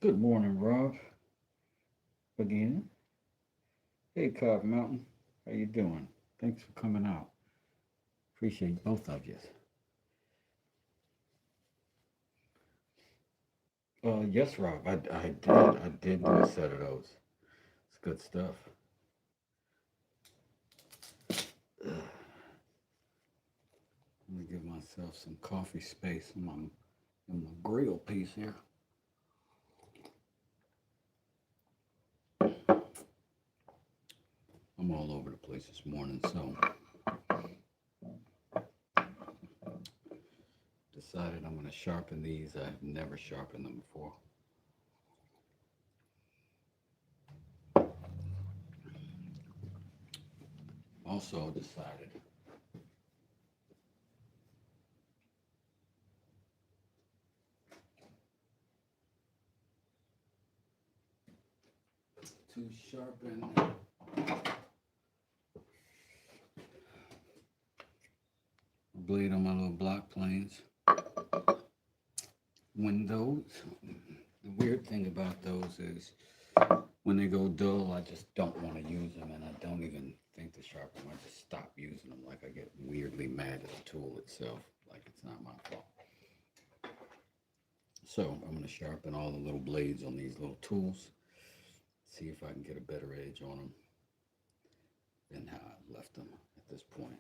Good morning, Rob. Again. Hey, Cobb Mountain. How you doing? Thanks for coming out. Appreciate both of you. Yes, Rob. I did do a set of those. It's good stuff. Let me give myself some coffee space in my grill piece here. I'm all over the place this morning, so decided I'm going to sharpen these. I've never sharpened them before. Also decided to sharpen a blade on my little block planes. Windows. The weird thing about those is when they go dull, I just don't want to use them, and I don't even think to sharpen them. I just stop using them. Like I get weirdly mad at the tool itself, like it's not my fault. So I'm going to sharpen all the little blades on these little tools, see if I can get a better edge on them than how I left them at this point.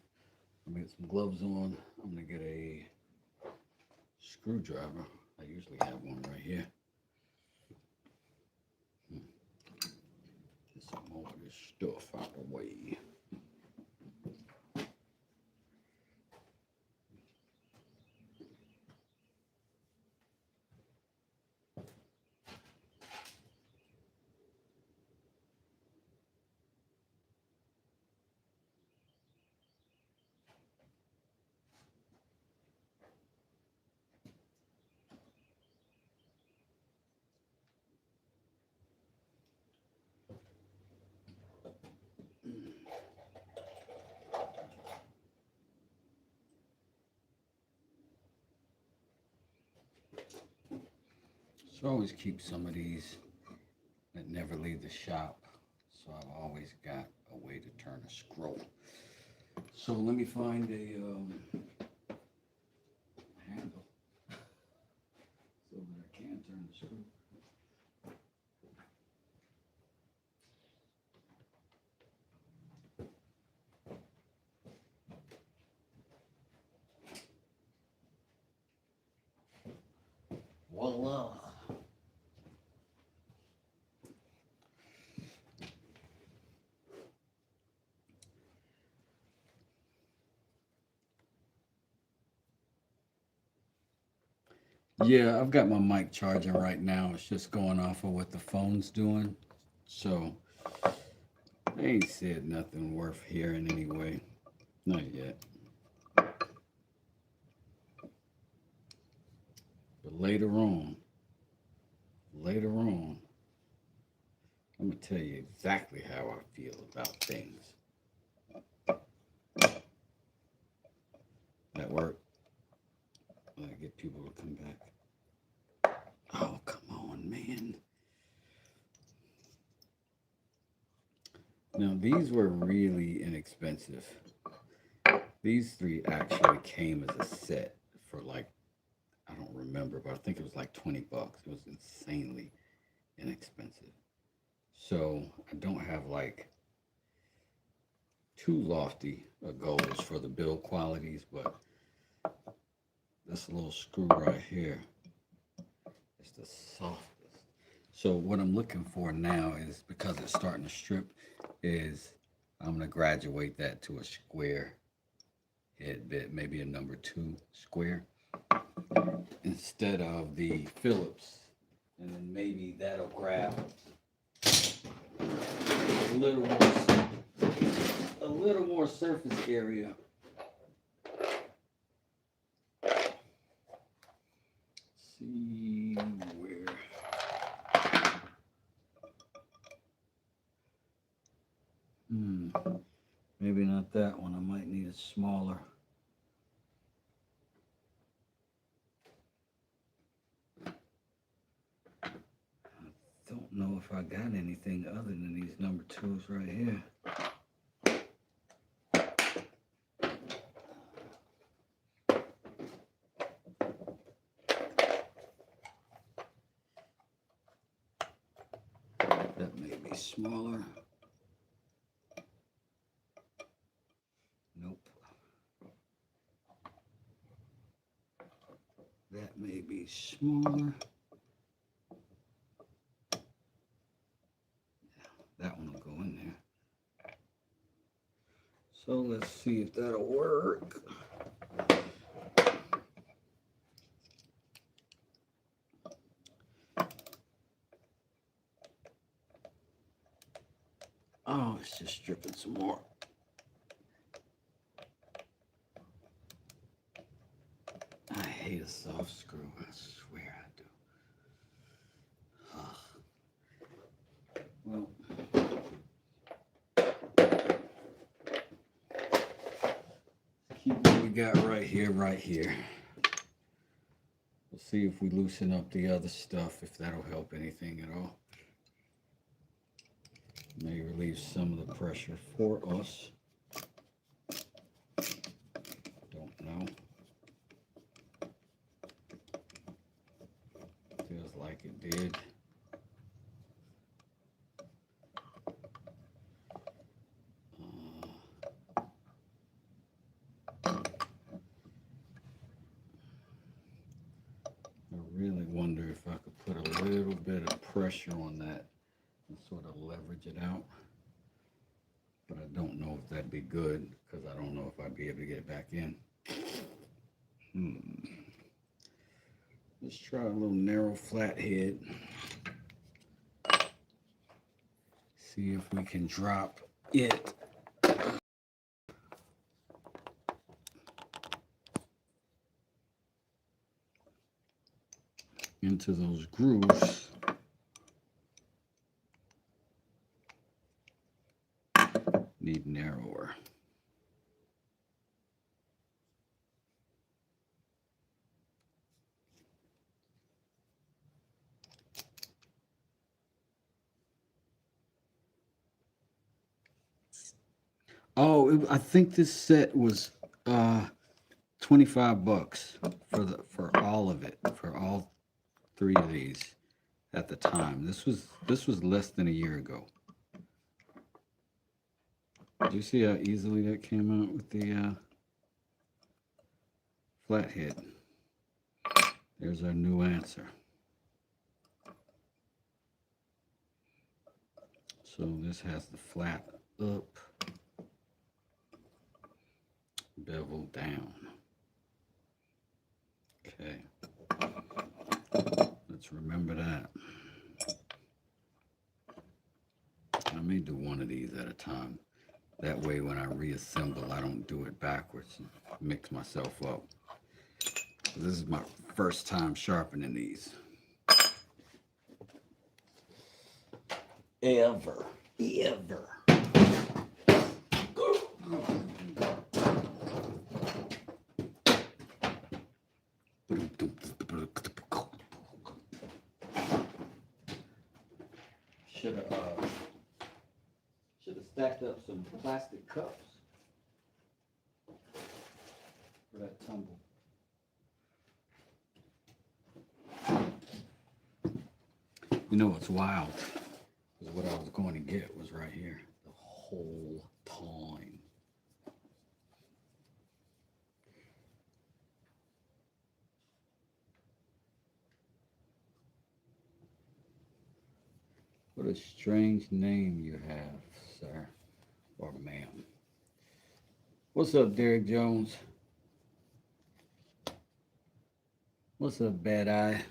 I'm going to get some gloves on. I'm going to get a screwdriver. I usually have one right here. Get some more of this stuff out the way. So I always keep some of these that never leave the shop. So I've always got a way to turn a screw. So let me find a handle so that I can turn the screw. Voila! Yeah, I've got my mic charging right now. It's just going off of what the phone's doing. So they ain't said nothing worth hearing anyway. Not yet. But later on, I'm going to tell you exactly how I feel about things. That work. I get people to come back. Oh, come on, man. Now, these were really inexpensive. These three actually came as a set for like, I don't remember, but I think it was like 20 bucks. It was insanely inexpensive. So I don't have like too lofty goals for the build qualities, but this little screw right here is the softest. So what I'm looking for now is, because it's starting to strip, is I'm going to graduate that to a square head bit, maybe a number 2 square, instead of the Phillips. And then maybe that'll grab a little more surface area. See where. Maybe not that one. I might need it smaller. I don't know if I got anything other than these number 2s right here. That may be smaller. Nope. That may be smaller. That one will go in there. So let's see if that'll work. Oh, it's just stripping some more. I hate a soft screw. I swear I do. Well, keep what we got right here, right here. We'll see if we loosen up the other stuff, if that'll help anything at all. May relieve some of the pressure for us. Don't know. Feels like it did. I really wonder if I could put a little bit of pressure on that and sort of leverage it out. But I don't know if that'd be good, because I don't know if I'd be able to get it back in. Let's try a little narrow flathead. See if we can drop it into those grooves. Need narrower. Oh, I think this set was $25 for all of it, for all 3 of these at the time. This was less than a year ago. Did you see how easily that came out with the flathead? There's our new answer. So this has the flat up, bevel down. Okay. Let's remember that. I may do one of these at a time. That way when I reassemble, I don't do it backwards and mix myself up. This is my first time sharpening these. Ever. Should have stacked up some plastic cups for that tumble. You know what's wild is what I was going to get was right here the whole time. What a strange name you have, sir or ma'am. What's up, Derek Jones? What's up, Bad Eye?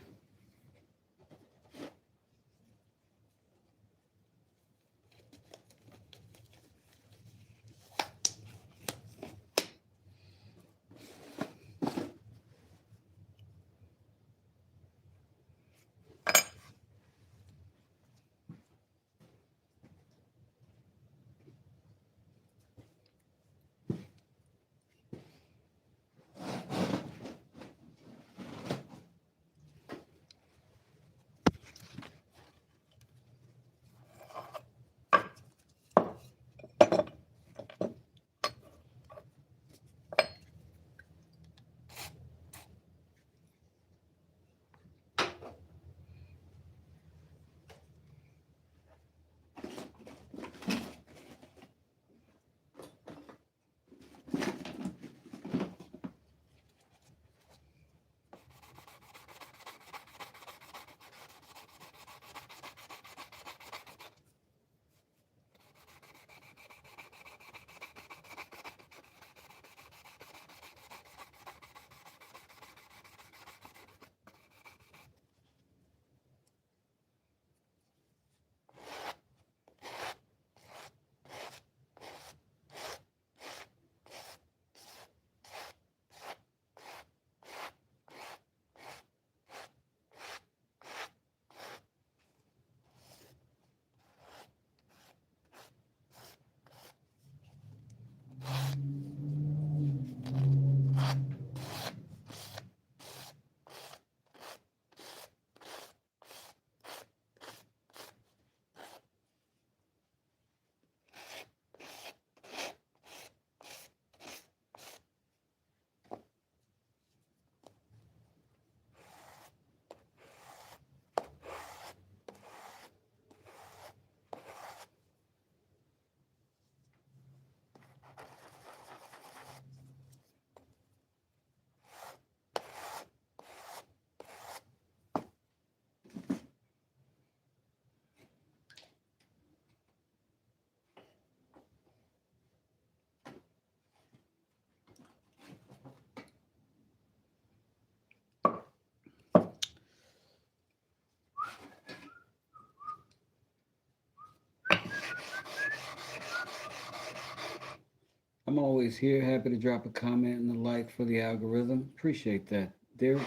I'm always here, happy to drop a comment and a like for the algorithm. Appreciate that. Derek,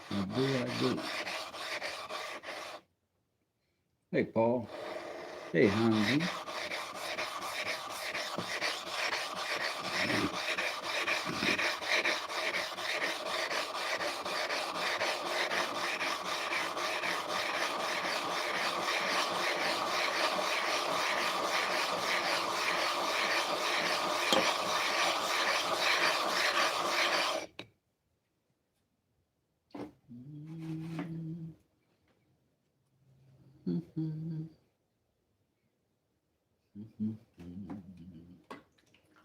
I do. Hey, Paul. Hey, Hanji.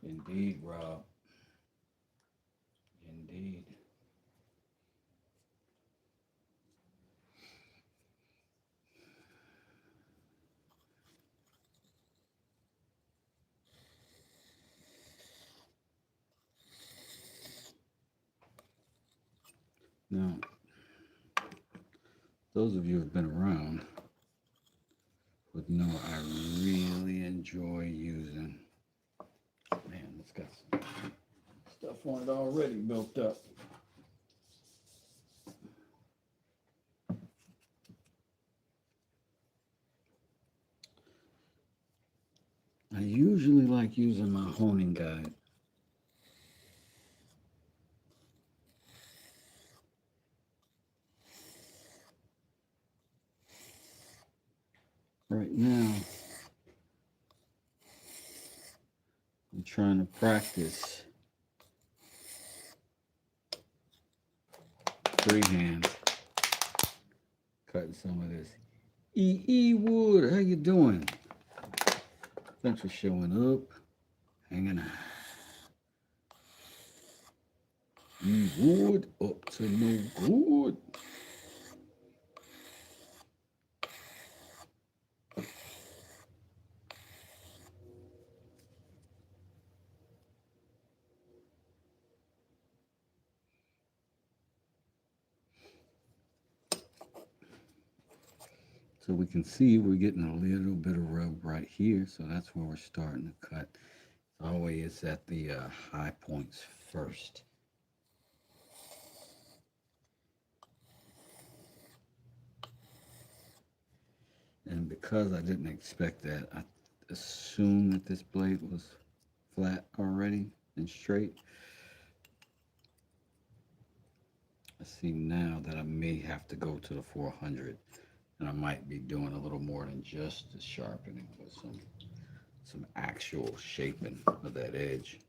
Indeed, Rob. Indeed. Now, those of you who've been around would know I really enjoy using. Man, it's got some stuff on it already built up. I usually like using my honing guide. Right now, I'm trying to practice freehand cutting some of this. E Wood, how you doing? Thanks for showing up, hanging out. E Wood, up to no good. So we can see we're getting a little bit of rub right here. So that's where we're starting to cut. Always at the high points first. And because I didn't expect that, I assumed that this blade was flat already and straight. I see now that I may have to go to the 400, and I might be doing a little more than just the sharpening, but some actual shaping of that edge.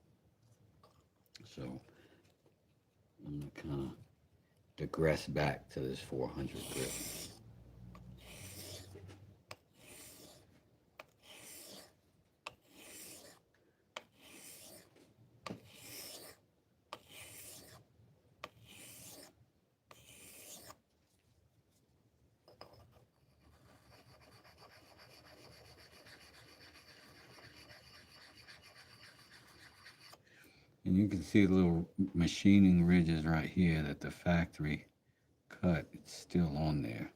So I'm gonna kind of digress back to this 400 grit. And you can see the little machining ridges right here that the factory cut. It's still on there.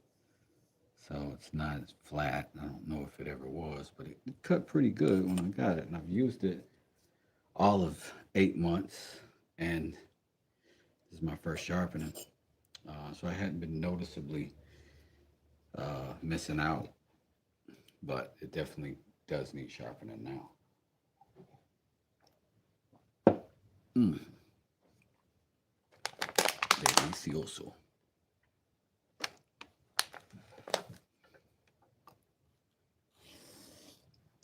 So it's not as flat. I don't know if it ever was, but it cut pretty good when I got it. And I've used it all of 8 months. And this is my first sharpening. So I hadn't been noticeably missing out. But it definitely does need sharpening now. Delicioso.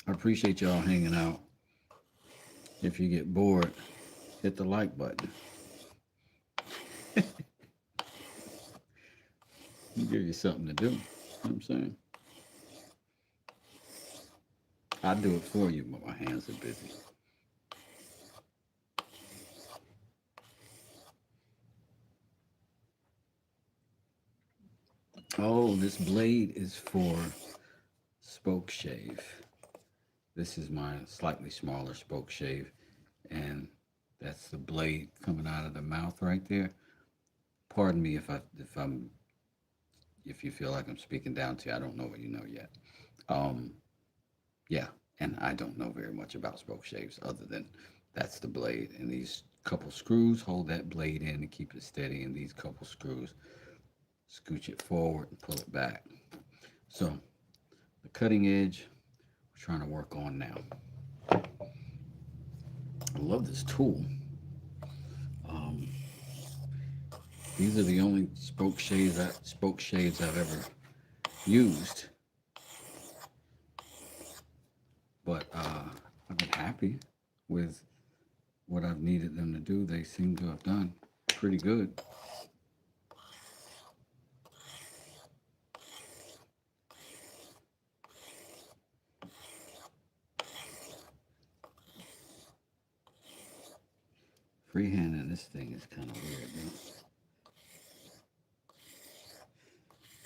I appreciate y'all hanging out. If you get bored, hit the like button. Give you something to do. You know what I'm saying? I do it for you, but my hands are busy. Oh, this blade is for spoke shave. This is my slightly smaller spoke shave, and that's the blade coming out of the mouth right there. Pardon me if you feel like I'm speaking down to you. I don't know what you know yet. Yeah, and I don't know very much about spoke shaves other than that's the blade, and these couple screws hold that blade in and keep it steady, and these couple screws scooch it forward and pull it back. So the cutting edge we're trying to work on now. I love this tool. Um, these are the only spoke shaves I've ever used, but I've been happy with what I've needed them to do. They seem to have done pretty good. Freehanding this thing is kind of weird, though.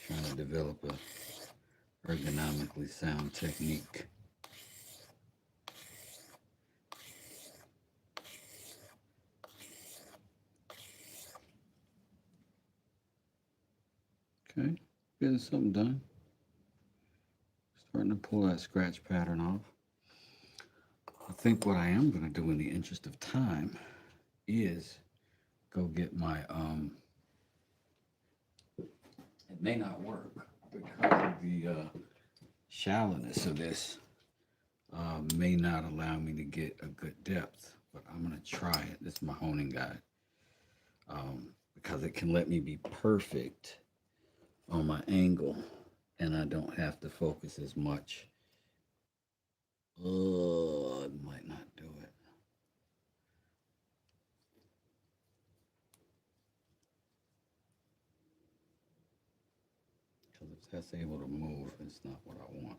Trying to develop a ergonomically sound technique. Okay, getting something done. Starting to pull that scratch pattern off. I think what I am going to do in the interest of time is go get my, it may not work because of the shallowness of this. May not allow me to get a good depth, but I'm going to try it. This is my honing guide. Because it can let me be perfect on my angle and I don't have to focus as much. Oh, it might not do it. Because if that's able to move, it's not what I want.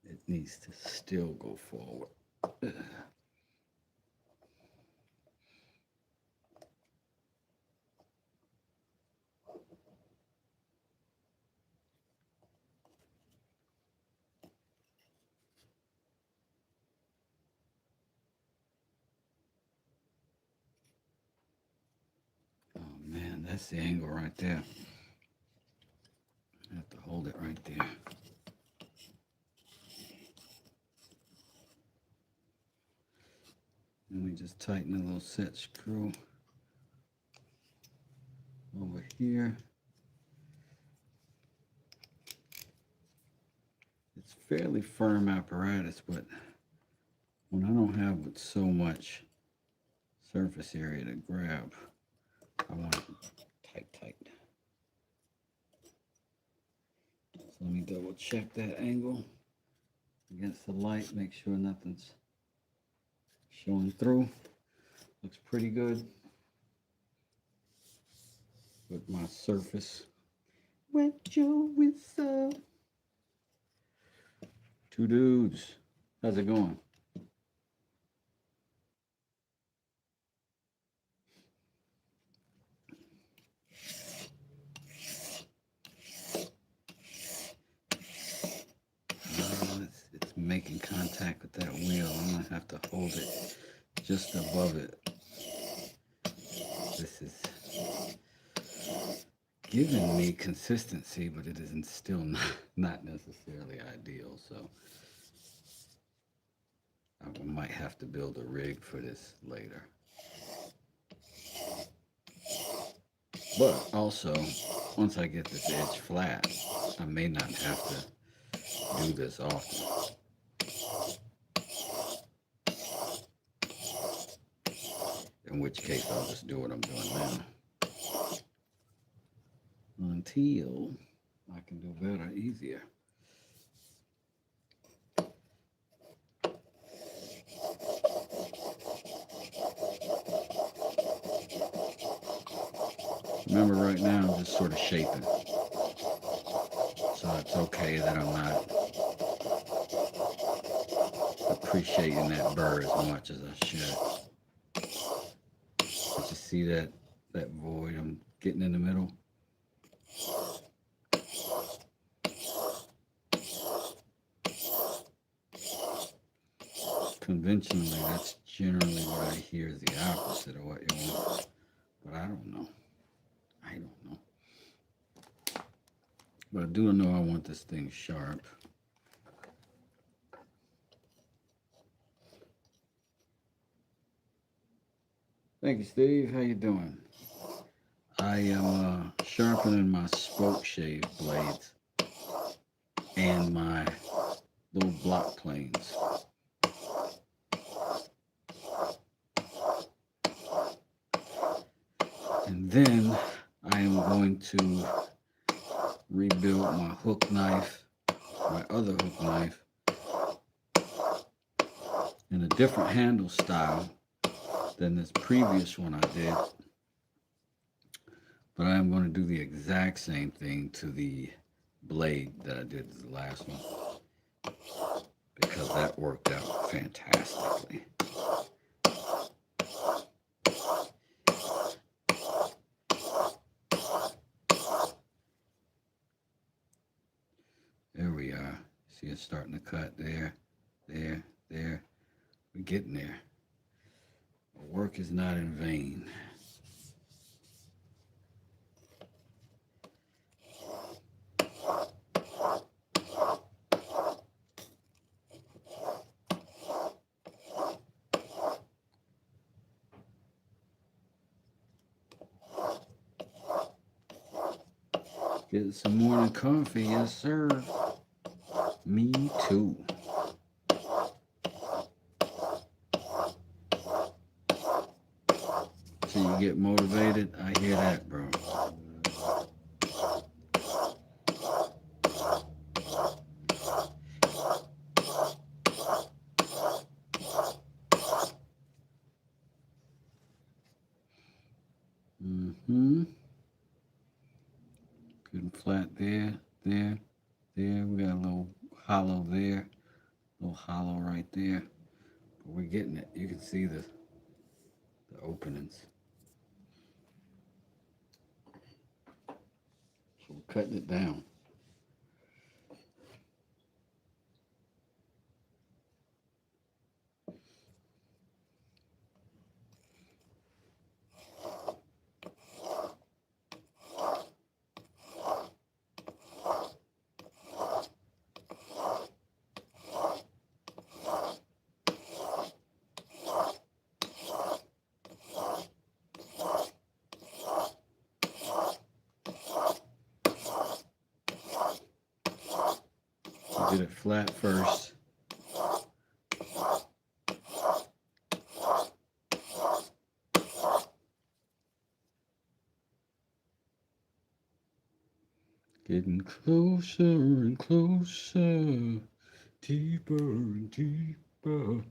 It needs to still go forward. That's the angle right there. I have to hold it right there. And we just tighten a little set screw over here. It's fairly firm apparatus, but when I don't have so much surface area to grab, I want it tight. So let me double check that angle against the light, make sure nothing's showing through. Looks pretty good with my surface. Wet your whistle. Two dudes. How's it going? It's making contact with that wheel. I'm gonna have to hold it just above it. This is giving me consistency, but it isn't still not necessarily ideal. So I might have to build a rig for this later. But also, once I get this edge flat, I may not have to do this often. In which case, I'll just do what I'm doing now. Until I can do better, easier. Remember, right now I'm just sort of shaping. So it's okay that I'm not appreciating that burr as much as I should. But you see that void I'm getting in the middle? Conventionally, that's generally what I hear is the opposite of what you want. But I don't know. But I do know I want this thing sharp. Thank you, Steve. How you doing? I am sharpening my spoke shave blades and my little block planes. And then I am going to rebuild my hook knife, my other hook knife, in a different handle style than this previous one I did. But I am going to do the exact same thing to the blade that I did to the last one, because that worked out fantastically. There we are. See it starting to cut there. We're getting there. Work is not in vain. Get some morning coffee, yes sir. Me too. So you get motivated? I hear that, bro. Good and flat there. We got a little hollow there. A little hollow right there. But we're getting it. You can see the openings. So we're cutting it down. flat first. Getting closer and closer, deeper and deeper.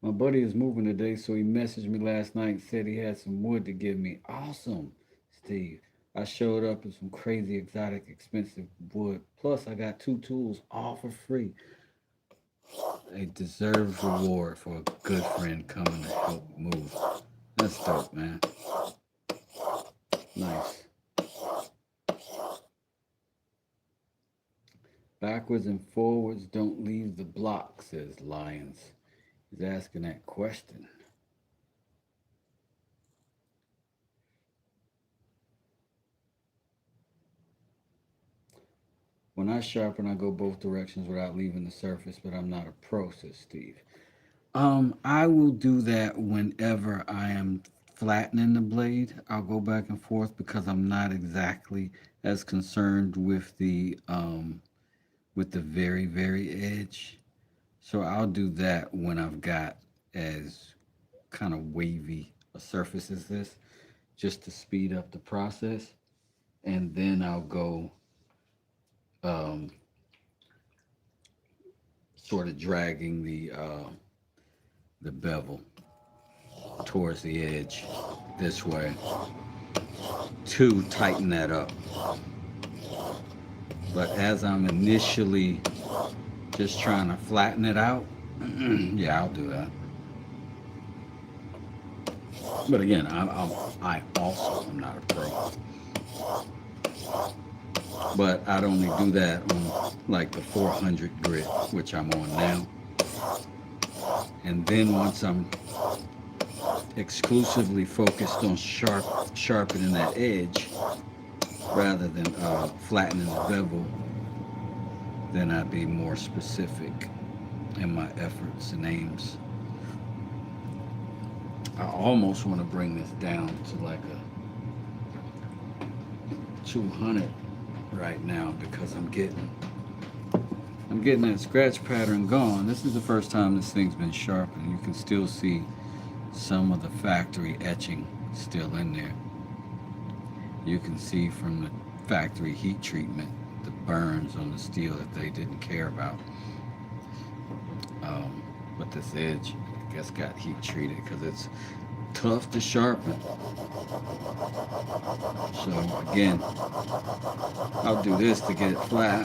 My buddy is moving today, so he messaged me last night and said he had some wood to give me. Awesome, Steve. I showed up with some crazy, exotic, expensive wood. Plus, I got 2 tools, all for free. A deserved reward for a good friend coming to help move. That's dope, man. Nice. Backwards and forwards don't leave the block, says Lyons. He's asking that question. When I sharpen, I go both directions without leaving the surface, but I'm not a pro, says Steve. I will do that whenever I am flattening the blade. I'll go back and forth because I'm not exactly as concerned with the very, very edge. So I'll do that when I've got as kind of wavy a surface as this, just to speed up the process. And then I'll go um, sort of dragging the bevel towards the edge this way to tighten that up. But as I'm initially just trying to flatten it out, yeah, I'll do that. But again, I also am not a pro. But I'd only do that on like the 400 grit, which I'm on now. And then once I'm exclusively focused on sharpening that edge rather than flattening the bevel, then I'd be more specific in my efforts and aims. I almost want to bring this down to like a 200 right now because I'm getting that scratch pattern gone. This is the first time this thing's been sharpened. You can still see some of the factory etching still in there. You can see from the factory heat treatment the burns on the steel that they didn't care about. But this edge, I guess, got heat treated because it's tough to sharpen. So again, I'll do this to get it flat.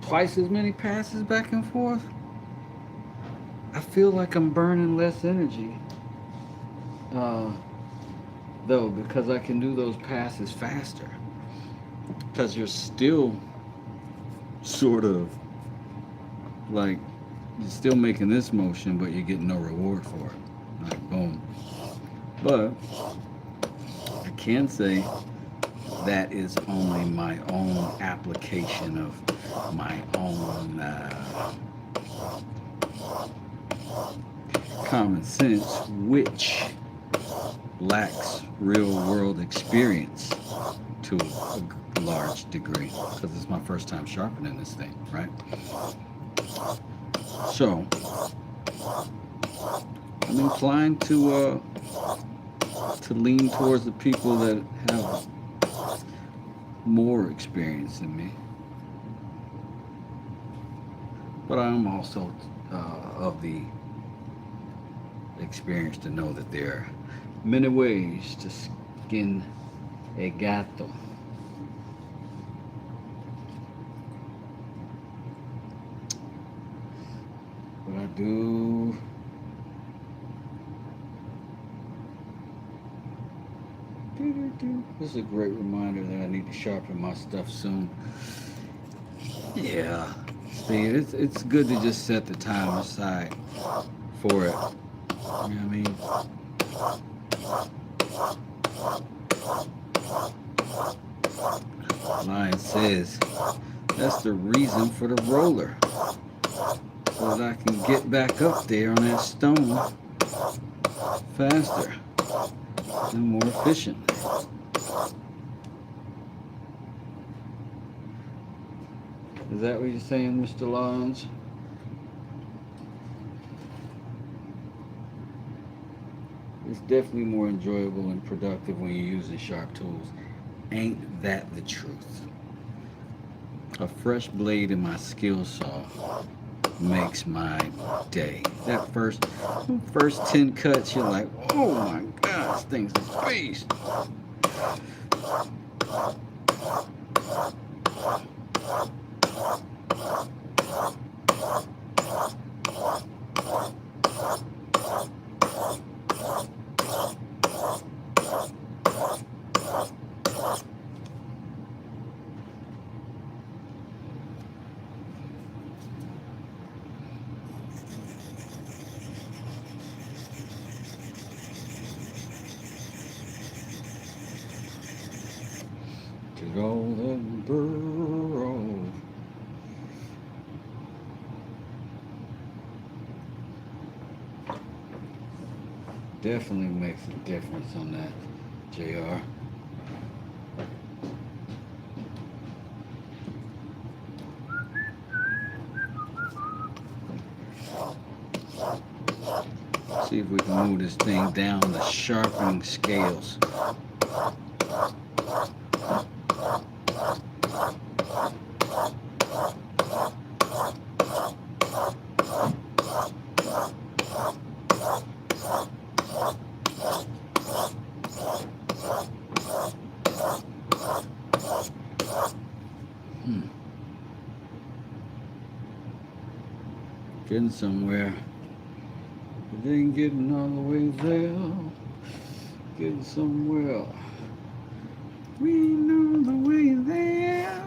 Twice as many passes back and forth. I feel like I'm burning less energy. Though, because I can do those passes faster. Because you're still sort of like, you're still making this motion, but you're getting no reward for it. Like, boom. But I can say that is only my own application of my own common sense, which lacks real world experience to a large degree because it's my first time sharpening this thing, right? So I'm inclined to lean towards the people that have more experience than me, but I'm also of the experience to know that there are many ways to skin a gato. But I do This is a great reminder that I need to sharpen my stuff soon. Yeah. See, it's good to just set the time aside for it. You know what I mean? Lion says that's the reason for the roller. So that I can get back up there on that stone faster and more efficiently. Is that what you're saying, Mr. Lyons? It's definitely more enjoyable and productive when you're using sharp tools. Ain't that the truth? A fresh blade in my skill saw makes my day. That first 10 cuts, you're like, oh my God, this thing's a beast. Get all that burrow. Definitely makes a difference on that, JR. See if we can move this thing down the sharpening scales. Getting somewhere. It ain't getting all the way there. Getting somewhere. We know the way there.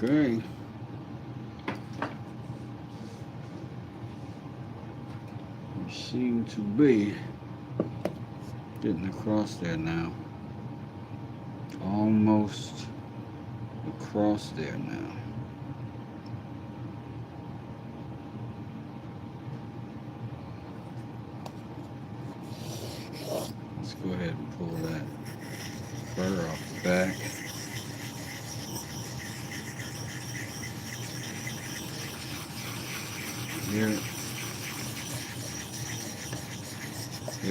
Okay. We seem to be getting across there now. Almost across there now. Let's go ahead and pull that fur off the back. Here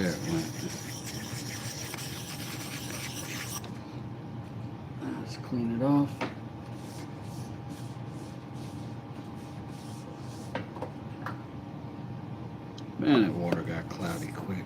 it went. Let's clean it off. Man, that water got cloudy quick.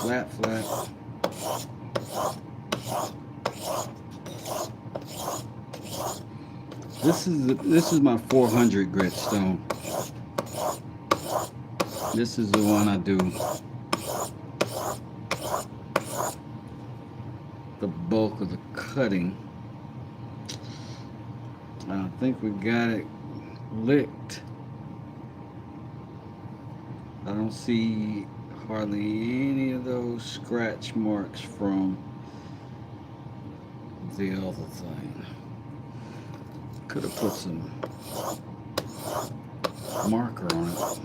flat, flat. This is my 400 grit stone. This is the one I do the bulk of the cutting. I think we got it licked. I don't see hardly any of those scratch marks from the other thing. Could have put some marker on it.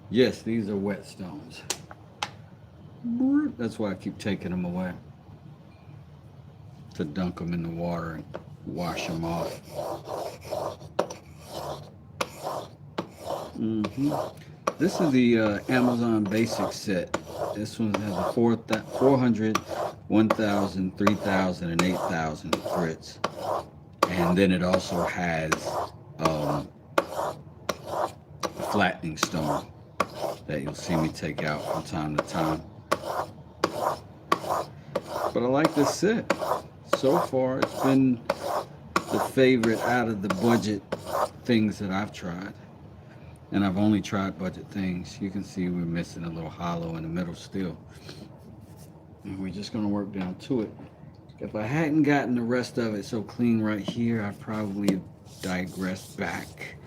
Yes, these are wet stones. That's why I keep taking them away, to dunk them in the water and wash them off. This is the Amazon Basic set. This one has a 400, 1,000, 3,000, and 8,000 grits. And then it also has a flattening stone that you'll see me take out from time to time. But I like this set. So far, it's been the favorite out of the budget things that I've tried. And I've only tried budget things. You can see we're missing a little hollow in the middle still. And we're just gonna work down to it. If I hadn't gotten the rest of it so clean right here, I'd probably have digressed back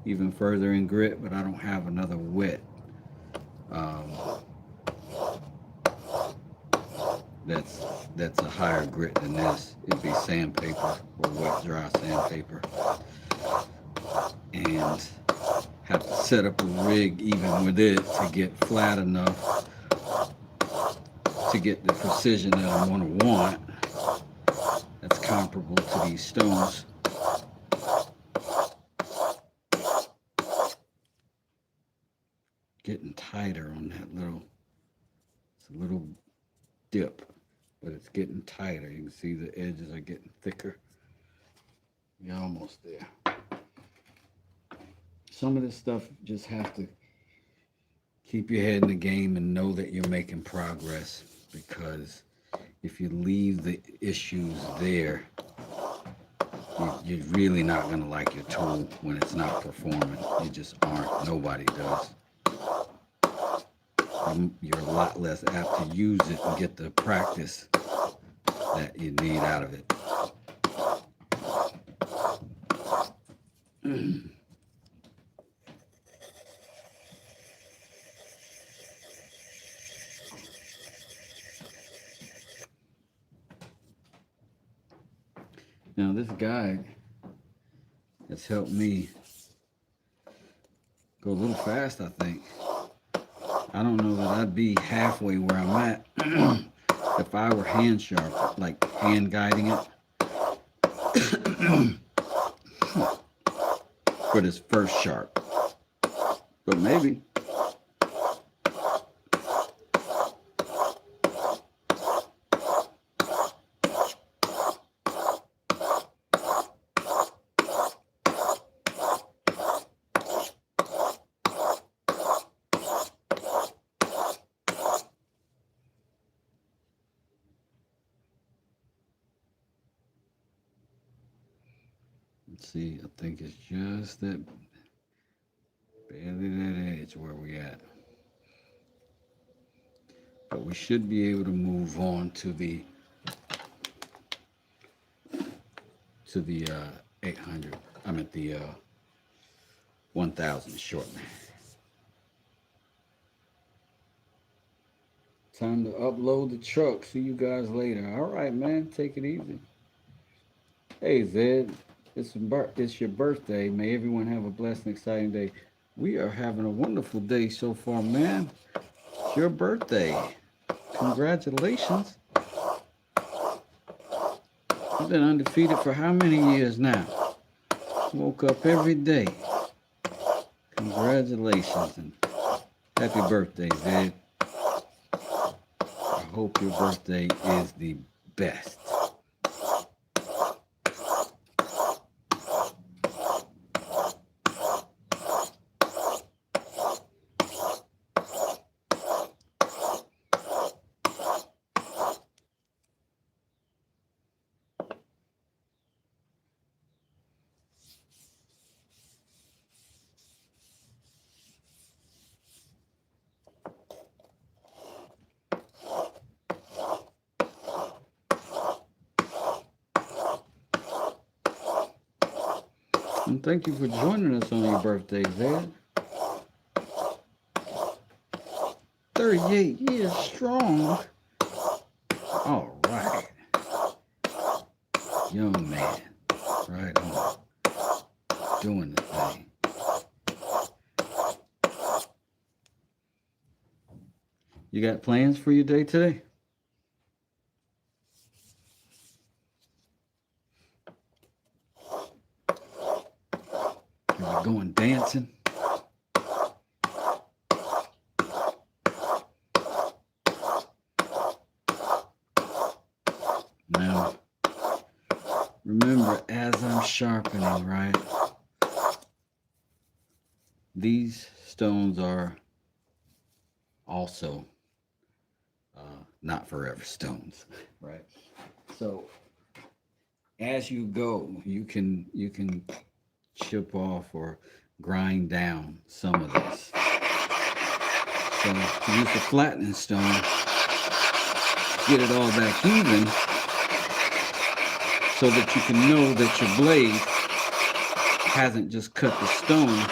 even further in grit, but I don't have another wet. That's a higher grit than this. It'd be sandpaper or wet dry sandpaper. And have to set up a rig even with it to get flat enough to get the precision that I want. That's comparable to these stones. Getting tighter on that little, it's a little dip, but it's getting tighter. You can see the edges are getting thicker. You're almost there. Some of this stuff you just have to keep your head in the game and know that you're making progress, because if you leave the issues there, you're really not going to like your tool when it's not performing. You just aren't. Nobody does. You're a lot less apt to use it and get the practice that you need out of it. Now this guide has helped me go a little fast, I think. I don't know that I'd be halfway where I'm at if I were hand sharp, like hand guiding it. For this first sharp. But maybe. Let's see, I think it's just that, barely that edge where we at. But we should be able to move on to the 800. I'm at the 1,000 shortening. Time to upload the truck. See you guys later. All right, man. Take it easy. Hey, Zed. It's your birthday. May everyone have a blessed and exciting day. We are having a wonderful day so far, man. It's your birthday. Congratulations. You've been undefeated for how many years now? Woke up every day. Congratulations and happy birthday, Zed. I hope your birthday is the best. And thank you for joining us on your birthday, Zed. 38 years strong. All right. Young man. Right on. Doing the thing. You got plans for your day today? Are you going dancing? Now, remember, as I'm sharpening, right? These stones are also not forever stones, right? So as you go, you can chip off or grind down some of this. So use the flattening stone, get it all back even, so that you can know that your blade hasn't just cut the stone,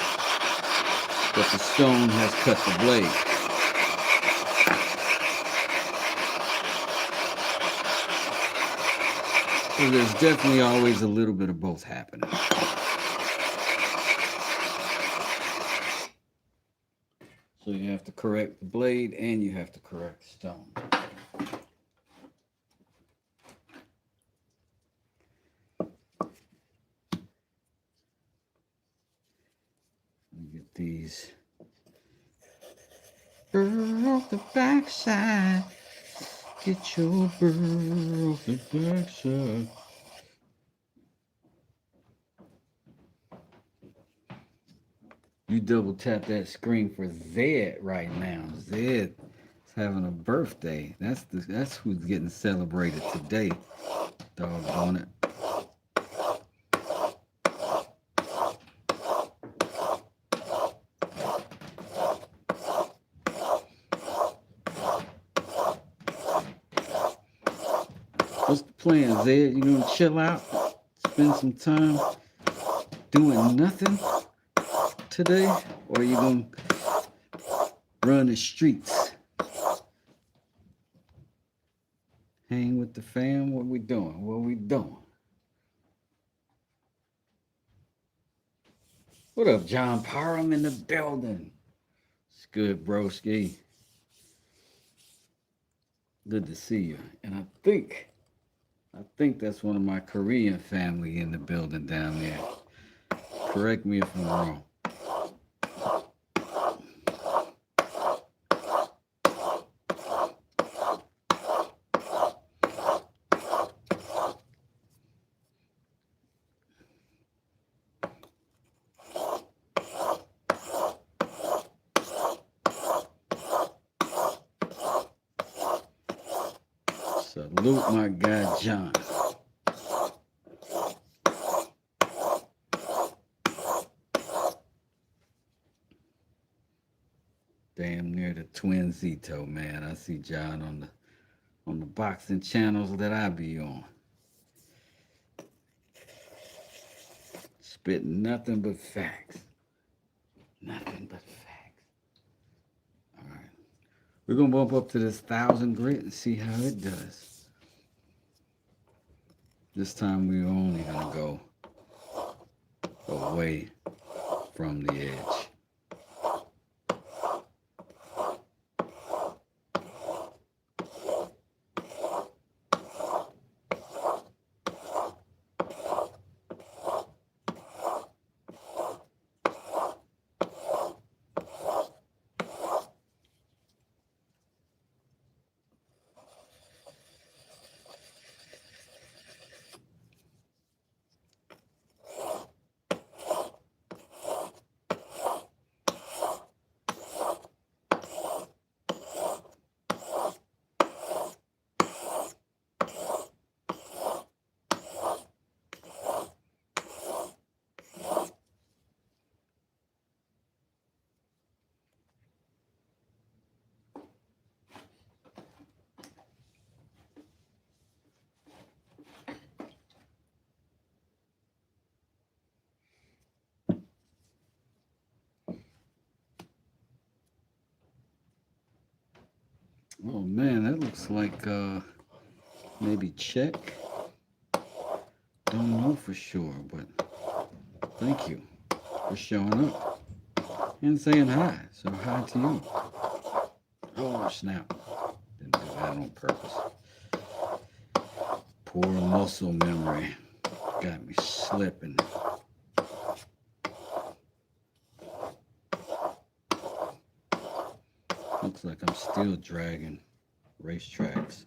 but the stone has cut the blade. So there's definitely always a little bit of both happening. So you have to correct the blade and you have to correct the stone. Let me get these. Burr off the backside. Get your burr off the backside. You double tap that screen for Zed right now. Zed is having a birthday. That's who's getting celebrated today. Doggone it. What's the plan, Zed? You gonna chill out? Spend some time doing nothing today? Or are you gonna run the streets? Hang with the fam? What we doing? What we doing? What up, John Parham in the building? It's good, broski. Good to see you. And I think that's one of my Korean family in the building down there. Correct me if I'm wrong. Salute my guy John. Damn near the twin Zito, man. I see John on the boxing channels that I be on. Spitting nothing but facts. Nothing but facts. All right. We're going to bump up to this 1,000 grit and see how it does. This time we're only going to go away from the edge. Oh man, that looks like maybe check. Don't know for sure, but thank you for showing up and saying hi. So hi to you. Oh snap! Didn't do that on purpose. Poor muscle memory got me slipping. Looks like I'm still dragging racetracks.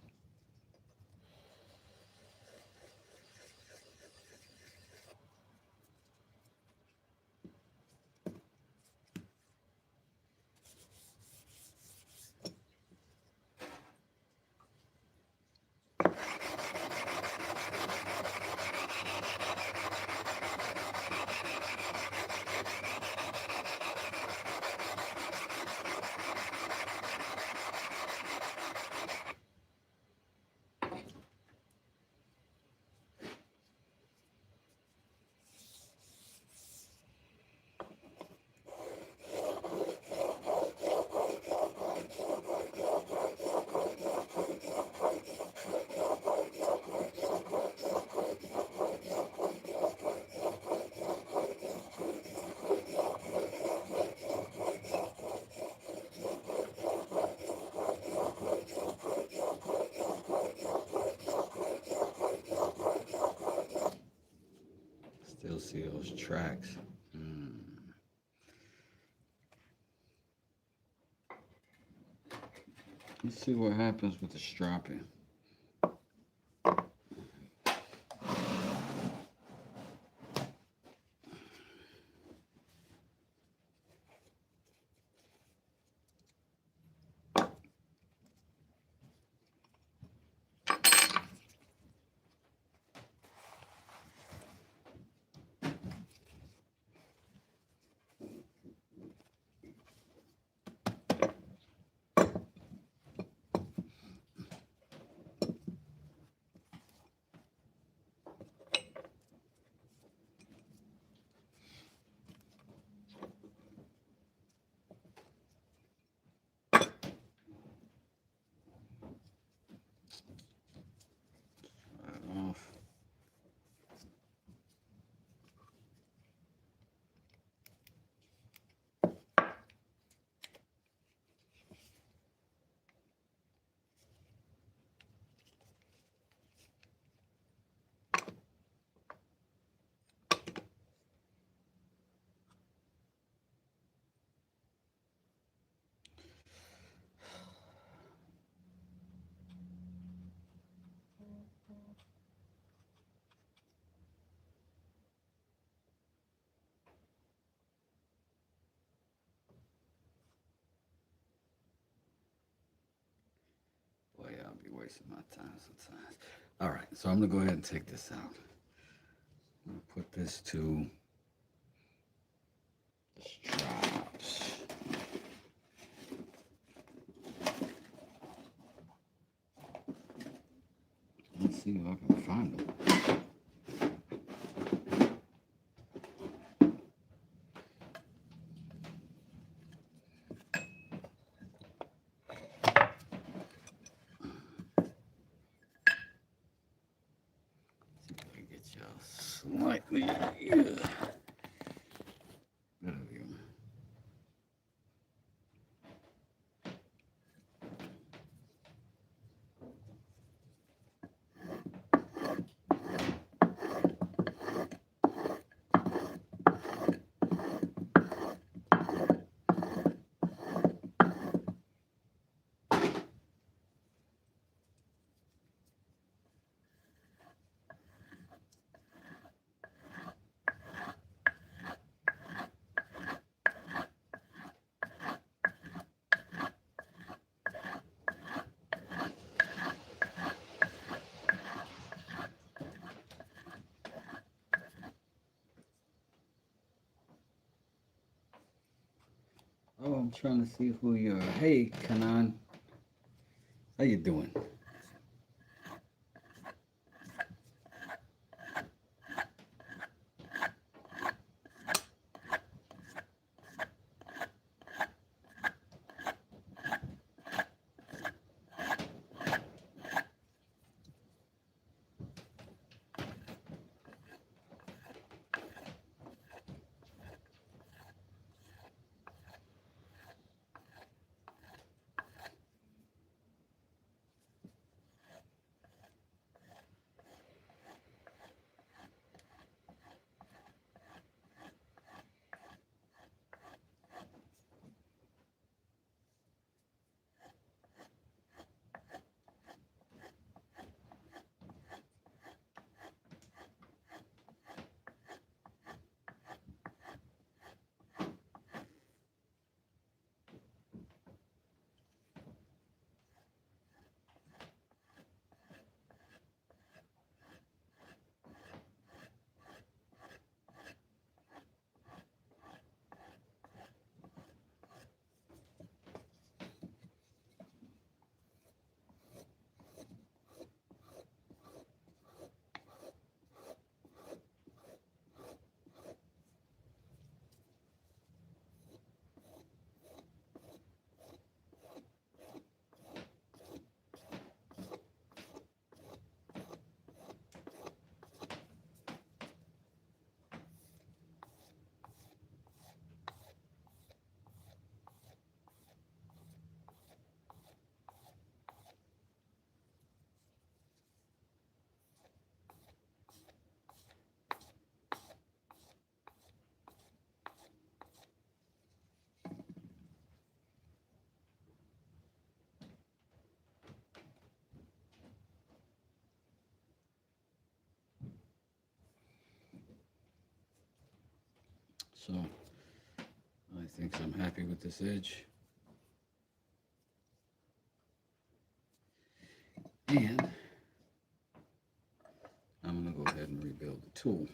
Still see those tracks. Let's see what happens with the stropping. Off. Boy, I'll be wasting my time sometimes. All right, so I'm gonna go ahead and take this out. I'm gonna put this to the straps. Let's see if I can find them. See if I can get y'all slightly. Yeah. There we go. Oh, I'm trying to see who you are. Hey, Kanan. How you doing? So I think I'm happy with this edge. And I'm going to go ahead and rebuild the tool.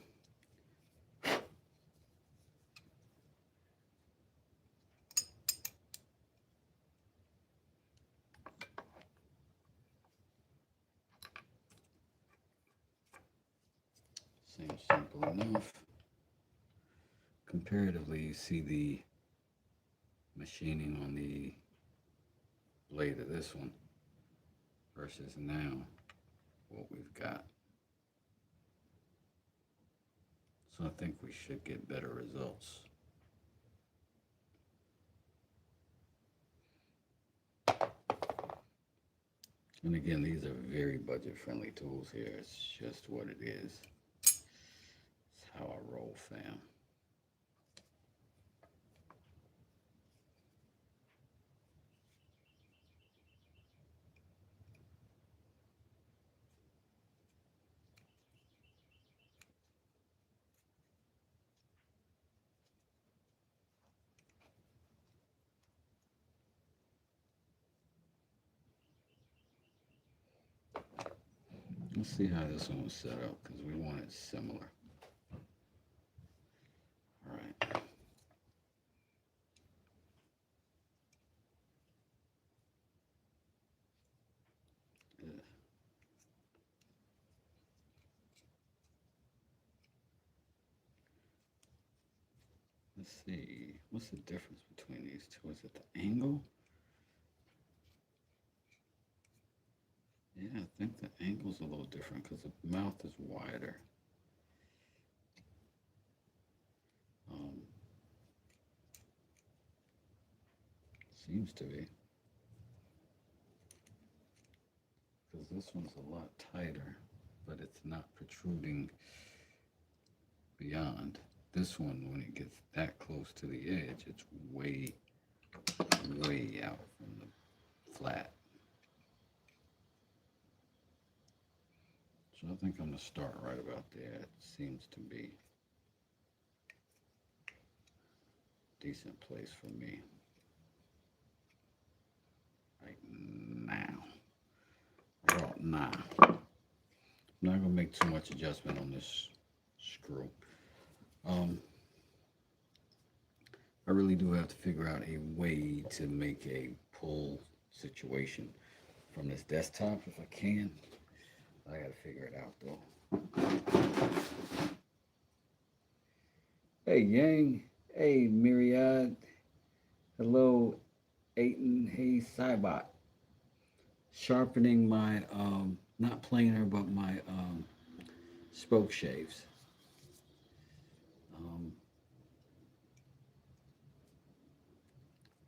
Seems simple enough. Comparatively, you see the machining on the blade of this one versus now what we've got. So I think we should get better results. And again, these are very budget-friendly tools here. It's just what it is. It's how I roll, fam. Let's see how this one was set up because we want it similar. All right. Let's see. What's the difference between these two? Is it the angle? Yeah, I think the angle's a little different because the mouth is wider. Seems to be. Because this one's a lot tighter, but it's not protruding beyond. This one, when it gets that close to the edge, it's way, way out from the flat. So I think I'm going to start right about there. It seems to be a decent place for me right now. Right now. I'm not going to make too much adjustment on this screw. I really do have to figure out a way to make a pull situation from this desktop if I can. I gotta figure it out though. Hey Yang, hey Myriad, hello Aiton, hey Cybot. Sharpening my not planer but my spoke shaves.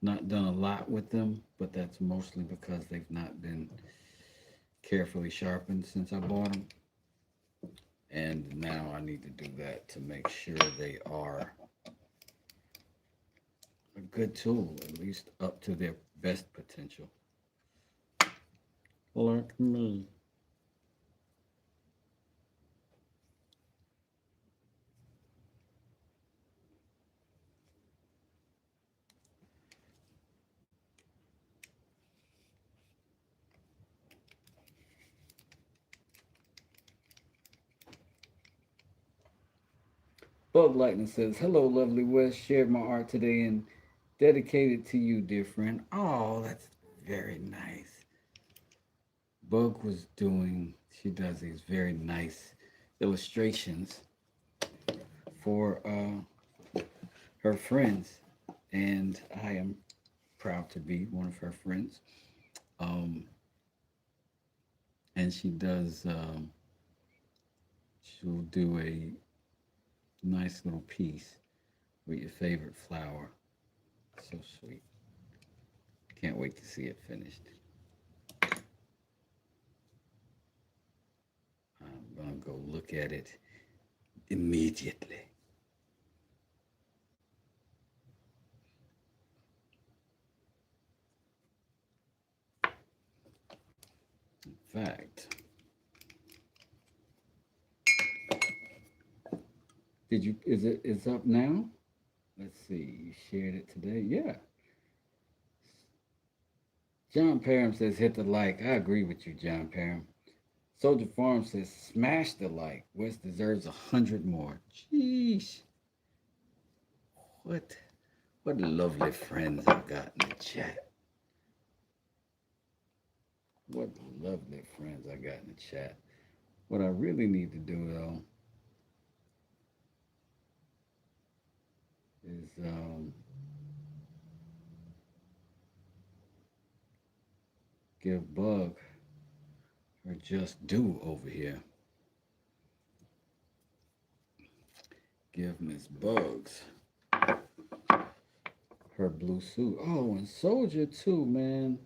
Not done a lot with them, but that's mostly because they've not been carefully sharpened since I bought them. And now I need to do that to make sure they are a good tool, at least up to their best potential. Like me. Bug Lightning says, hello, lovely West. Shared my art today and dedicated to you, dear friend. Oh, that's very nice. Bug was doing, she does these very nice illustrations for her friends. And I am proud to be one of her friends. And she does, she'll do a nice little piece with your favorite flower. So sweet. Can't wait to see it finished. I'm gonna go look at it immediately. In fact, it's up now? Let's see. You shared it today? Yeah. John Parham says hit the like. I agree with you, John Parham. Soldier Farm says smash the like. West deserves 100 more. Jeez. What what lovely friends I've got in the chat. What lovely friends I got in the chat. What I really need to do though is give Bug her just due over here. Give Miss Bugs her blue suit. Oh, and Soldier too, man.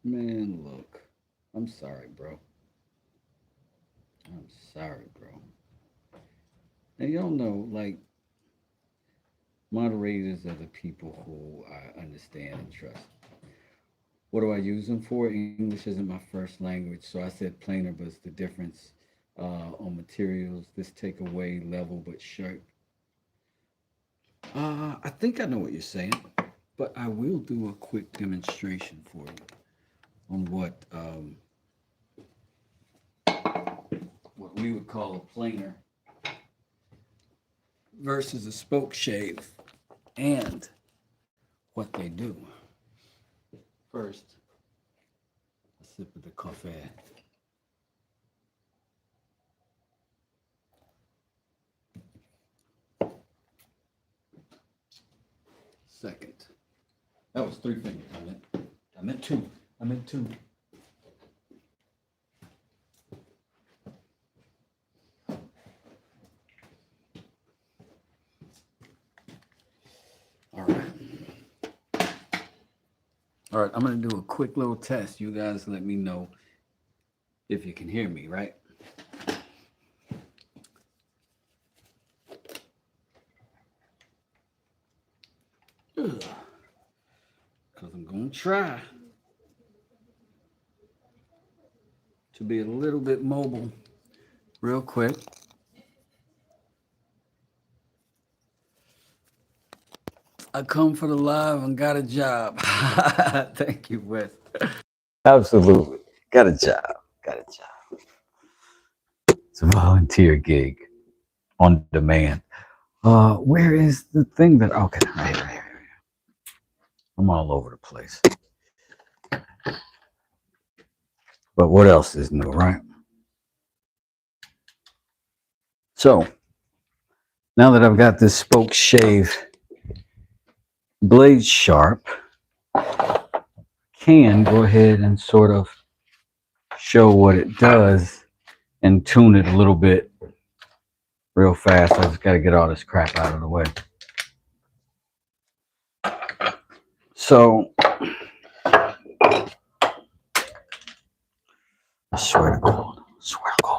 Man, look. I'm sorry, bro. I'm sorry, bro. And y'all know, like, moderators are the people who I understand and trust. What do I use them for? English isn't my first language, so I said plainer, but it's the difference on materials. This takeaway level but sharp. I think I know what you're saying, but I will do a quick demonstration for you on what we would call a planer versus a spoke shave and what they do. First, a sip of the coffee. Second, that was three fingers. I meant two. I meant two. All right. All right, I'm going to do a quick little test. You guys let me know if you can hear me, right? Because I'm going to try to be a little bit mobile real quick. I come for the live and got a job. Thank you, Wes. Absolutely. Got a job. Got a job. It's a volunteer gig on demand. Where is the thing that okay, right here. I'm all over the place. But what else is new, right? So now that I've got this spoke shave blade sharp, can go ahead and sort of show what it does and tune it a little bit real fast. I just got to get all this crap out of the way. So I swear to God, swear to God.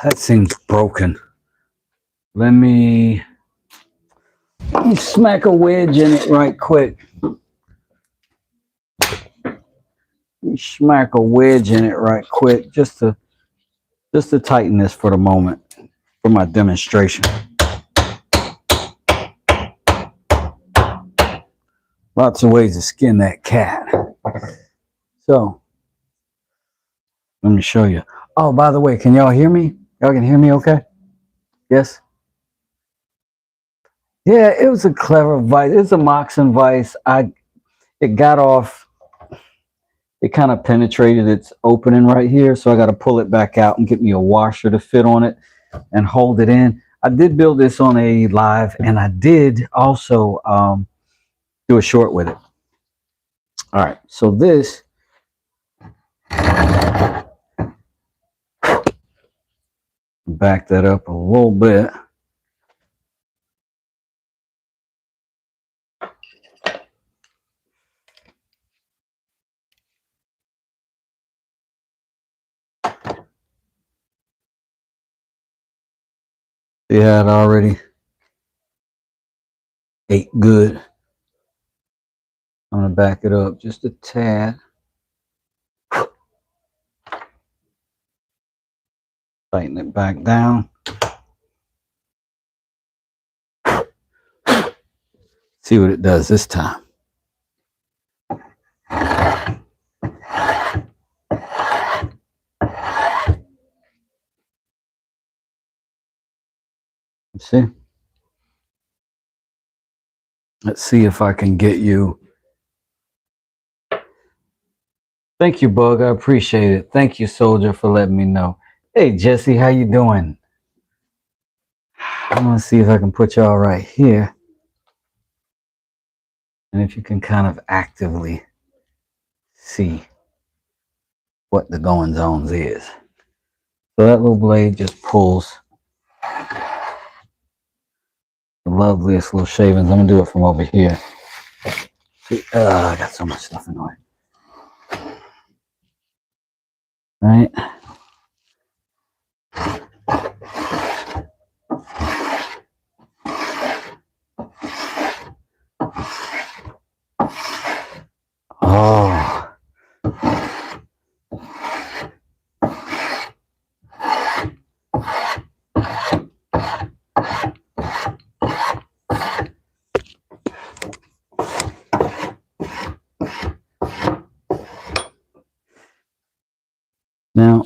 That seems broken. Let me smack a wedge in it right quick. Smack a wedge in it right quick just to tighten this for the moment for my demonstration. Lots of ways to skin that cat. So let me show you. Oh, by the way, can y'all hear me? Y'all can hear me okay? Yes? Yeah, it was a clever vise. It's a Moxon vise. It got off, it kind of penetrated its opening right here. So I got to pull it back out and get me a washer to fit on it and hold it in. I did build this on a live and I did also do a short with it. All right, so this back that up a little bit. See how it already ate good. I'm gonna back it up just a tad. Tighten it back down. See what it does this time. See? Let's see if I can get you. Thank you, Bug. I appreciate it. Thank you, Soldier, for letting me know. Hey, Jesse, how you doing? I'm gonna see if I can put y'all right here. And if you can kind of actively see what the goings on is. So that little blade just pulls the loveliest little shavings. I'm gonna do it from over here. See, I got so much stuff in the way. Right? Oh. Now,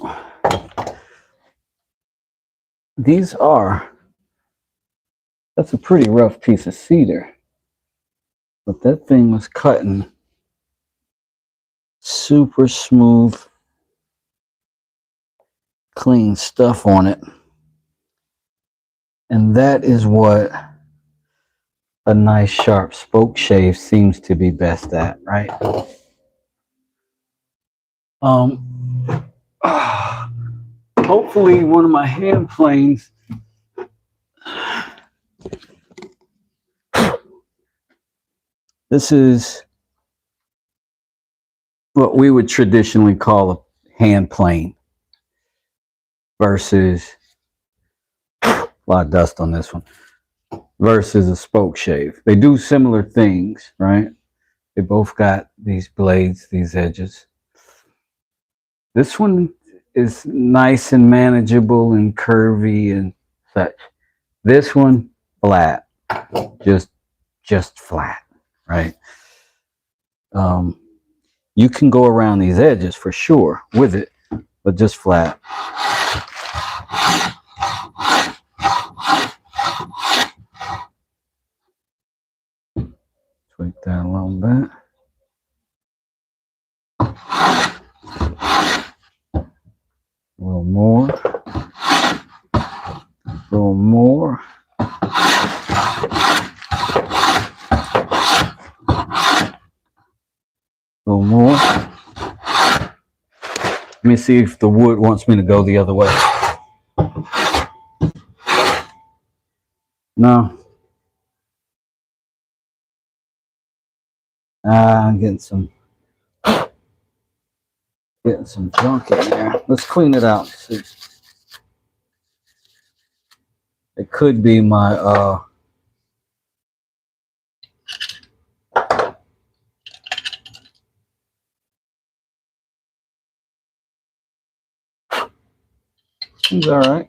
that's a pretty rough piece of cedar, but that thing was cutting super smooth, clean stuff on it. And that is what a nice sharp spoke shave seems to be best at, right? Hopefully one of my hand planes this is what we would traditionally call a hand plane versus a lot of dust on this one versus a spoke shave. They do similar things, right? They both got these blades, these edges. This one is nice and manageable and curvy and such. This one, flat, just flat, right? You can go around these edges for sure with it, but just flat. Tweak that a little bit. A little more. A little more. A little more. Let me see if the wood wants me to go the other way. No. I'm getting some junk in there. Let's clean it out. See. It could be my Seems all right.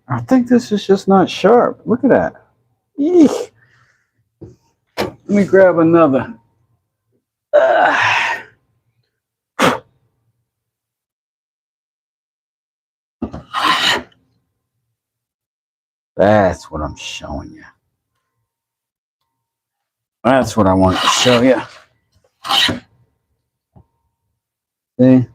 I think this is just not sharp. Look at that. Eek. Let me grab another. That's what I'm showing you. That's what I wanted to show you. See?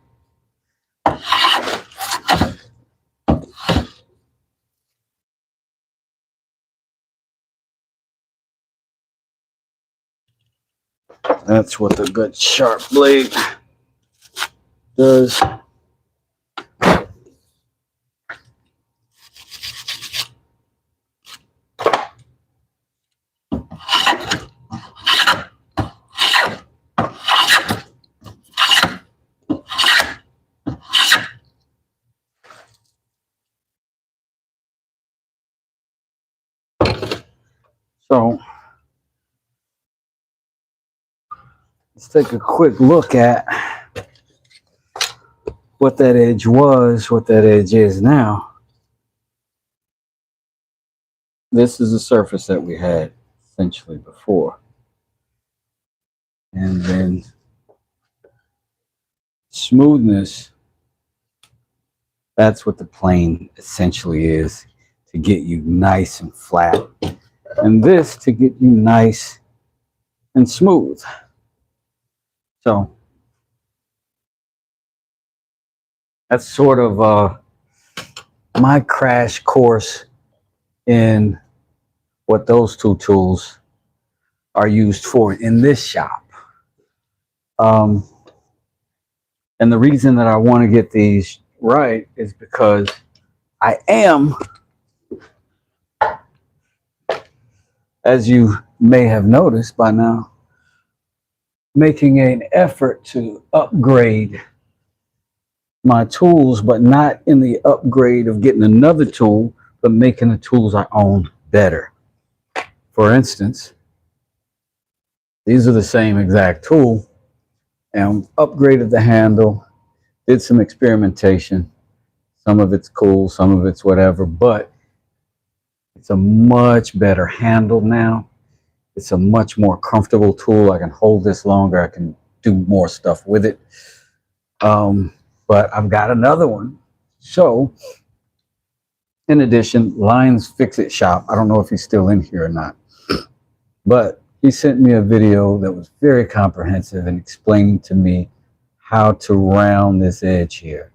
That's what the good sharp blade does so let's take a quick look at what that edge was, what that edge is now. This is the surface that we had essentially before. And then smoothness, that's what the plane essentially is, to get you nice and flat. And this to get you nice and smooth. So that's sort of my crash course in what those two tools are used for in this shop. And the reason that I want to get these right is because I am, as you may have noticed by now, making an effort to upgrade my tools, but not in the upgrade of getting another tool, but making the tools I own better. For instance, these are the same exact tool, and upgraded the handle, did some experimentation. Some of it's cool, some of it's whatever, but it's a much better handle now. It's a much more comfortable tool. I can hold this longer. I can do more stuff with it. But I've got another one. So, in addition, Lions Fix-It Shop. I don't know if he's still in here or not, but he sent me a video that was very comprehensive and explaining to me how to round this edge here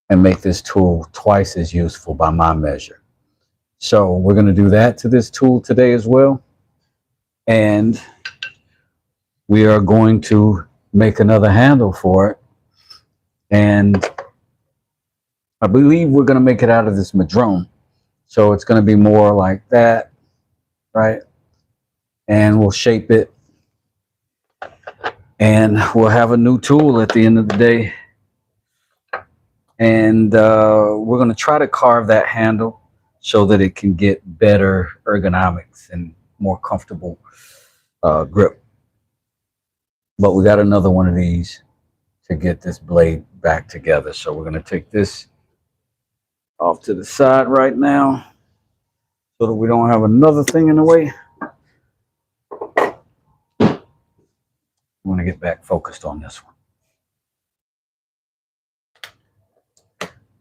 and make this tool twice as useful by my measure. So we're going to do that to this tool today as well. And we are going to make another handle for it. And I believe we're going to make it out of this madrone. So it's going to be more like that, right? And we'll shape it. And we'll have a new tool at the end of the day. And we're going to try to carve that handle so that it can get better ergonomics and more comfortable grip. But we got another one of these to get this blade back together. So we're going to take this off to the side right now so that we don't have another thing in the way. I want to get back focused on this one.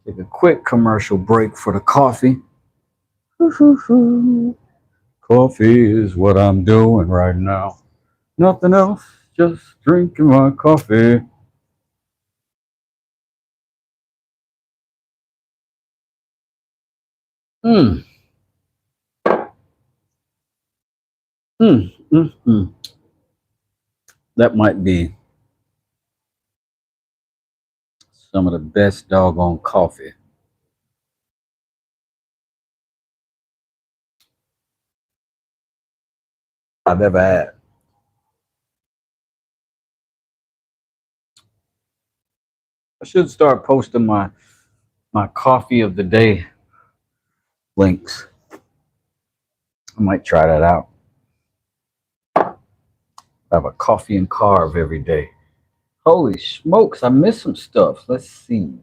Take a quick commercial break for the coffee. Coffee is what I'm doing right now. Nothing else, just drinking my coffee. That might be some of the best doggone coffee I've ever had. I should start posting my coffee of the day links. I might try that out. I have a coffee and carve every day. Holy smokes, I missed some stuff. Let's see.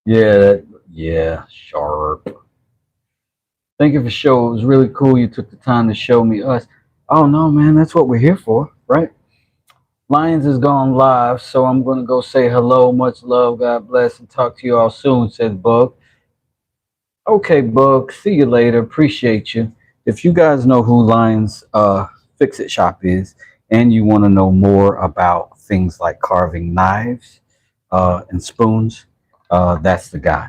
Yeah, sharp. Thank you for show. It was really cool. You took the time to show me us. Oh no, man, that's what we're here for, right? Lions is gone live, so I'm gonna go say hello, much love, God bless, and talk to you all soon, says Bug. Okay, Bug, see you later. Appreciate you. If you guys know who Lions Fix-It Shop is, and you want to know more about things like carving knives and spoons, that's the guy.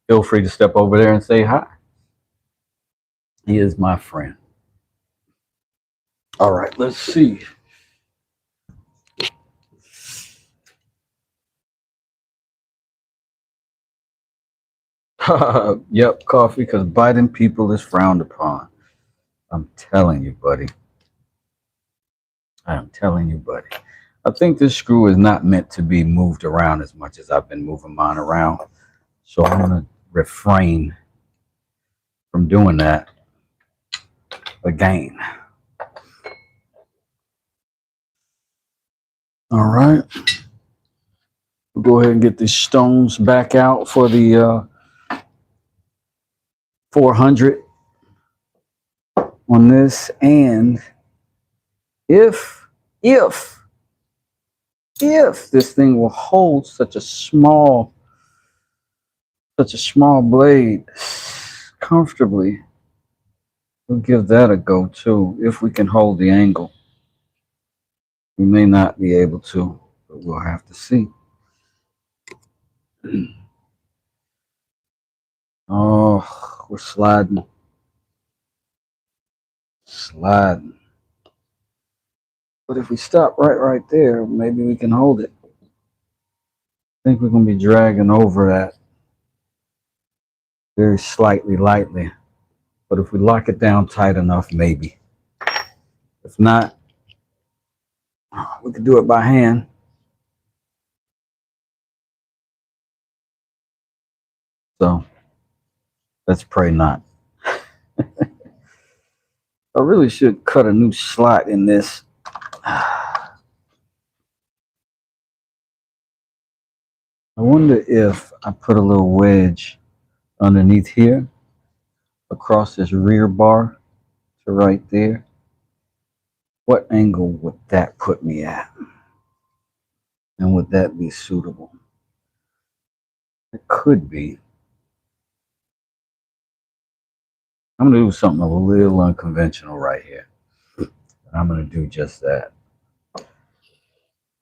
Feel free to step over there and say hi. He is my friend. All right, let's see. Yep, coffee, because biting people is frowned upon. I'm telling you, buddy. I am telling you, buddy. I think this screw is not meant to be moved around as much as I've been moving mine around. So I'm going to refrain from doing that again. All right. We'll go ahead and get these stones back out for the 400 on this. And if, if, if this thing will hold such a small blade comfortably, we'll give that a go too. If we can hold the angle, we may not be able to, but we'll have to see. Oh, we're sliding. Sliding. But if we stop right there, maybe we can hold it. I think we're going to be dragging over that very slightly, lightly. But if we lock it down tight enough, maybe. If not, we could do it by hand. So let's pray not. I really should cut a new slot in this. I wonder if I put a little wedge underneath here across this rear bar to right there. What angle would that put me at? And would that be suitable? It could be. I'm going to do something a little unconventional right here. I'm going to do just that.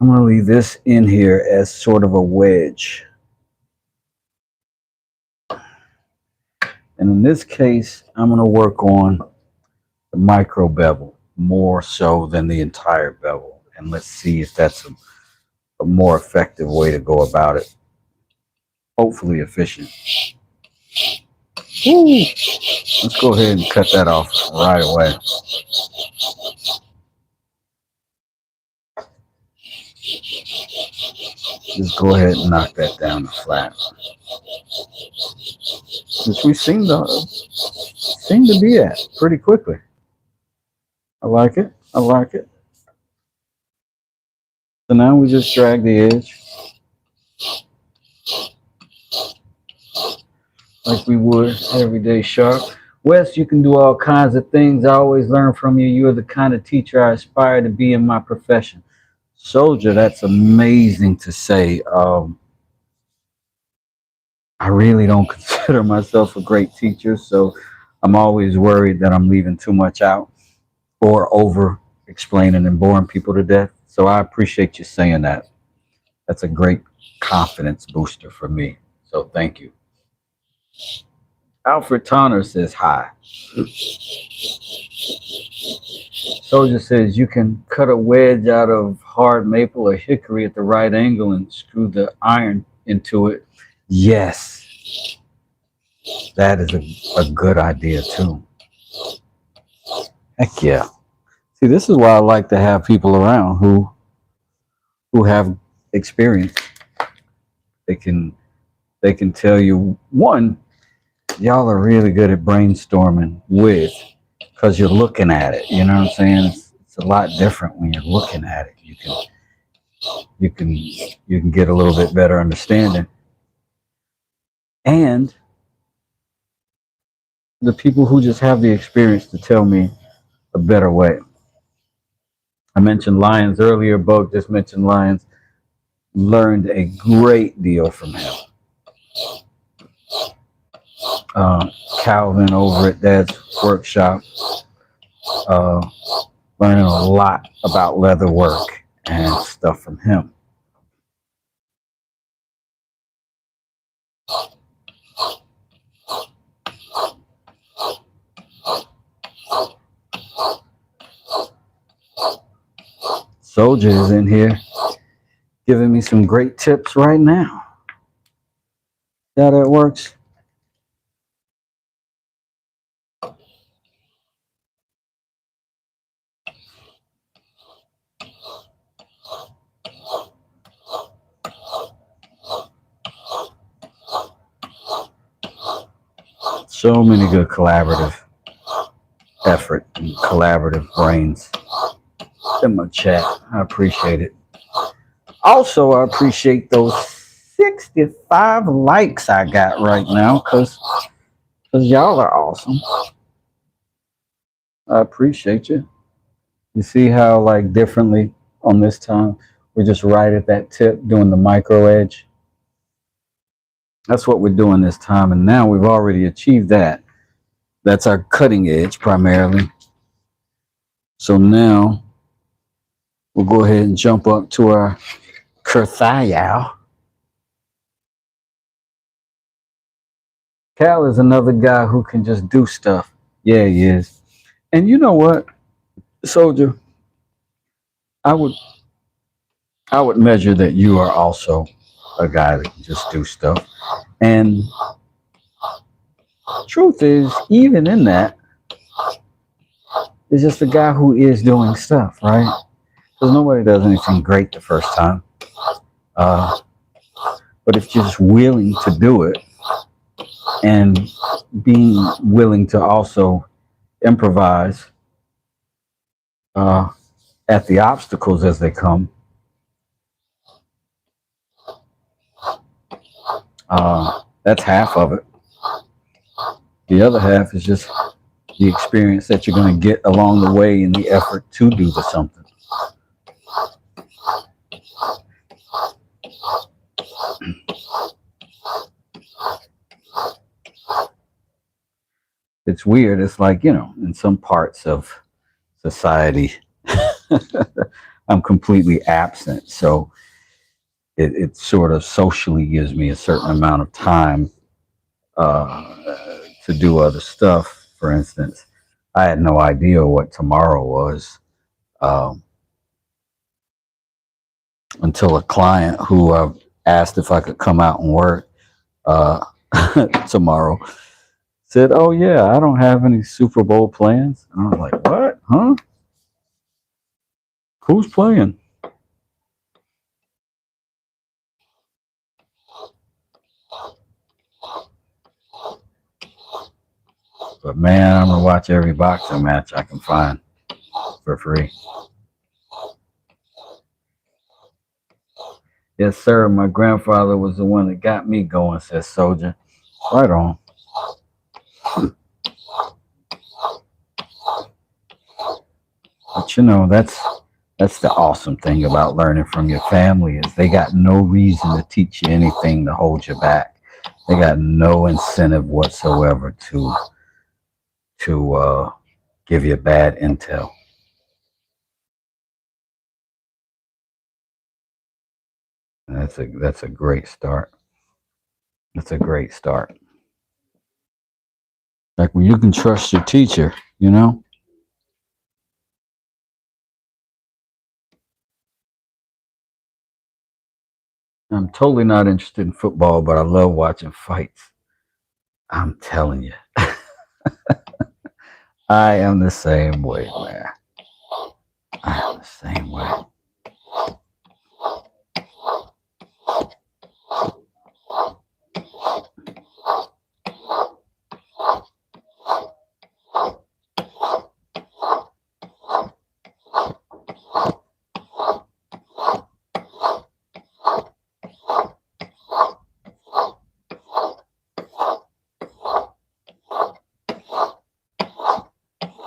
I'm going to leave this in here as sort of a wedge. And in this case, I'm going to work on the micro bevel more so than the entire bevel. And let's see if that's a more effective way to go about it. Hopefully efficient. Woo. Let's go ahead and cut that off right away. Just go ahead and knock that down to flat. Which we seem to be at pretty quickly. I like it. I like it. So now we just drag the edge like we would everyday sharp. Wes, you can do all kinds of things. I always learn from you. You're the kind of teacher I aspire to be in my profession. Soldier, that's amazing to say. I really don't consider myself a great teacher, so I'm always worried that I'm leaving too much out or over explaining and boring people to death. So I appreciate you saying that. That's a great confidence booster for me. So thank you. Alfred Tonner says hi. Soldier says you can cut a wedge out of hard maple or hickory at the right angle and screw the iron into it. Yes, that is a good idea too. Heck yeah. See, this is why I like to have people around who have experience. They can tell you, one, y'all are really good at brainstorming with, because you're looking at it. You know what I'm saying? It's a lot different when you're looking at it. You can get a little bit better understanding. And the people who just have the experience to tell me a better way. I mentioned Lyons earlier. Bug just mentioned Lyons. Learned a great deal from him. Calvin over at Dad's workshop, learning a lot about leather work and stuff from him. Soldier is in here giving me some great tips right now. See how that works? So many good collaborative effort and collaborative brains in my chat. I appreciate it. Also, I appreciate those 65 likes I got right now because y'all are awesome. I appreciate you. You see how like differently on this time we're just right at that tip doing the micro edge. That's what we're doing this time, and now we've already achieved that. That's our cutting edge primarily. So now we'll go ahead and jump up to our Kurthayao. Cal is another guy who can just do stuff. Yeah, he is. And you know what, Soldier, I would measure that you are also a guy that can just do stuff. And truth is, even in that, it's just a guy who is doing stuff, right? Because nobody does anything great the first time. But if you're just willing to do it and being willing to also improvise at the obstacles as they come, that's half of it. The other half is just the experience that you're going to get along the way in the effort to do the something. It's weird. It's like, in some parts of society, I'm completely absent. So it sort of socially gives me a certain amount of time to do other stuff. For instance, I had no idea what tomorrow was until a client who asked if I could come out and work tomorrow said, "Oh yeah, I don't have any Super Bowl plans." And I was like, "What? Huh? Who's playing?" But man, I'm gonna watch every boxing match I can find for free. Yes, sir. My grandfather was the one that got me going, says Soldier. Right on. But that's the awesome thing about learning from your family is they got no reason to teach you anything to hold you back. They got no incentive whatsoever to give you bad intel. And that's a great start. That's a great start. Like when you can trust your teacher, I'm totally not interested in football, but I love watching fights. I'm telling you. I am the same way, man. I am the same way.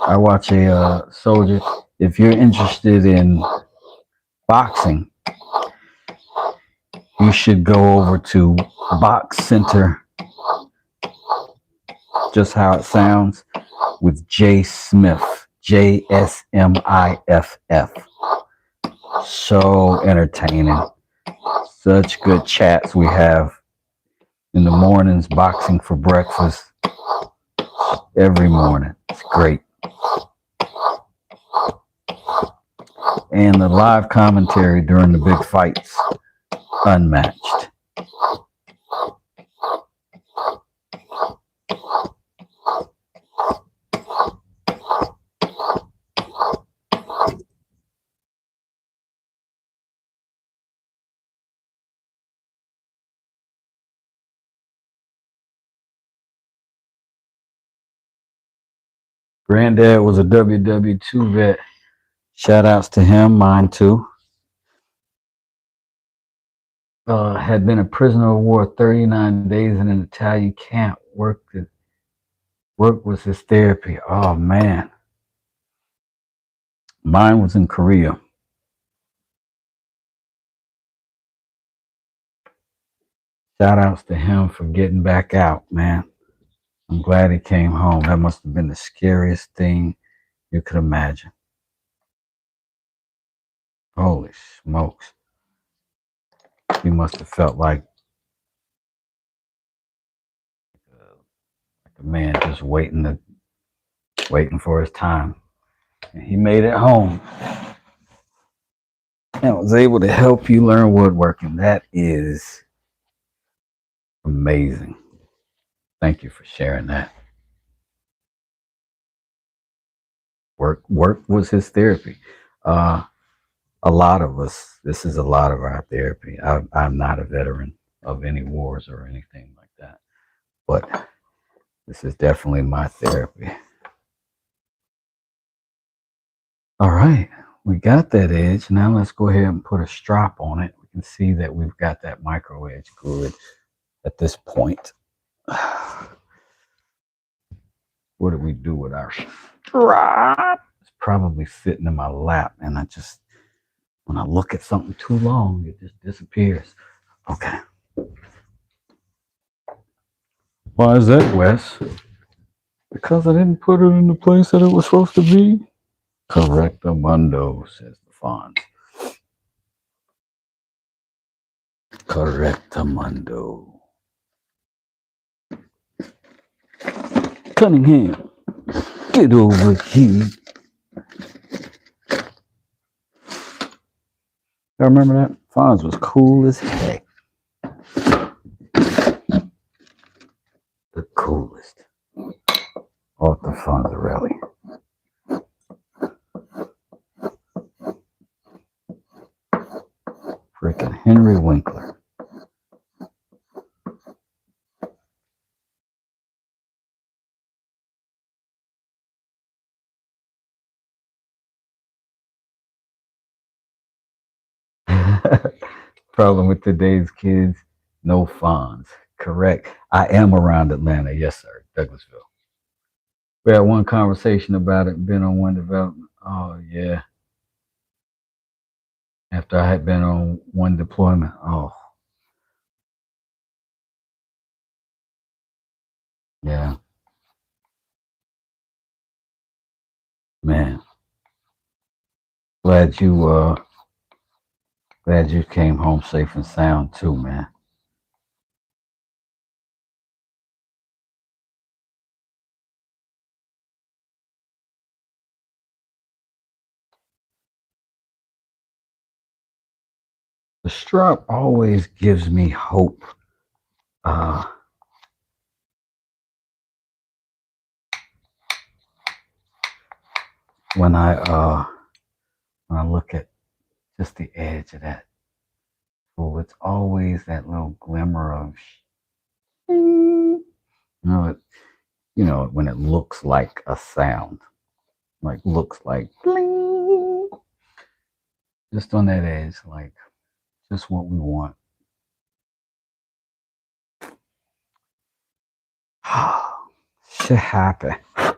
I watch a soldier. If you're interested in boxing, you should go over to Box Center, just how it sounds, with Jay Smith, JSMIFF. So entertaining. Such good chats we have in the mornings, boxing for breakfast every morning. It's great. And the live commentary during the big fights, unmatched. Granddad was a WW2 vet. Shout outs to him, mine too. Had been a prisoner of war 39 days in an Italian camp. Work was his therapy. Oh man. Mine was in Korea. Shout outs to him for getting back out, man. I'm glad he came home. That must have been the scariest thing you could imagine. Holy smokes. He must have felt like a man just waiting for his time. And he made it home and was able to help you learn woodworking. That is amazing. Thank you for sharing that. Work was his therapy. A lot of us, this is a lot of our therapy. I'm not a veteran of any wars or anything like that, but this is definitely my therapy. All right, we got that edge. Now let's go ahead and put a strop on it. We can see that we've got that micro edge good at this point. What do we do with our strop? It's probably sitting in my lap, and when I look at something too long, it just disappears. Okay. Why is that, Wes? Because I didn't put it in the place that it was supposed to be? Correctamundo, says the Fonz. Correctamundo. Cunningham, get over here. Y'all remember that? Fonz was cool as heck. The coolest. Arthur Fonzarelli. Freaking Henry Winkler. Problem with today's kids, no Fonz. Correct. I am around Atlanta. Yes, sir. Douglasville. We had one conversation about it, been on one development. Oh, yeah. After I had been on one deployment. Oh. Yeah. Man. Glad you came home safe and sound too, man. The strap always gives me hope. When I look at just the edge of that tool, it's always that little glimmer of when it looks like a sound. Like looks like bling. Just on that edge, like just what we want. Shit happen. I'm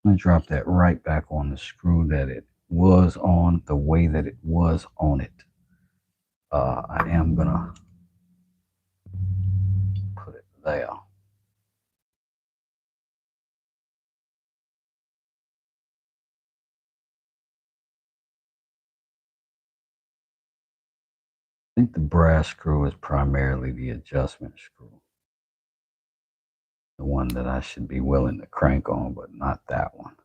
gonna drop that right back on the screw that it was on, the way that it was on it. I am gonna put it there. I think the brass screw is primarily the adjustment screw. The one that I should be willing to crank on, but not that one.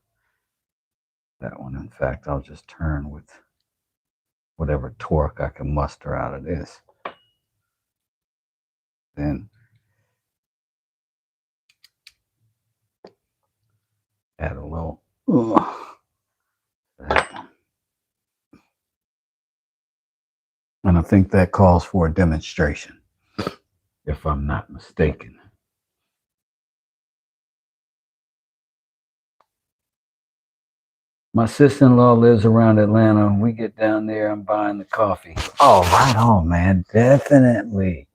That one, in fact, I'll just turn with whatever torque I can muster out of this. Then add a little. And I think that calls for a demonstration, if I'm not mistaken. My sister-in-law lives around Atlanta. We get down there, I'm buying the coffee. Oh, right on, man. Definitely.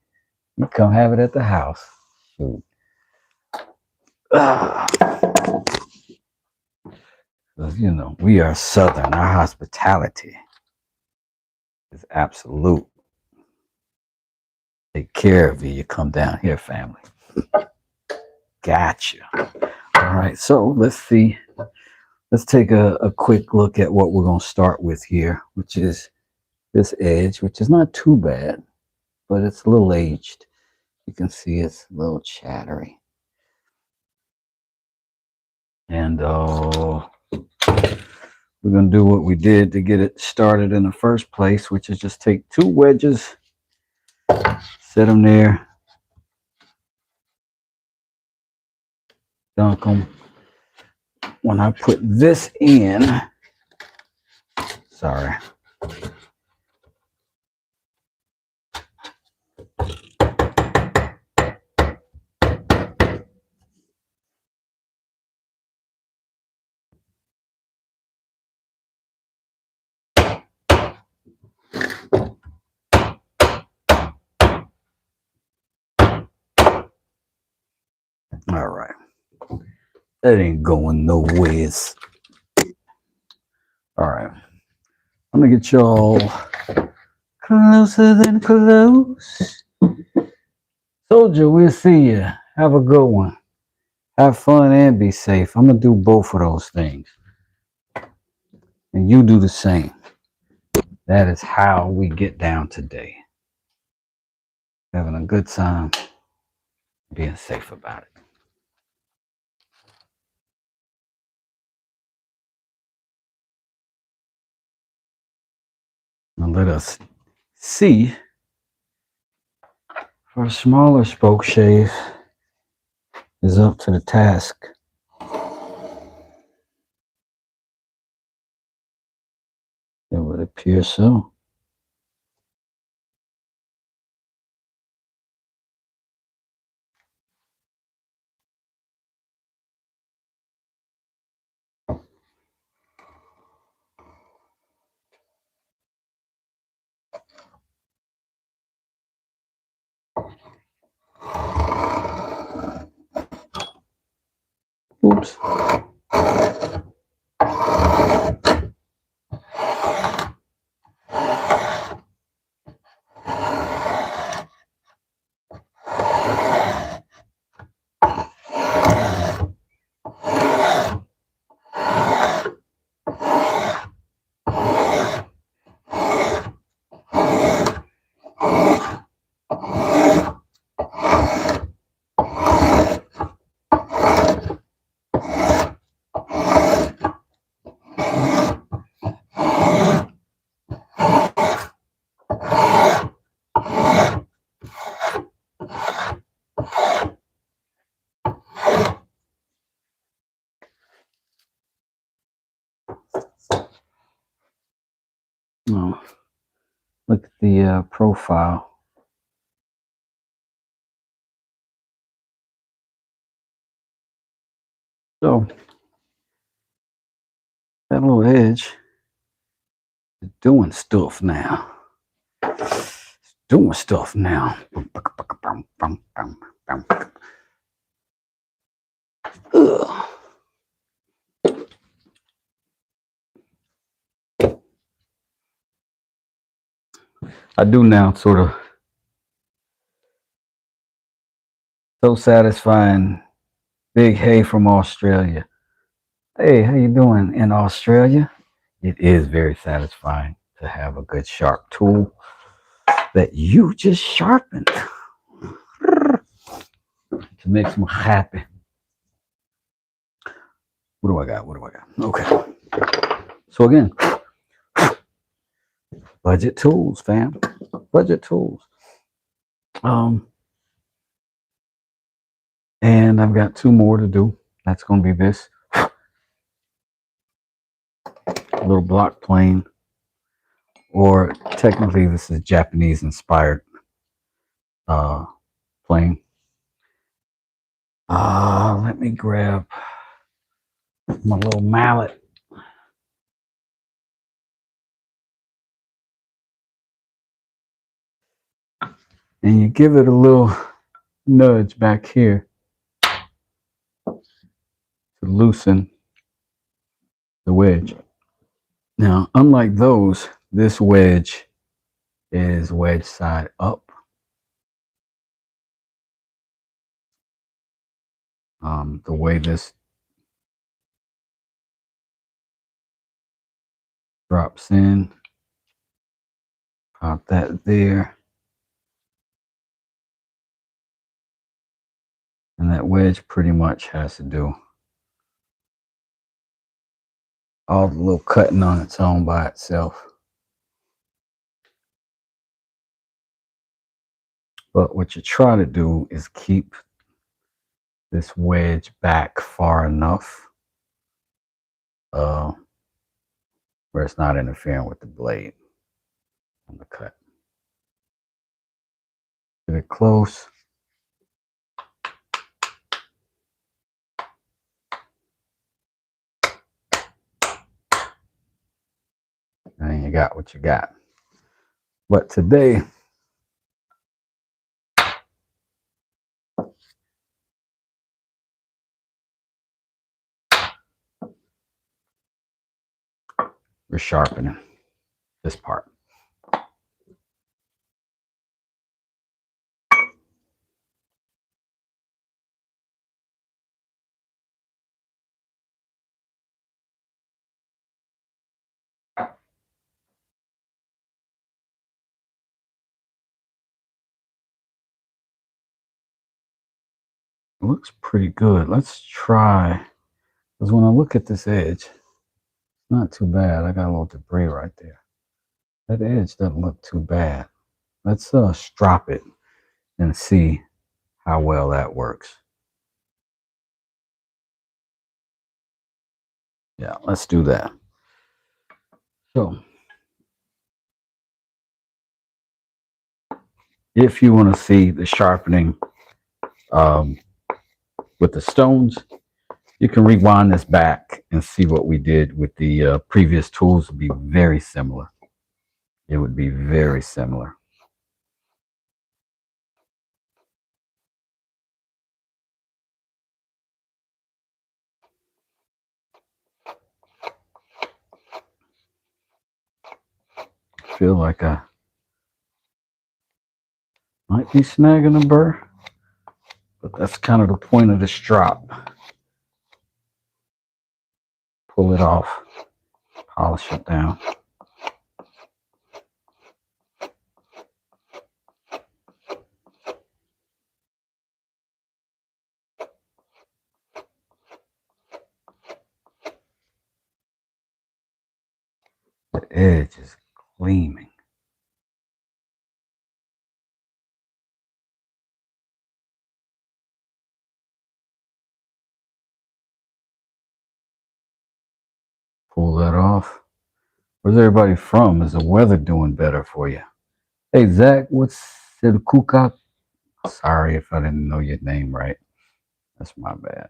You come have it at the house. Shoot. You know, we are Southern. Our hospitality is absolute. Take care of you. You come down here, family. Gotcha. All right, so let's see. Let's take a quick look at what we're going to start with here, which is this edge, which is not too bad, but it's a little aged. You can see it's a little chattery. And we're going to do what we did to get it started in the first place, which is just take two wedges, set them there, dunk them. When I put this in, sorry. All right. That ain't going nowhere. All right. I'm going to get y'all closer than close. Soldier, we'll see you. Have a good one. Have fun and be safe. I'm going to do both of those things. And you do the same. That is how we get down today. Having a good time, being safe about it. Now let us see for a smaller spoke shave is up to the task. It would appear so. Oops. Oh, look at the profile. So that little edge is doing stuff now. It's doing stuff now. Ugh. I do now, sort of. So satisfying. Big hey from Australia. Hey, how you doing in Australia? It is very satisfying to have a good sharp tool that you just sharpened. It makes me happy. What do I got? Okay. So again, budget tools, fam. Budget tools. And I've got two more to do. That's going to be this little block plane, or technically this is Japanese inspired plane. Let me grab my little mallet. And you give it a little nudge back here to loosen the wedge. Now, unlike those, this wedge is wedge side up. The way this drops in, pop that there. And that wedge pretty much has to do all the little cutting on its own by itself. But what you try to do is keep this wedge back far enough where it's not interfering with the blade on the cut. Get it close. And you got what you got. But today, we're sharpening this part. It looks pretty good. Let's try, because when I look at this edge, not too bad. I got a little debris right there. That edge doesn't look too bad. Let's strop it and see how well that works. Yeah, let's do that. So, if you want to see the sharpening with the stones, you can rewind this back and see what we did with the previous tools. Would be very similar. It would be very similar. I feel like I might be snagging a burr, but that's kind of the point of this drop. Pull it off, polish it down. The edge is gleaming. Pull that off. Where's everybody from? Is the weather doing better for you? Hey, Zach, what's Silkuka? Sorry if I didn't know your name right. That's my bad.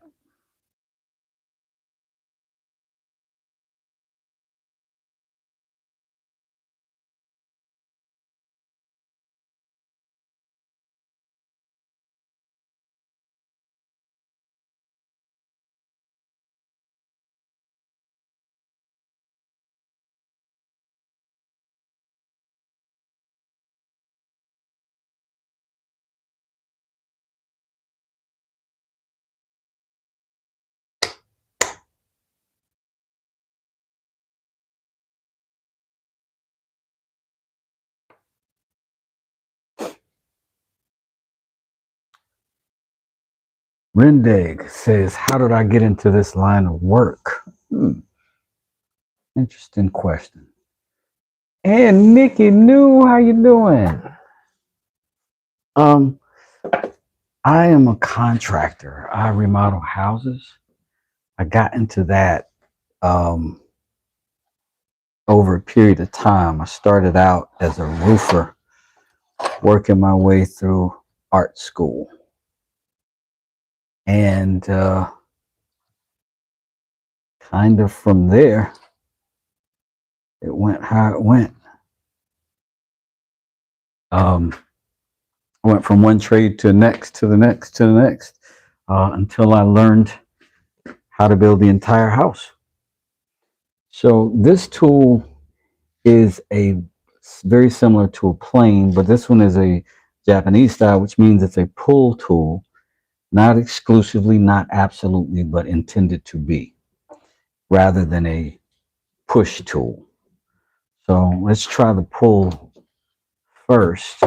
Rendag says, how did I get into this line of work? Interesting question. And Nikki New, how you doing? Um, I am a contractor. I remodel houses. I got into that over a period of time. I started out as a roofer, working my way through art school. And kind of from there, it went how it went. I went from one trade to the next, to the next, to the next, until I learned how to build the entire house. So this tool is very similar to a plane, but this one is a Japanese style, which means it's a pull tool, not exclusively, not absolutely, but intended to be, rather than a push tool. So let's try the pull first.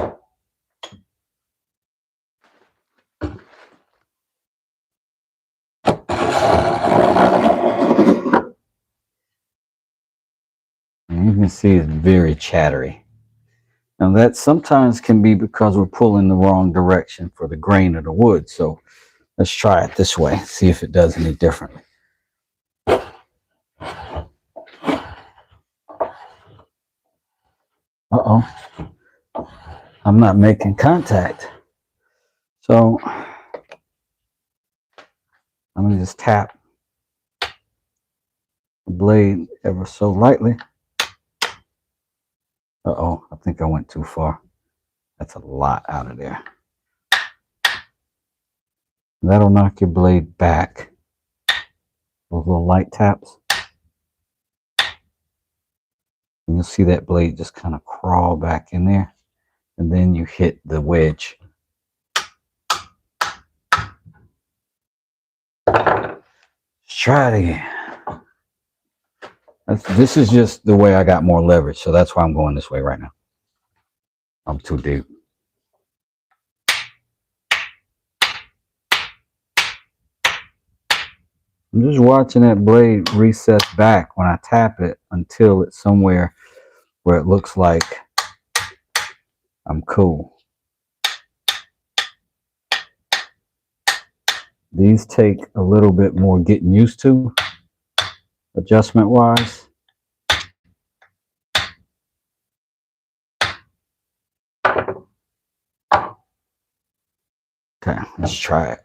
And you can see it's very chattery. Now that sometimes can be because we're pulling the wrong direction for the grain of the wood. So let's try it this way, see if it does any differently. Uh-oh. I'm not making contact. So I'm going to just tap the blade ever so lightly. Uh-oh, I think I went too far. That's a lot out of there. That'll knock your blade back. Those little light taps. And you'll see that blade just kind of crawl back in there. And then you hit the wedge. Let's try it again. This is just the way I got more leverage, so that's why I'm going this way right now. I'm too deep. I'm just watching that blade recess back when I tap it until it's somewhere where it looks like I'm cool. These take a little bit more getting used to, adjustment wise. Okay, let's try it.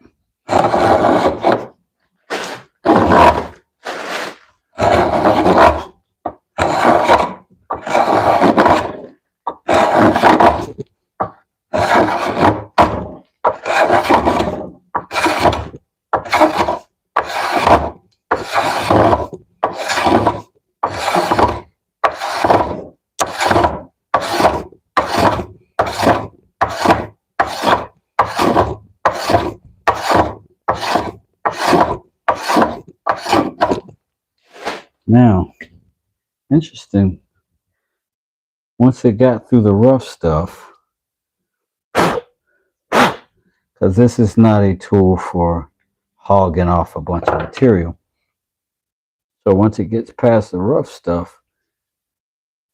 Now, interesting, once it got through the rough stuff, because this is not a tool for hogging off a bunch of material. So once it gets past the rough stuff,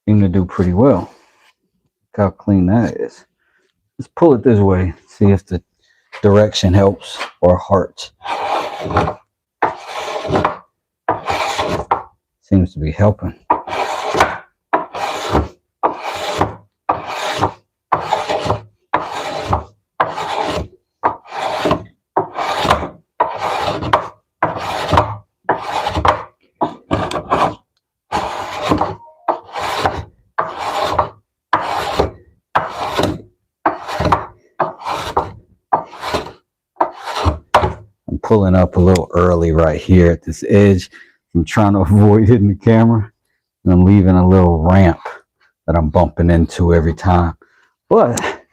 it seems to do pretty well. Look how clean that is. Let's pull it this way, see if the direction helps or hurts. Seems to be helping. I'm pulling up a little early right here at this edge. I'm trying to avoid hitting the camera, and I'm leaving a little ramp that I'm bumping into every time. But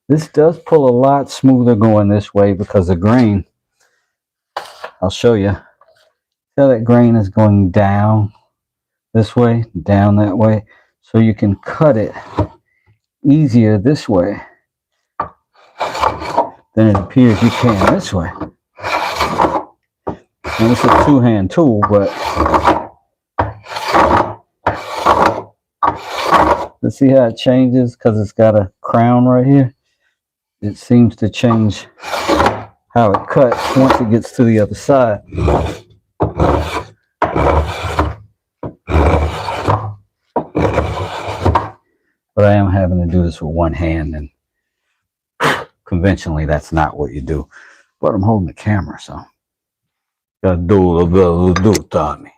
this does pull a lot smoother going this way because the grain, I'll show you. See how that grain is going down this way, down that way, so you can cut it easier this way than it appears you can this way. And it's a two-hand tool, but see how it changes because it's got a crown right here. It seems to change how it cuts once it gets to the other side. But I am having to do this with one hand, and conventionally that's not what you do. But I'm holding the camera, so gotta do Tommy.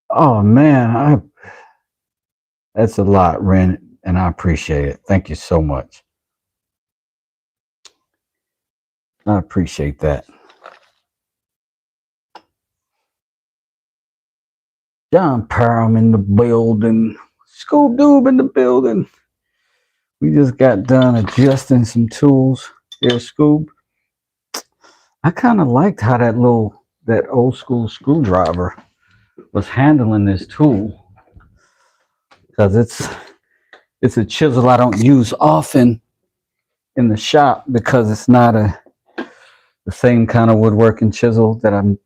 Oh man, that's a lot, Ren, and I appreciate it. Thank you so much. I appreciate that. John Parham in the building. Scoob Doob in the building. We just got done adjusting some tools here, Scoob. I kind of liked how that old school screwdriver was handling this tool, because it's a chisel I don't use often in the shop because it's not the same kind of woodworking chisel that I'm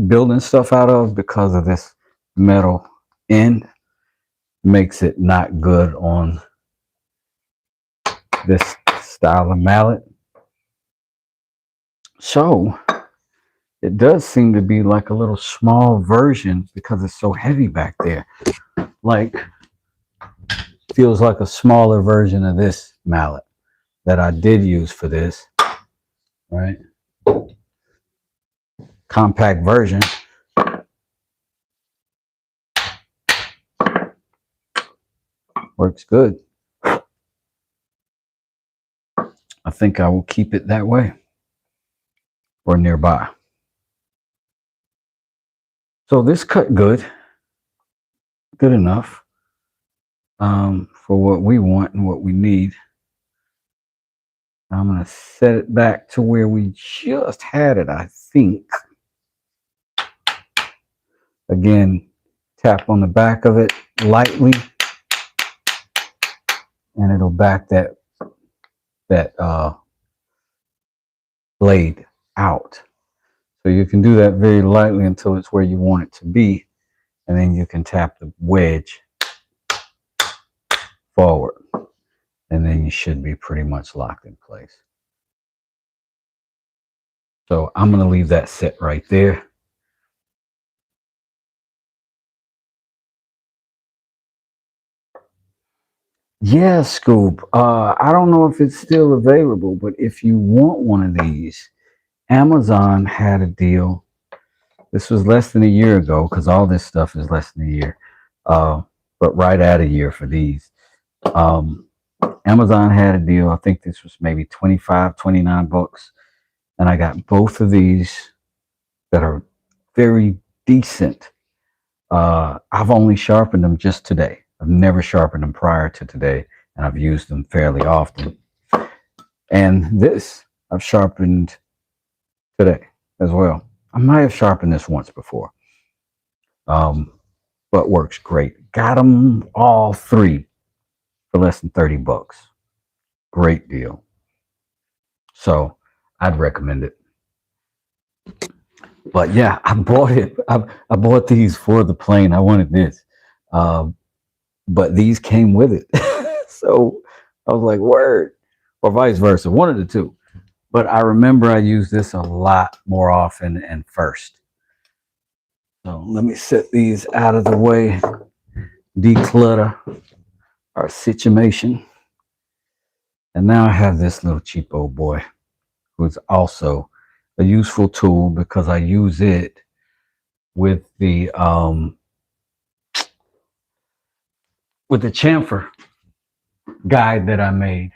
building stuff out of, because of this metal end makes it not good on this style of mallet. So it does seem to be like a little small version because it's so heavy back there. Like, feels like a smaller version of this mallet that I did use for this, right? Compact version. Works good. I think I will keep it that way or nearby. So this cut good enough for what we want and what we need. I'm going to set it back to where we just had it, I think. Again, tap on the back of it lightly, and it'll back that blade out. So you can do that very lightly until it's where you want it to be, and then you can tap the wedge forward, and then you should be pretty much locked in place. So I'm going to leave that set right there. Yeah, Scoob. I don't know if it's still available, but if you want one of these, Amazon had a deal. This was less than a year ago, because all this stuff is less than a year, but right at a year for these. Amazon had a deal. I think this was maybe 25, 29 bucks. And I got both of these that are very decent. I've only sharpened them just today. I've never sharpened them prior to today, and I've used them fairly often. And this I've sharpened today as well. I might have sharpened this once before, but works great. Got them all three for less than 30 bucks. Great deal. So I'd recommend it. But yeah, I bought it. I bought these for the plane. I wanted this. But these came with it. So I was like, word, or vice versa, one of the two. But I remember I used this a lot more often and first. So let me set these out of the way, declutter our situation. And now I have this little cheap old boy, who's also a useful tool because I use it with the chamfer guide that I made,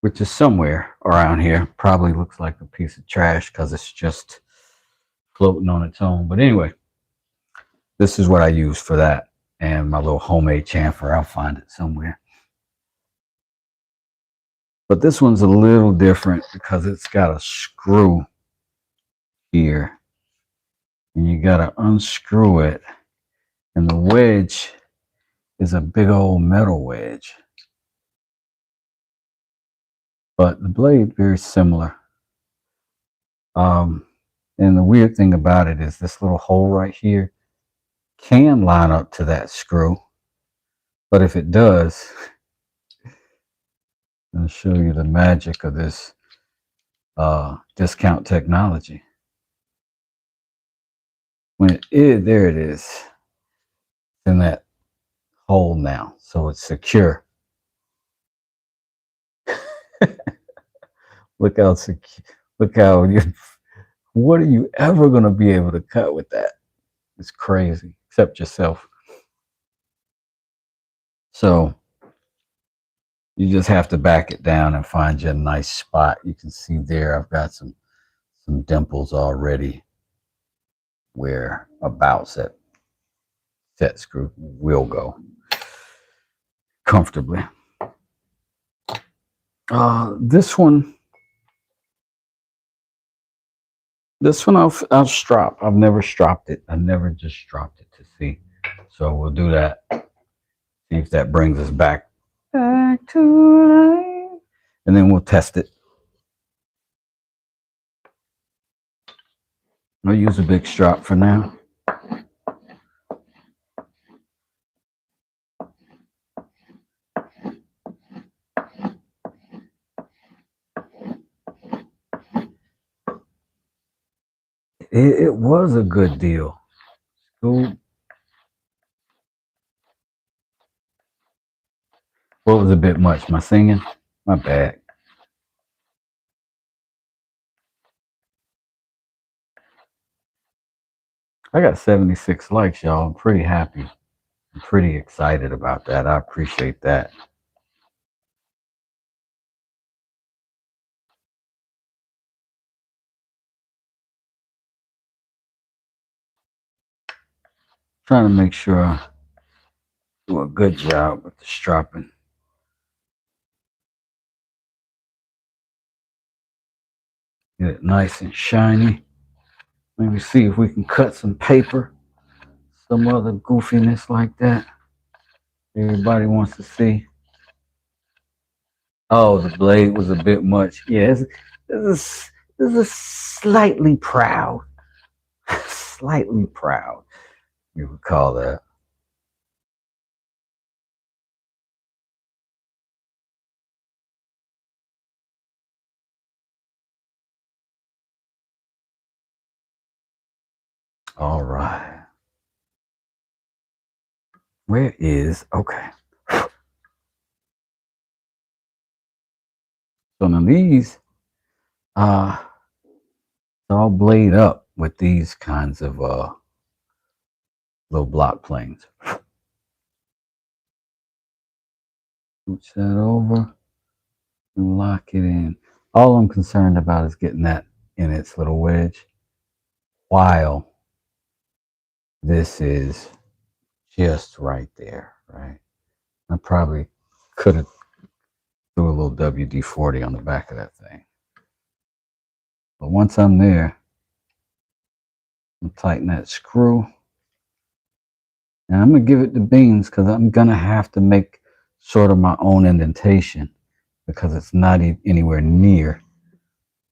which is somewhere around here. Probably looks like a piece of trash because it's just floating on its own. But anyway, this is what I use for that, and my little homemade chamfer. I'll find it somewhere. But this one's a little different because it's got a screw here, and you got to unscrew it, and the wedge is a big old metal wedge. but the blade very similar. Um, and the weird thing about it is this little hole right here can line up to that screw, but if it does, I'll show you the magic of this discount technology. When it is, there it is, in that hole now, so it's secure. Look how secure. Look how you. What are you ever going to be able to cut with that? It's crazy, except yourself. So you just have to back it down and find you a nice spot. You can see there I've got some dimples already where about set screw will go comfortably. This one I'll strop. I've never stropped it. I never just stropped it to see. So we'll do that. See if that brings us back to life. And then we'll test it. I'll use a big strap for now. It was a good deal. What was a bit much? My singing? My bad. I got 76 likes, y'all. I'm pretty happy. I'm pretty excited about that. I appreciate that. Trying to make sure I do a good job with the strapping. Get it nice and shiny. Maybe see if we can cut some paper, some other goofiness like that. Everybody wants to see. Oh, the blade was a bit much. Yeah, it's a slightly proud. Slightly proud, you would call that. All right. Where is, okay. So now these, it's all blade up with these kinds of little block planes. Switch that over and lock it in. All I'm concerned about is getting that in its little wedge, while this is just right there, right? I probably could have threw a little WD-40 on the back of that thing. But once I'm there, I'm tighten that screw. And I'm going to give it the beans because I'm going to have to make sort of my own indentation because it's not anywhere near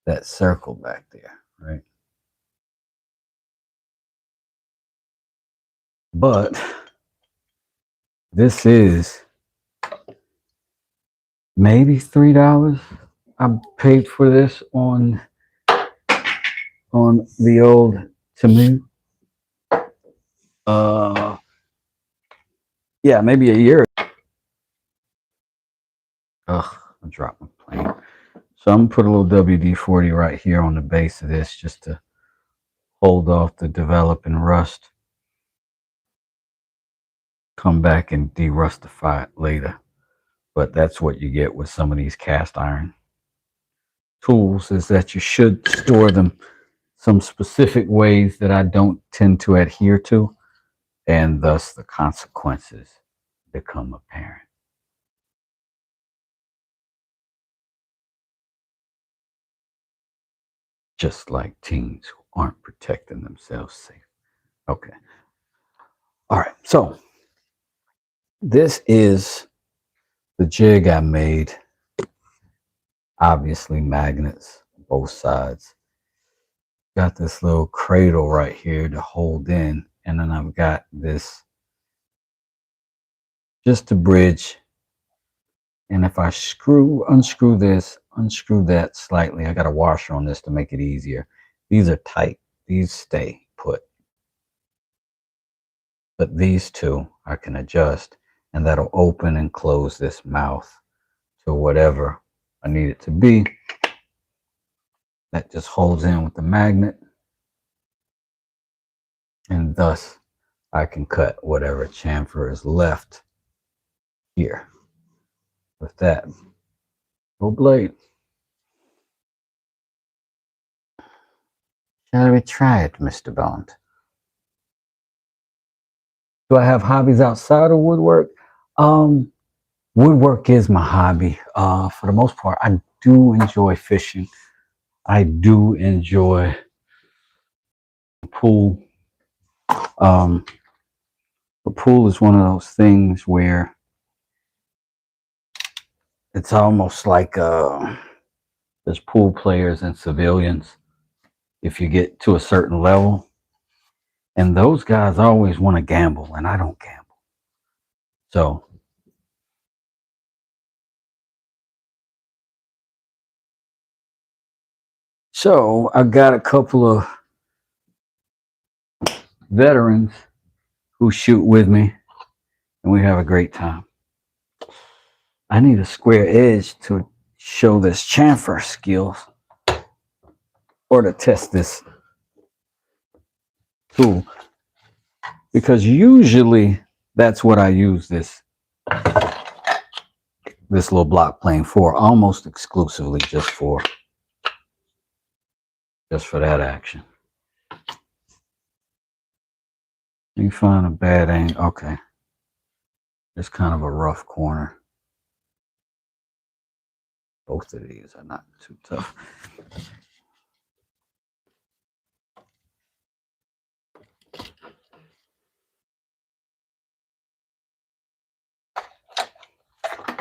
that circle back there, right? But this is maybe $3. I paid for this on the old Temu. Yeah, maybe a year. Ugh, I dropped my plane. So I'm gonna put a little WD-40 right here on the base of this just to hold off the developing rust. Come back and de-rustify it later. But that's what you get with some of these cast iron tools, is that you should store them some specific ways that I don't tend to adhere to, and thus the consequences become apparent. Just like teens who aren't protecting themselves safe. Okay. All right. So this is the jig I made. obviously magnets, both sides. Got this little cradle right here to hold in, and then I've got this just to bridge. And if I unscrew this, unscrew that slightly, I got a washer on this to make it easier. These are tight, these stay put. But these two I can adjust, and that'll open and close this mouth to whatever I need it to be. That just holds in with the magnet, and thus I can cut whatever chamfer is left here with that little blade. Shall we try it, Mr. Bond? Do I have hobbies outside of woodwork? Woodwork is my hobby. For the most part, I do enjoy fishing. I do enjoy pool. The pool is one of those things where it's almost like there's pool players and civilians if you get to a certain level. And those guys always want to gamble, and I don't gamble. So I got a couple of veterans who shoot with me, and we have a great time. I need a square edge to show this chamfer skills or to test this tool, because usually that's what I use this little block plane for, almost exclusively just for that action. You find a bad angle. Okay, it's kind of a rough corner. Both of these are not too tough.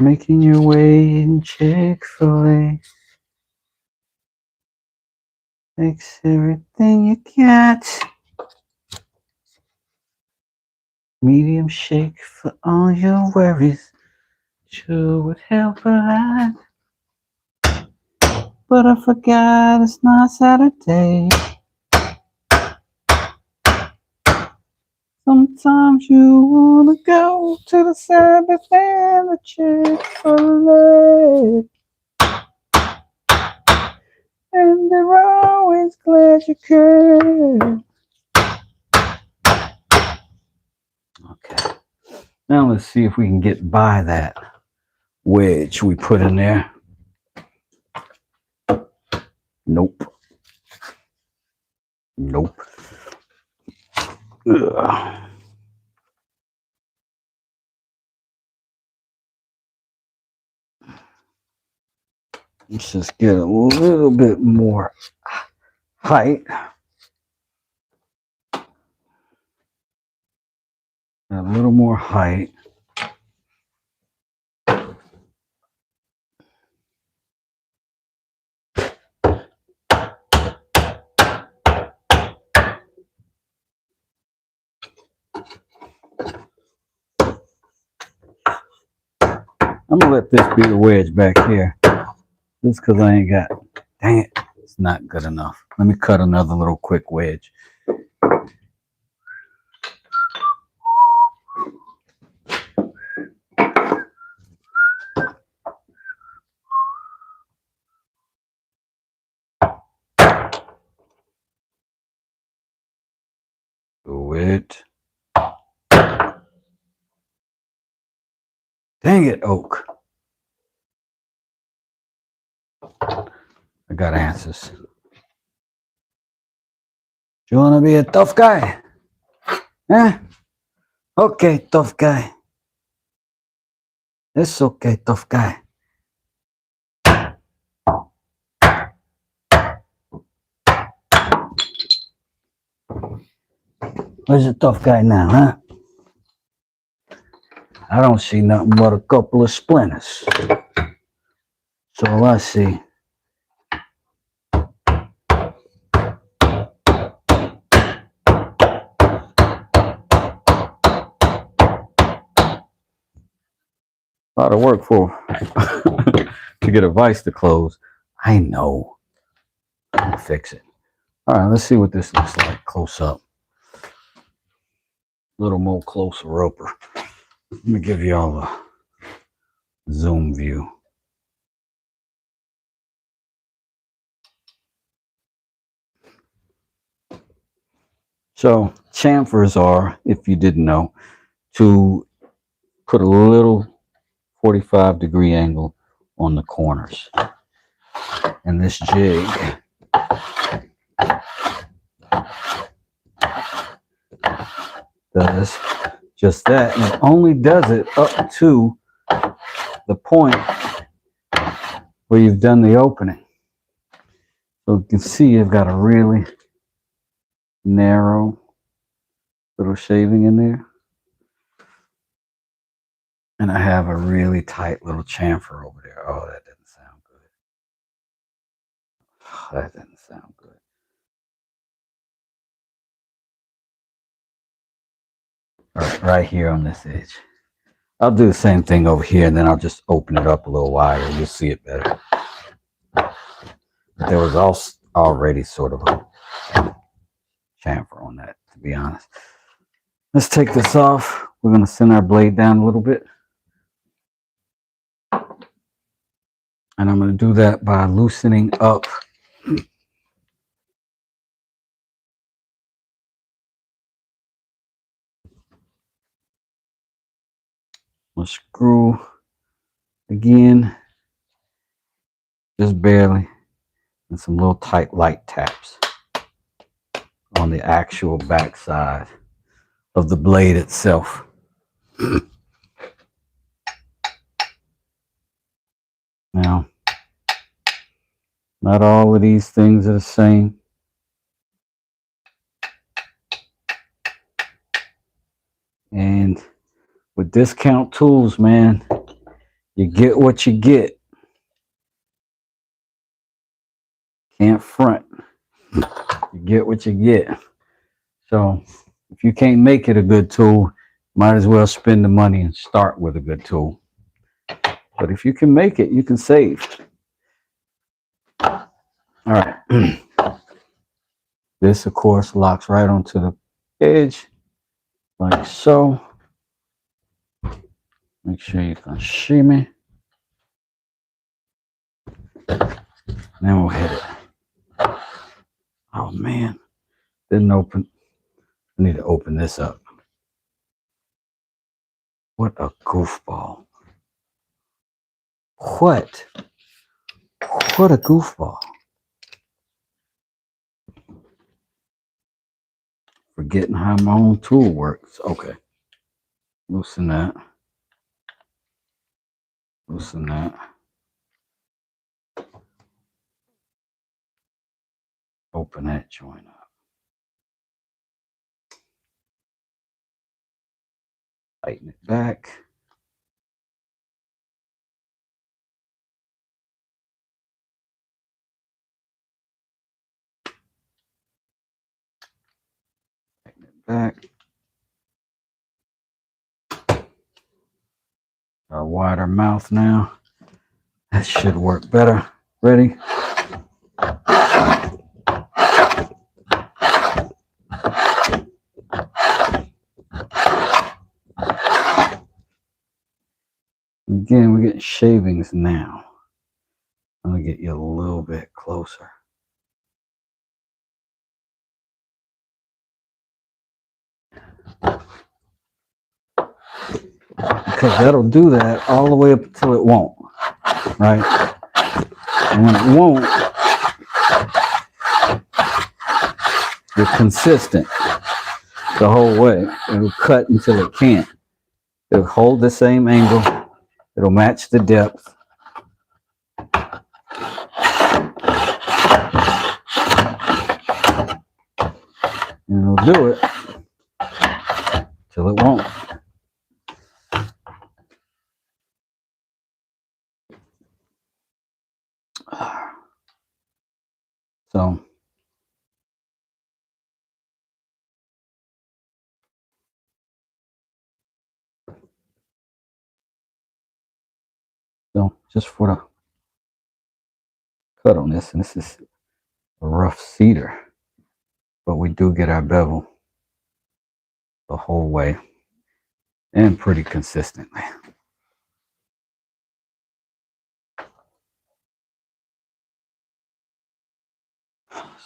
Making your way in Chick-fil-A takes everything you got. Medium shake for all your worries. Sure would help a lot. But I forgot it's not Saturday. Sometimes you wanna go to the Sabbath and the Chick-fil-A. And they're always glad you came. Okay. Now let's see if we can get by that wedge we put in there. Nope. Nope. Ugh. Let's just get a little bit more height. A little more height. I'm gonna let this be the wedge back here. Just because I ain't got, dang it, it's not good enough. Let me cut another little quick wedge. Do it. Dang it, Oak. I got answers. Do you want to be a tough guy? Huh? Okay, tough guy. It's okay, tough guy. Where's the tough guy now, huh? I don't see nothing but a couple of splinters. So I see A lot of work for to get a vise to close. I know. I'll fix it. All right, let's see what this looks like close up. A little more closer roper. Let me give you all a zoom view. So chamfers are, if you didn't know, to put a little 45-degree angle on the corners. And this jig does just that. And it only does it up to the point where you've done the opening. So you can see you've got a really narrow little shaving in there. And I have a really tight little chamfer over there. Oh, that doesn't sound good. Oh, that doesn't sound good. All right here on this edge. I'll do the same thing over here, and then I'll just open it up a little wider. You'll see it better. There was also already sort of a chamfer on that, to be honest. Let's take this off. We're going to send our blade down a little bit. And I'm going to do that by loosening up my screw again, just barely, and some little tight light taps on the actual backside of the blade itself. Now, not all of these things are the same. And with discount tools, man, you get what you get. Can't front. You get what you get. So if you can't make it a good tool, might as well spend the money and start with a good tool. But if you can make it, you can save. All right. This, of course, locks right onto the edge, like so. Make sure you can see me. Then we'll hit it. Oh, man. Didn't open. I need to open this up. What a goofball. What? What a goofball. Forgetting how my own tool works. Okay. Loosen that. Loosen that. Open that joint up. Tighten it back. Tighten it back. A wider mouth now. That should work better. Ready? Again, we're getting shavings now. I'm gonna get you a little bit closer. Because that'll do that all the way up until it won't, right? And when it won't, you're consistent the whole way. It'll cut until it can't. It'll hold the same angle. It'll match the depth. And it'll do it till it won't. So So just for the cut on this, and this is a rough cedar, but we do get our bevel the whole way and pretty consistently.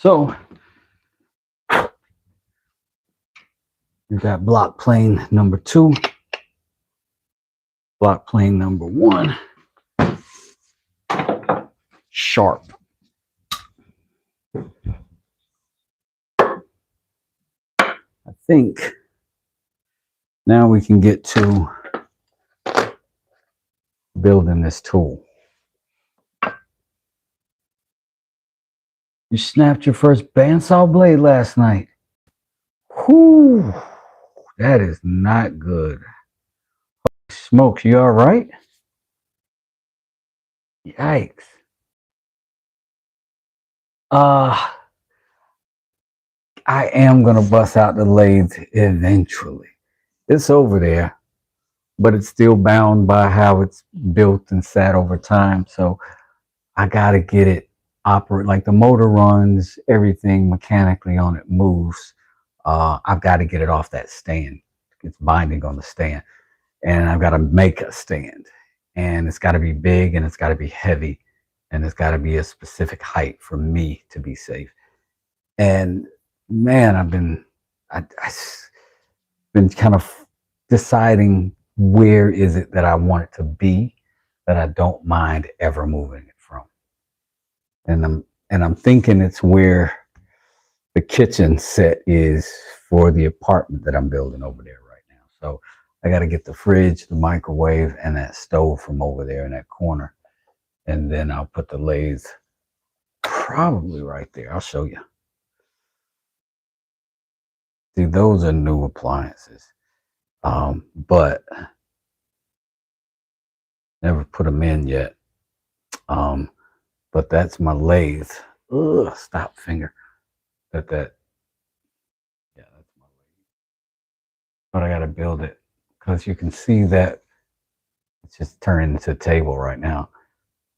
So you got block plane number 2, block plane number 1, sharp. I think now we can get to building this tool. You snapped your first bandsaw blade last night. Whew, that is not good. Smokes, you all right? Yikes. I am gonna bust out the lathe eventually. It's over there, but it's still bound by how it's built and sat over time. So I gotta get it operate. Like the motor runs, everything mechanically on it moves. I've got to get it off that stand. It's binding on the stand, and I've got to make a stand, and it's got to be big, and it's got to be heavy, and it's got to be a specific height for me to be safe. And man, I've been kind of deciding where is it that I want it to be that I don't mind ever moving it from. And I'm thinking it's where the kitchen set is for the apartment that I'm building over there right now. So I got to get the fridge, the microwave, and that stove from over there in that corner. And then I'll put the lathe probably right there. I'll show you. See, those are new appliances. But never put them in yet. But that's my lathe. Ugh, stop finger. Yeah, that's my lathe. But I gotta build it because you can see that it's just turning into a table right now.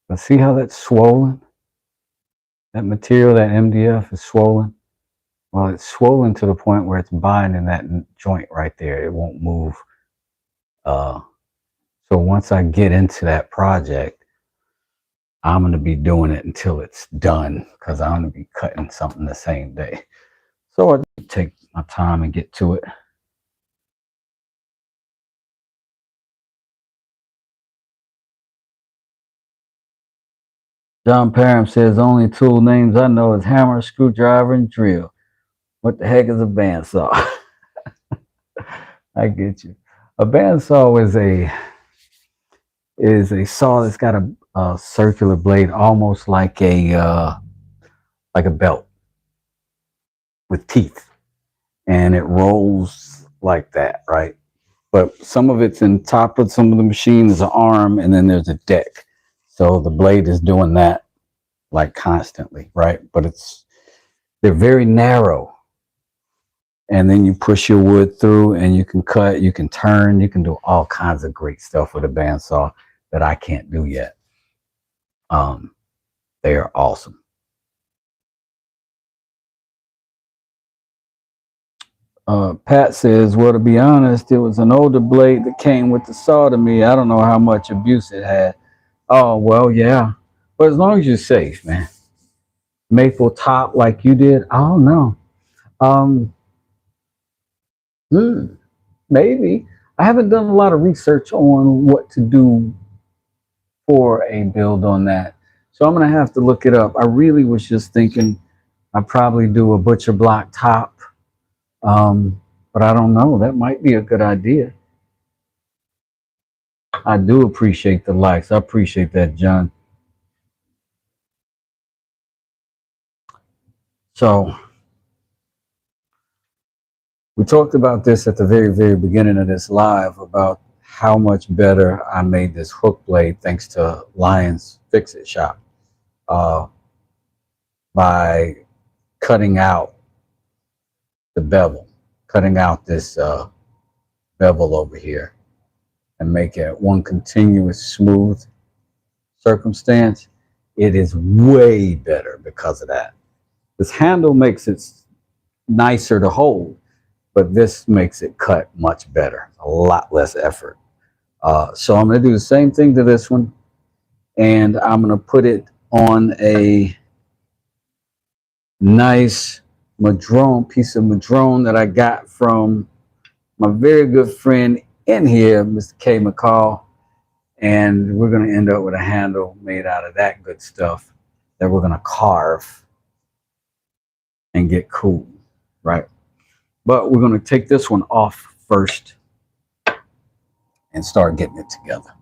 But see how that's swollen? That material, that MDF is swollen. Well, it's swollen to the point where it's binding that joint right there. It won't move. So once I get into that project, I'm going to be doing it until it's done because I'm going to be cutting something the same day. So I take my time and get to it. John Parham says only tool names I know is hammer, screwdriver, and drill. What the heck is a bandsaw? I get you. A bandsaw is a saw that's got a circular blade, almost like a belt with teeth, and it rolls like that, right? But some of it's in top of some of the machine is an arm, and then there's a deck. So the blade is doing that like constantly, right? But they're very narrow. And then you push your wood through and you can cut, you can turn, you can do all kinds of great stuff with a bandsaw that I can't do yet. They are awesome. Pat says, well, to be honest, it was an older blade that came with the saw to me. I don't know how much abuse it had. Oh, well, yeah. But as long as you're safe, man. Maple top like you did, I don't know. Maybe. I haven't done a lot of research on what to do for a build on that. So I'm going to have to look it up. I really was just thinking I'd probably do a butcher block top. But I don't know. That might be a good idea. I do appreciate the likes. I appreciate that, John. So we talked about this at the very, very beginning of this live about how much better I made this hook blade thanks to Lion's Fix-It Shop by cutting out the bevel, cutting out this bevel over here and make it one continuous smooth circumstance, it is way better because of that. This handle makes it nicer to hold, but this makes it cut much better, a lot less effort. So I'm going to do the same thing to this one, and I'm going to put it on a nice piece of madrone that I got from my very good friend in here, Mr. K. McCall. And we're going to end up with a handle made out of that good stuff that we're going to carve and get cool, right? But we're going to take this one off first and start getting it together.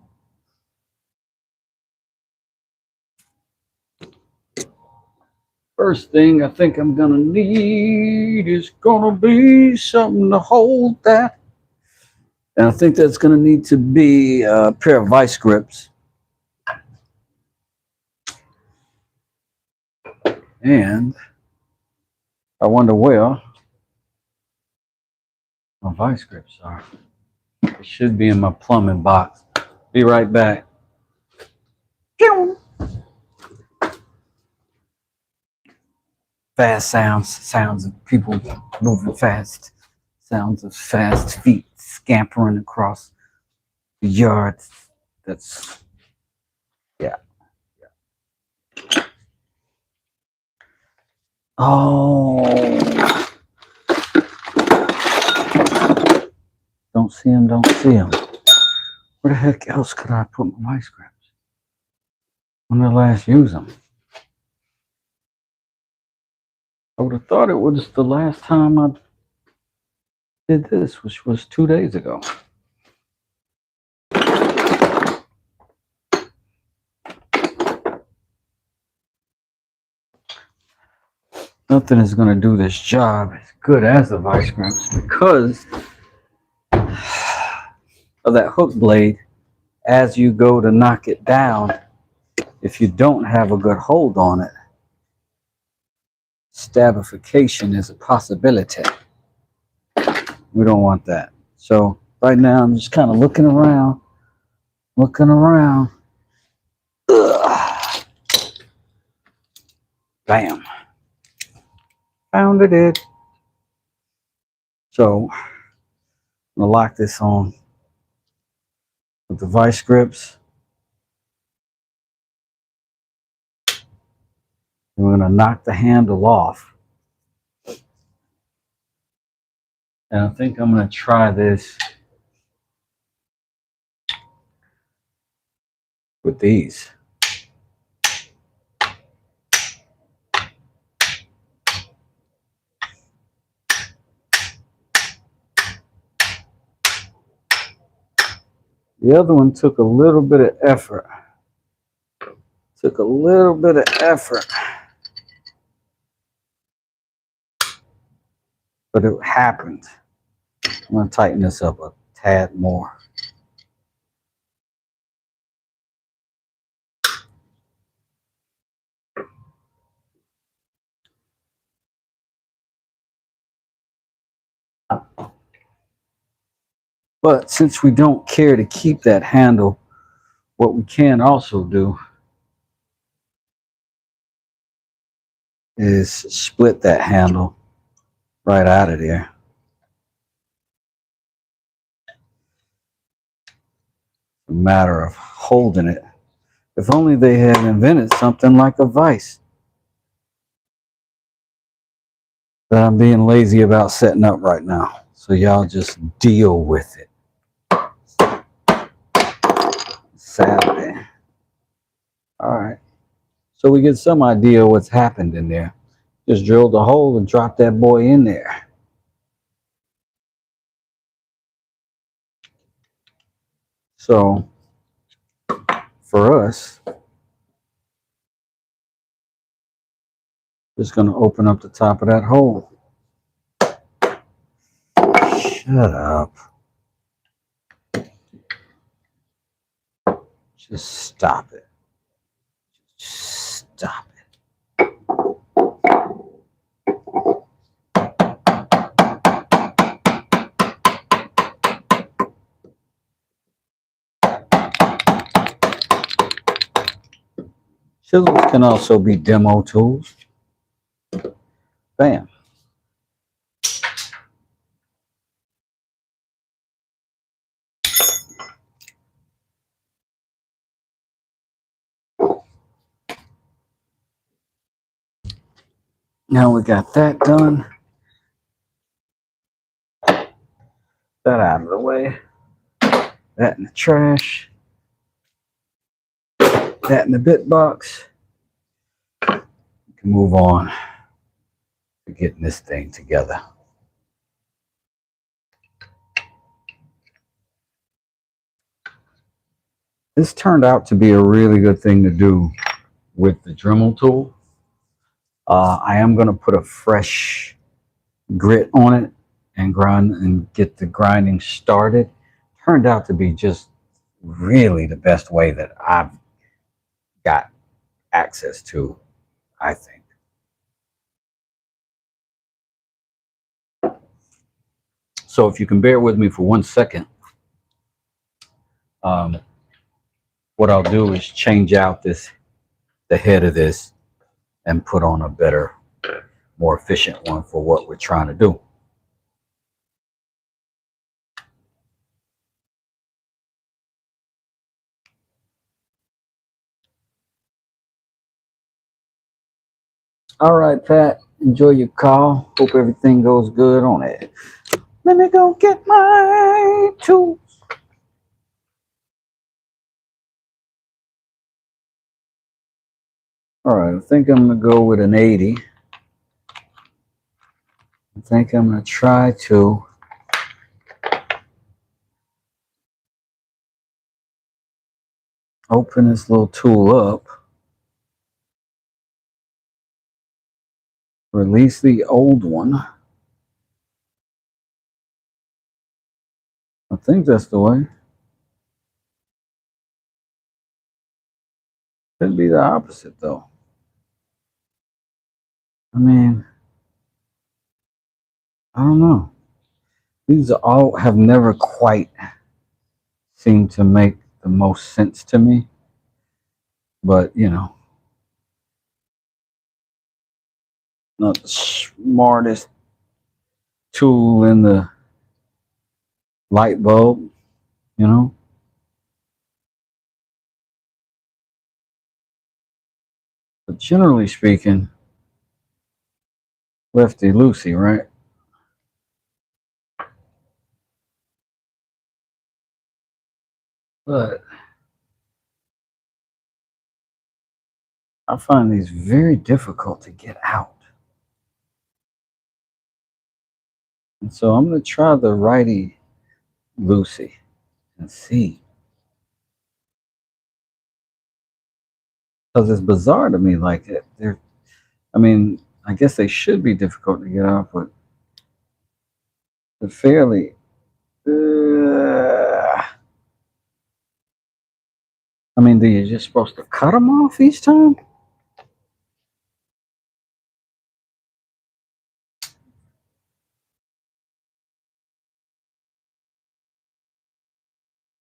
First thing I think I'm going to need is going to be something to hold that. And I think that's going to need to be a pair of vice grips. And I wonder where my vice grips are. It should be in my plumbing box. Be right back. Fast sounds of people moving fast, sounds of fast feet scampering across the yard. That's, yeah. Oh, don't see him, don't see him. Where the heck else could I put my vice grips? When did I last use them? I would have thought it was the last time I did this, which was 2 days ago. Nothing is going to do this job as good as the vice grips because of that hook blade. As you go to knock it down, if you don't have a good hold on it, stabification is a possibility. We don't want that. So right now I'm just kind of looking around. Ugh. Bam. Found it. So I'm gonna lock this on with the vice grips. And we're gonna knock the handle off. And I think I'm gonna try this with these. The other one took a little bit of effort. But it happened. I'm going to tighten this up a tad more. But since we don't care to keep that handle, what we can also do is split that handle right out of there. A matter of holding it. If only they had invented something like a vise that I'm being lazy about setting up right now. So y'all just deal with it. Saturday. All right. So we get some idea of what's happened in there. Just drilled a hole and dropped that boy in there. So for us, just going to open up the top of that hole. Shut up. Just stop it. Stop it. Chisels can also be demo tools. Bam. Now we got that done. That out of the way. That in the trash. That in the bit box. We can move on to getting this thing together. This turned out to be a really good thing to do with the Dremel tool. I am going to put a fresh grit on it and grind and get the grinding started. Turned out to be just really the best way that I've got access to, I think. So if you can bear with me for 1 second, what I'll do is change out the head of this and put on a better, more efficient one for what we're trying to do. All right, Pat, enjoy your call. Hope everything goes good on it. Let me go get my tools. All right, I think I'm going to go with an 80. I think I'm going to try to open this little tool up, release the old one. I think that's the way. Could be the opposite, though. I mean, I don't know. These are all have never quite seemed to make the most sense to me. But, you know, not the smartest tool in the light bulb, you know. But generally speaking, lefty loosey, right? But I find these very difficult to get out. And so I'm going to try the righty loosey and see. Because it's bizarre to me, like they're, I mean, I guess they should be difficult to get out, but they're fairly. I mean, do you just supposed to cut them off each time?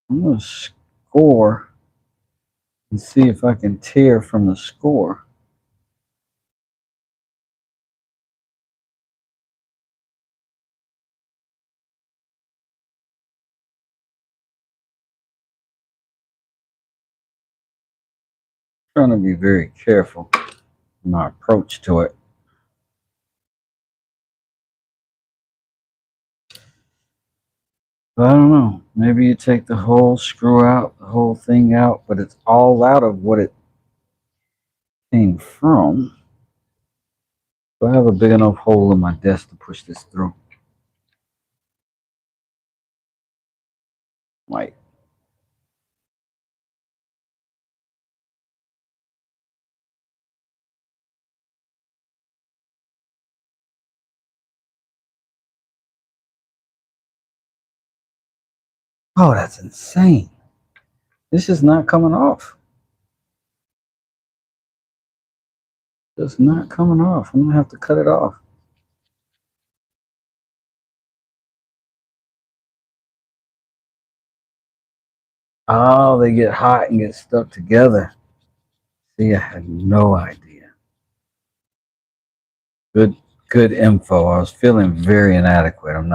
I'm gonna score and see if I can tear from the score. Trying to be very careful in my approach to it. But I don't know. Maybe you take the whole screw out, the whole thing out, but it's all out of what it came from. Do I have a big enough hole in my desk to push this through? Might. Oh, that's insane. This is not coming off. It's not coming off. I'm gonna have to cut it off. Oh, they get hot and get stuck together. See, I had no idea. Good info. I was feeling very inadequate. I'm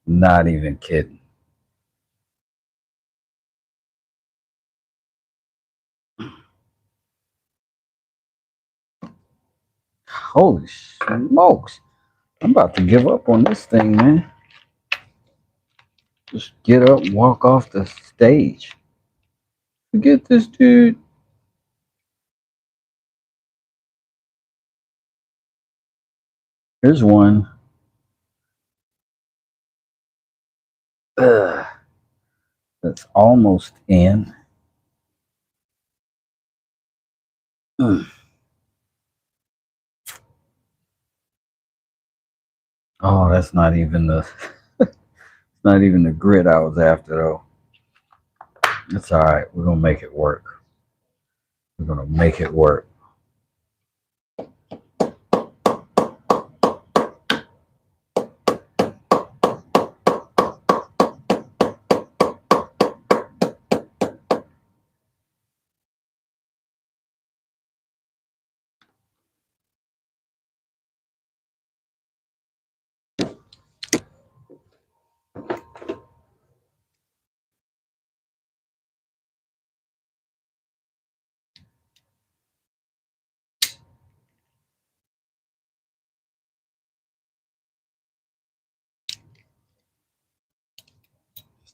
not even kidding. Holy smokes. I'm about to give up on this thing, man. Just get up and walk off the stage. Forget this dude. Here's one. Ugh, that's almost in. Ugh. Oh, that's not even the not even the grit I was after though. It's all right. We're gonna make it work. We're gonna make it work.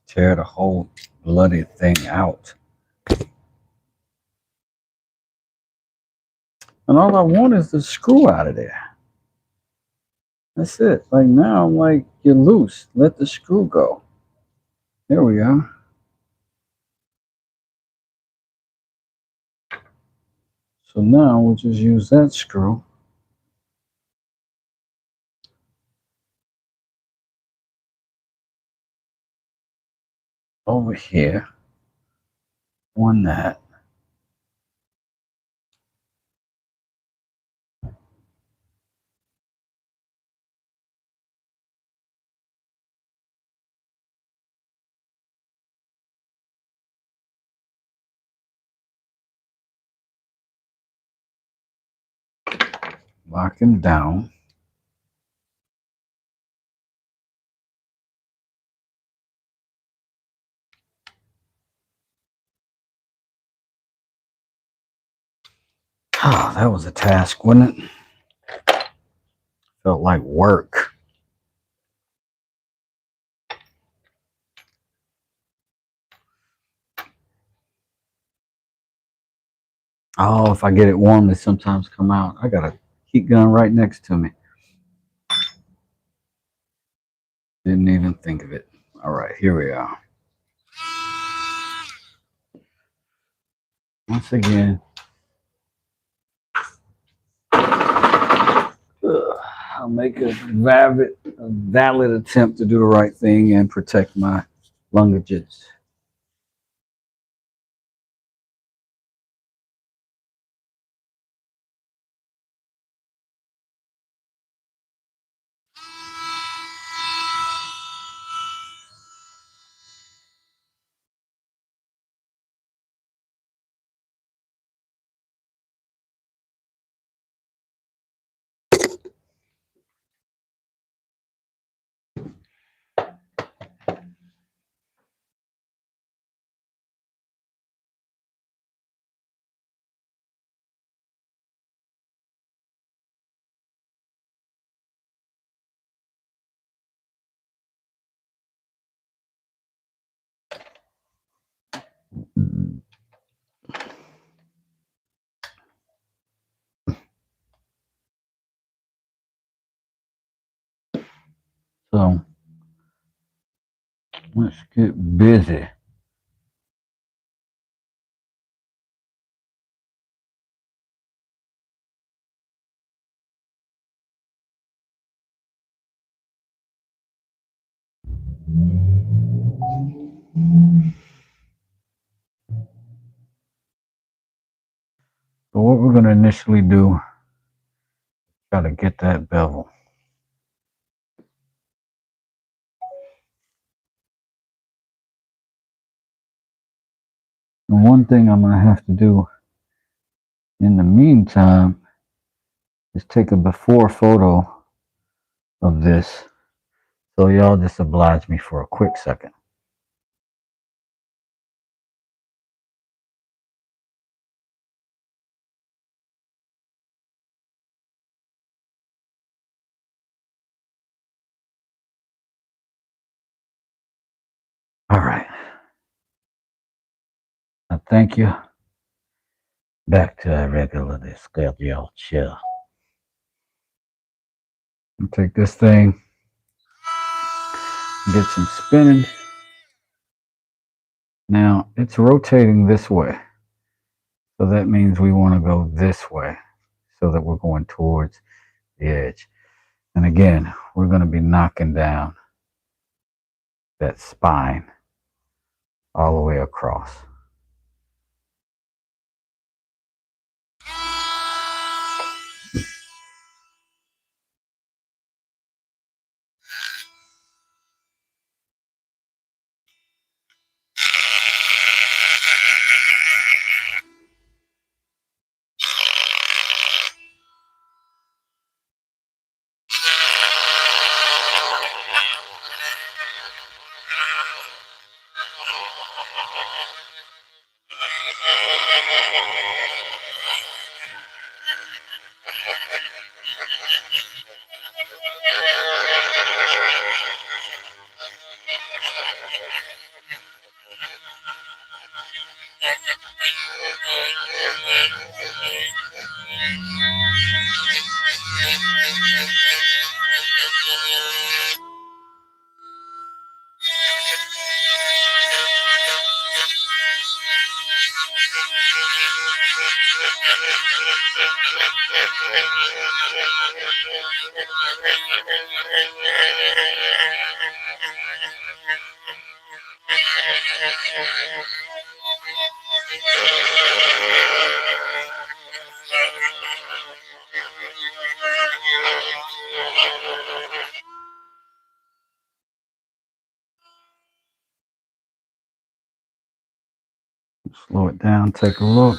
Tear the whole bloody thing out. And all I want is the screw out of there. That's it. Like now I'm like, you're loose. Let the screw go. There we are. So now we'll just use that screw. Over here on that. Lock him down. Oh, that was a task, wasn't it? Felt like work. Oh, if I get it warm, they sometimes come out. I got a heat gun right next to me. Didn't even think of it. All right, here we are. Once again, I'll make a valid attempt to do the right thing and protect my lungages. So let's get busy. So what we're going to initially do, try to get that bevel. And one thing I'm going to have to do In the meantime, just take a before photo of this. So y'all just oblige me for a quick second. All right. Now thank you. Back to our regularly scheduled chill. Take this thing, get some spinning. Now it's rotating this way. So that means we want to go this way so that we're going towards the edge. And again, we're going to be knocking down that spine all the way across. Slow it down, take a look.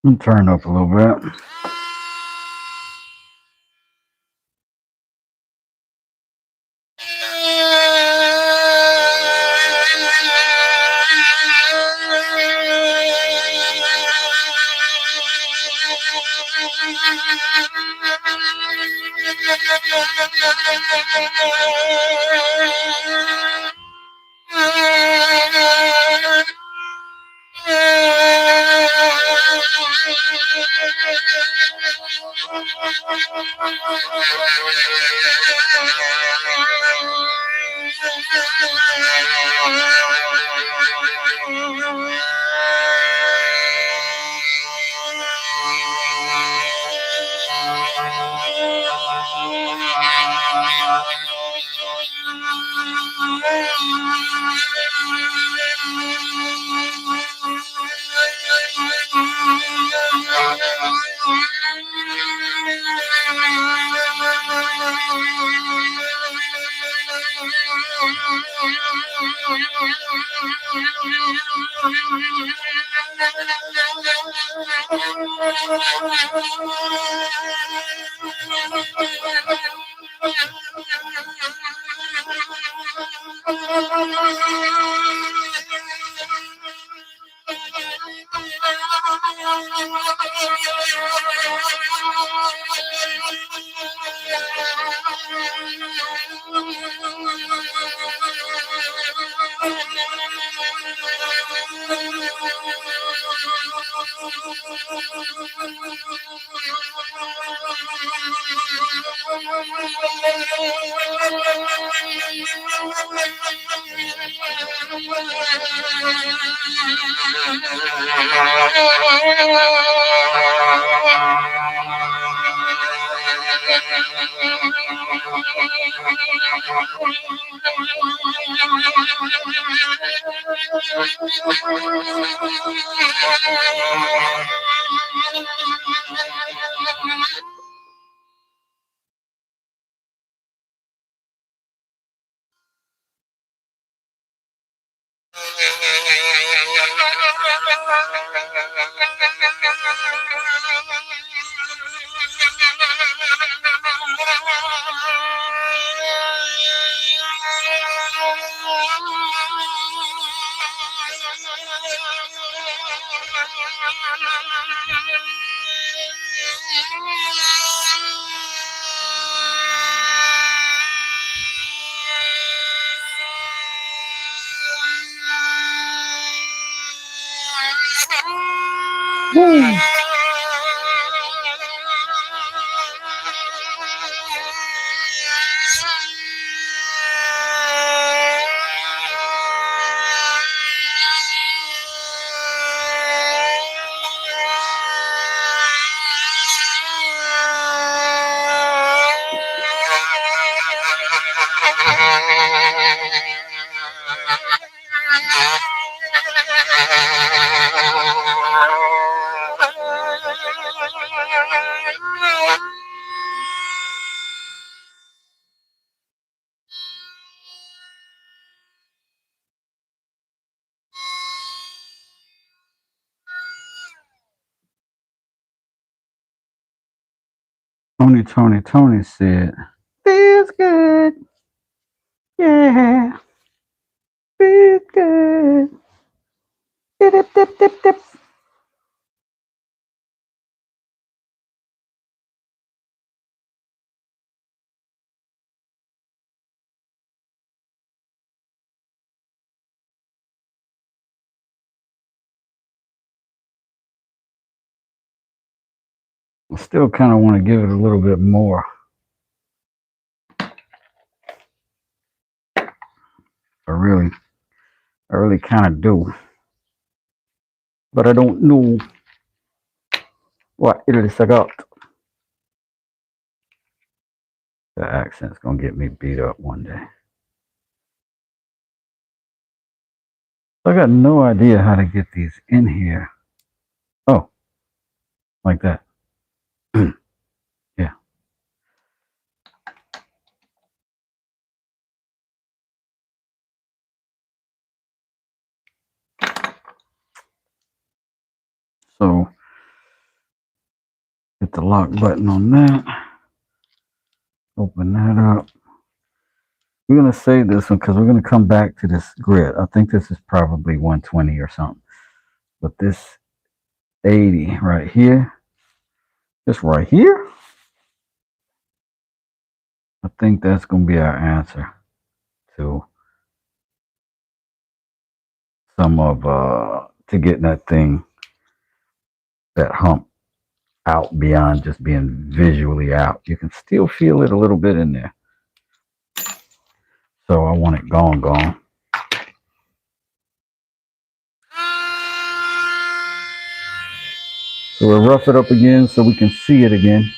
And turn up a little bit. Woo. Tony said, feels good. Yeah, feels good. Dip, dip, dip, dip. I still kind of want to give it a little bit more. I really kind of do. But I don't know what it is I got. The accent's gonna get me beat up one day. I got no idea how to get these in here. Oh, like that. Yeah. So the lock button on that. Open that up. We're going to save this one because we're going to come back to this grid. I think this is probably 120 or something. But this 80 right here, this right here, I think that's going to be our answer to some of, to getting that thing, that hump out beyond just being visually out. You can still feel it a little bit in there. So I want it gone. So we'll rough it up again so we can see it again.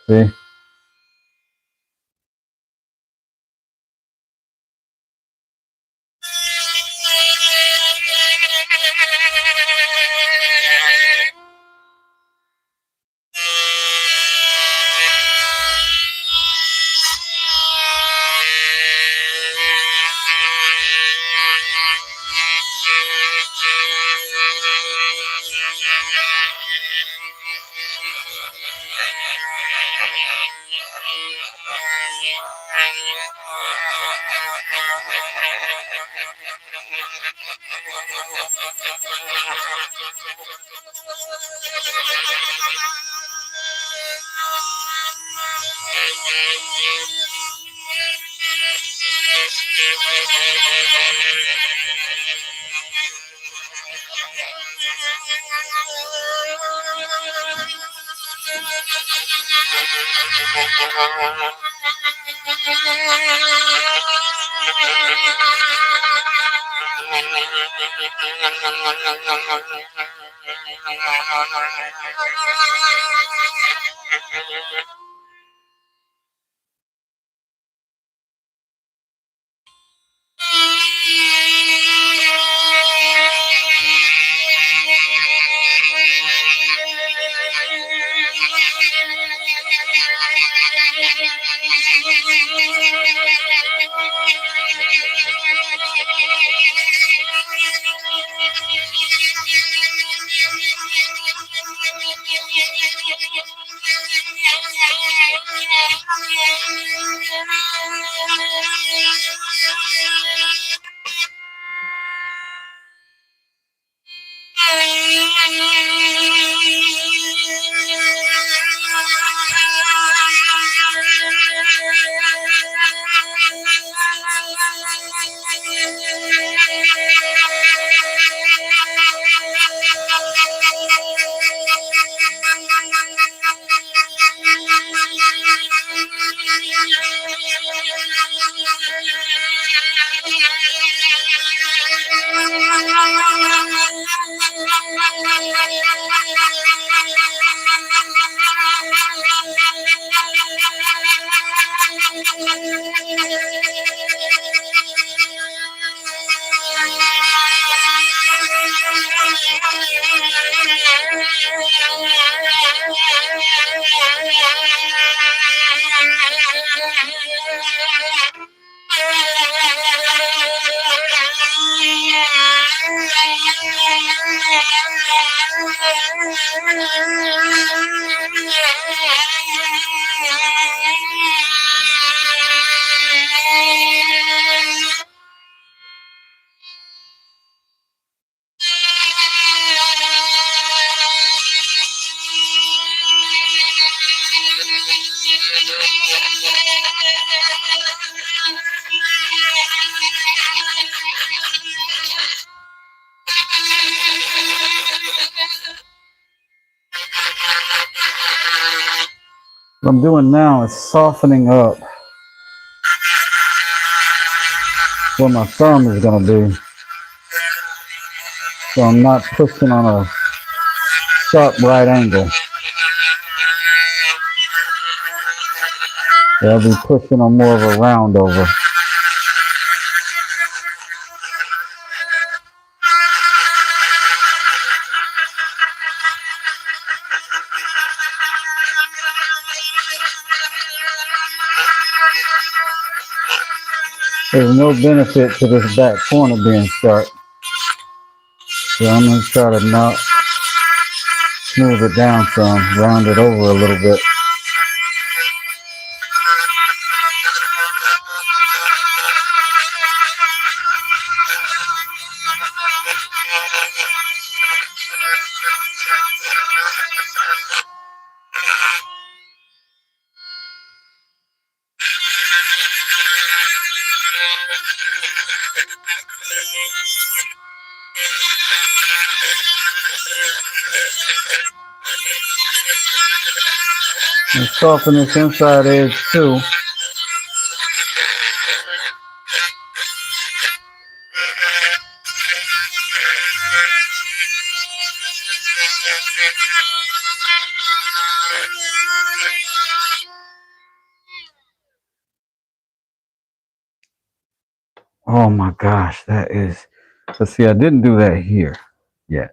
See? What I'm doing now is softening up where my thumb is going to be. So I'm not pushing on a sharp right angle. I'll be pushing on more of a round over. There's no benefit to this back corner being sharp. So I'm going to try to not smooth it down some, round it over a little bit. And soften this inside edge too. Oh my gosh, that is, let's see, I didn't do that here yet.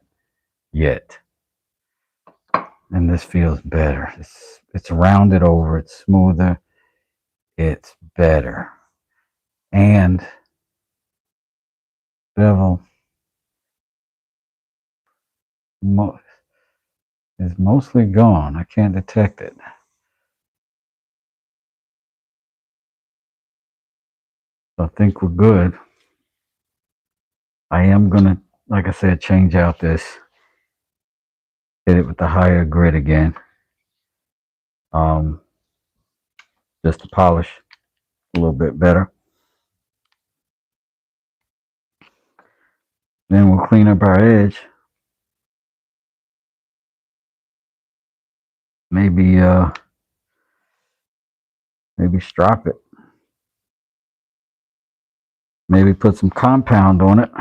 And this feels better. It's rounded over, it's smoother, it's better. And bevel is mostly gone. I can't detect it. So I think we're good. I am gonna, like I said, change out this, hit it with the higher grit again. Just to polish a little bit better. Then we'll clean up our edge. Maybe strop it. Maybe put some compound on it.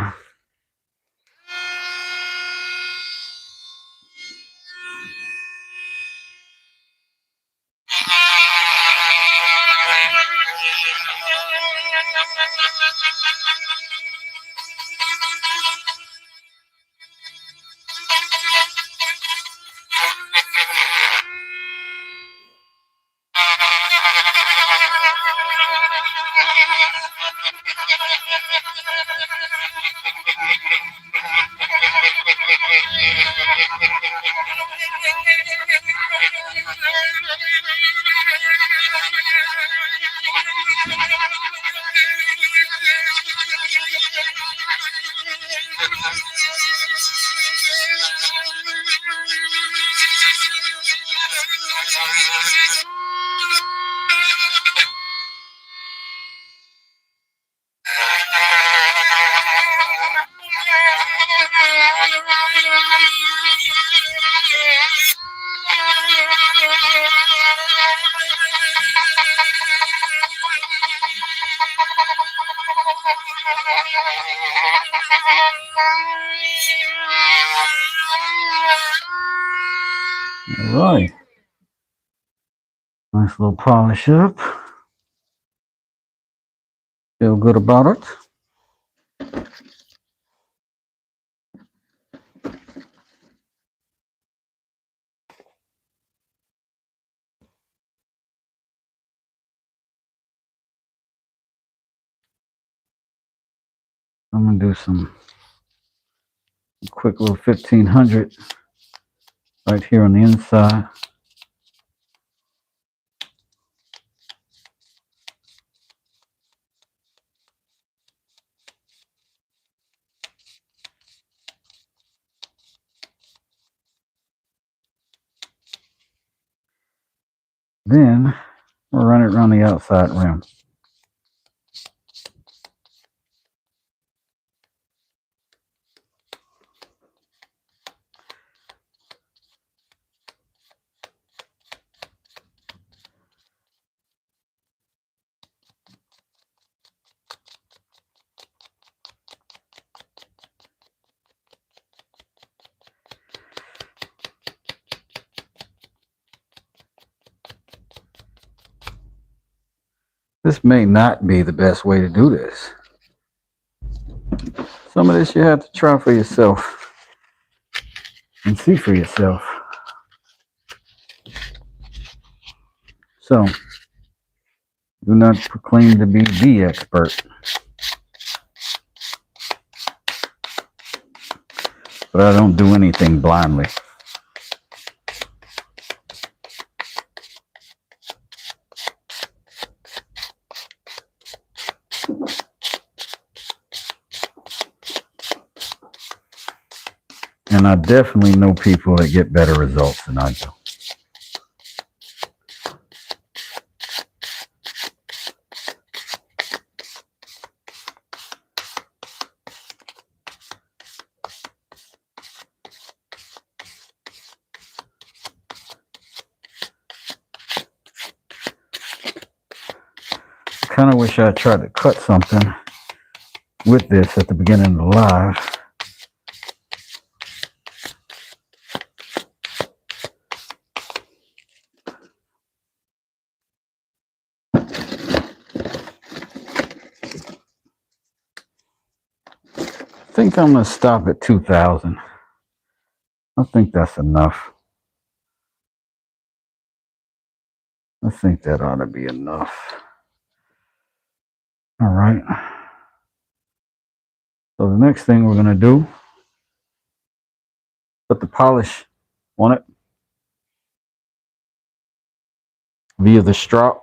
All right. Nice little polish up. Feel good about it. I'm gonna do some quick little 1500 right here on the inside. Then we'll run it around the outside rim. This may not be the best way to do this. Some of this you have to try for yourself and see for yourself. So, do not proclaim to be the expert, but I don't do anything blindly. And I definitely know people that get better results than I do. Kind of wish I tried to cut something with this at the beginning of the live. I think I'm going to stop at 2,000. I think that's enough. I think that ought to be enough. All right. So the next thing we're going to do, put the polish on it via the strop.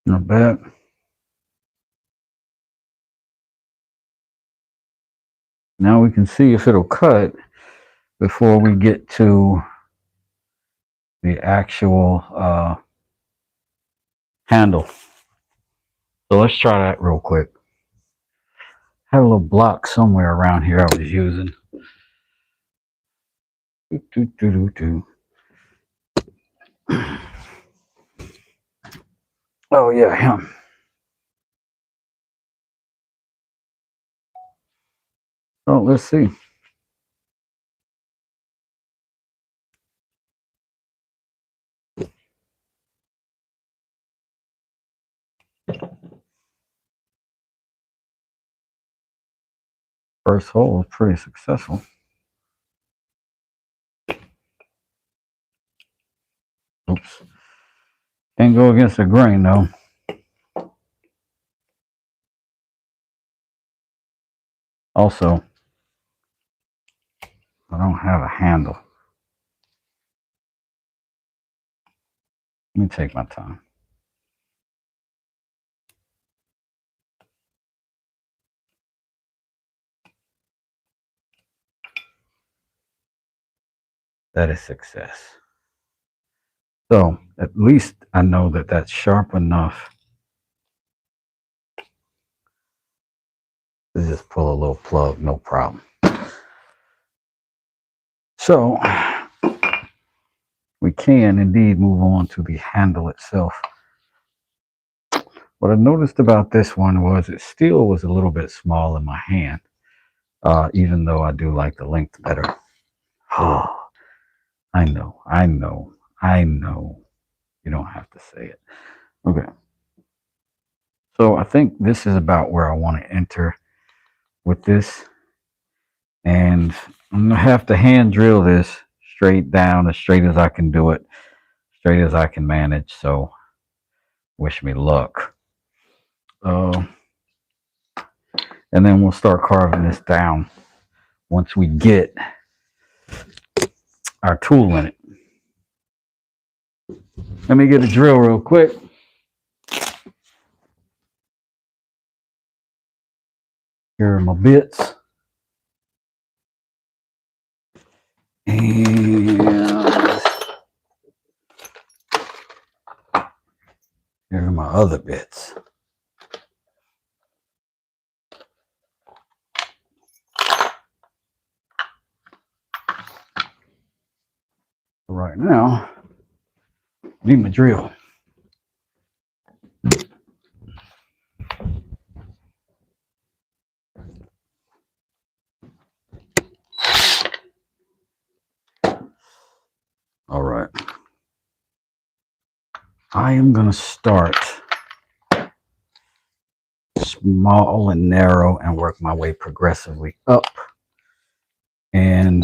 Not bad. Now we can see if it'll cut before we get to the actual handle. So let's try that real quick. I had a little block somewhere around here I was using. Oh yeah, him. Oh, let's see. First hole was pretty successful. Oops. Can't go against the grain though. Also, I don't have a handle. Let me take my time. That is success. So at least I know that that's sharp enough to just pull a little plug, no problem. So we can indeed move on to the handle itself. What I noticed about this one was it still was a little bit small in my hand, even though I do like the length better. Oh, I know. You don't have to say it. Okay. So I think this is about where I want to enter with this. And I'm gonna have to hand drill this straight down, as straight as I can do it, straight as I can manage. So wish me luck. And then we'll start carving this down once we get our tool in it. Let me get a drill real quick. Here are my bits. And here are my other bits. Right now, need my drill. All right. I am going to start small and narrow and work my way progressively up. And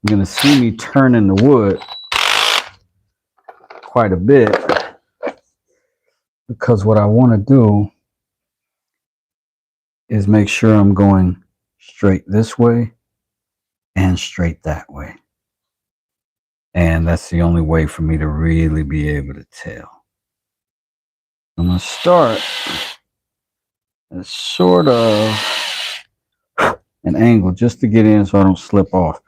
you're going to see me turning the wood quite a bit, because what I want to do is make sure I'm going straight this way and straight that way. And that's the only way for me to really be able to tell. I'm going to start at sort of an angle just to get in so I don't slip off.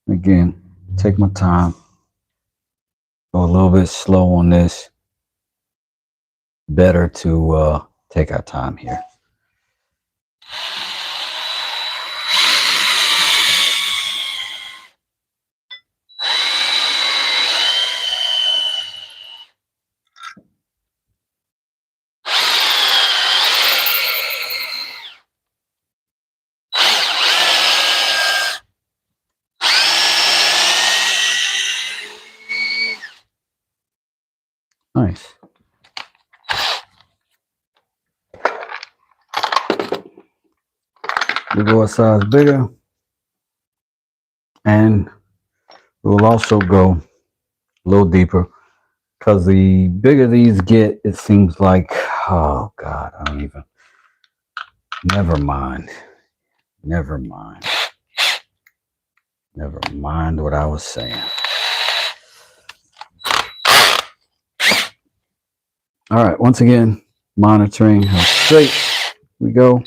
Again, take my time. Go a little bit slow on this. Better to take our time here. Nice. We go a size bigger, and we'll also go a little deeper, because the bigger these get, it seems like, oh God, I don't even, never mind what I was saying. All right, once again, monitoring how straight we go.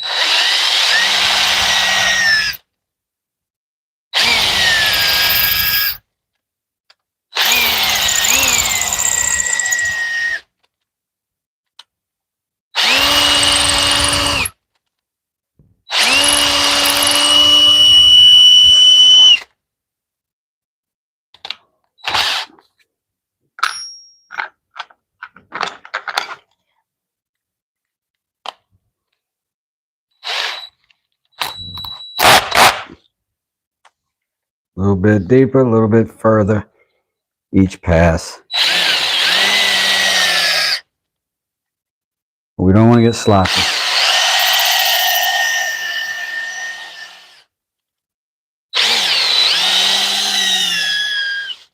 A little bit deeper, a little bit further each pass. We don't want to get sloppy.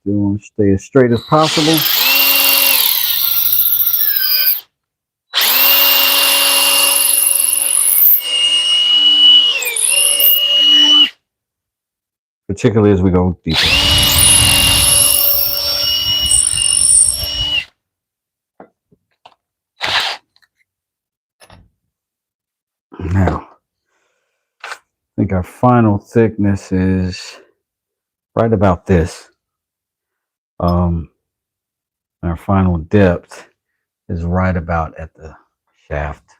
We want to stay as straight as possible. Particularly as we go deeper. Now, I think our final thickness is right about this. Our final depth is right about at the shaft,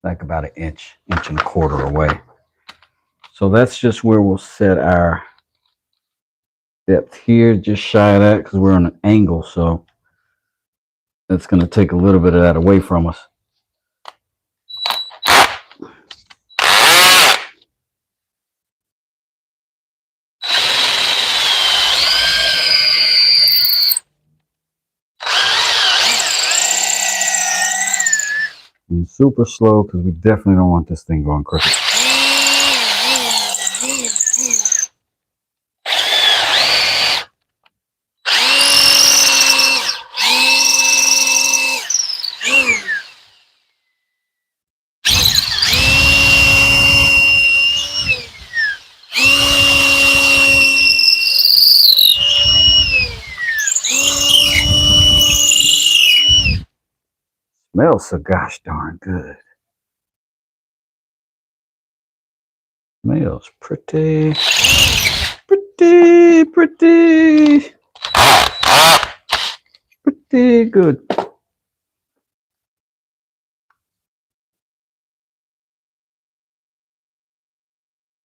like about an inch and a quarter away. So that's just where we'll set our depth here, just shy of that, because we're on an angle. So that's going to take a little bit of that away from us. moving super slow because we definitely don't want this thing going crooked. Smells so gosh darn good. Smells pretty good.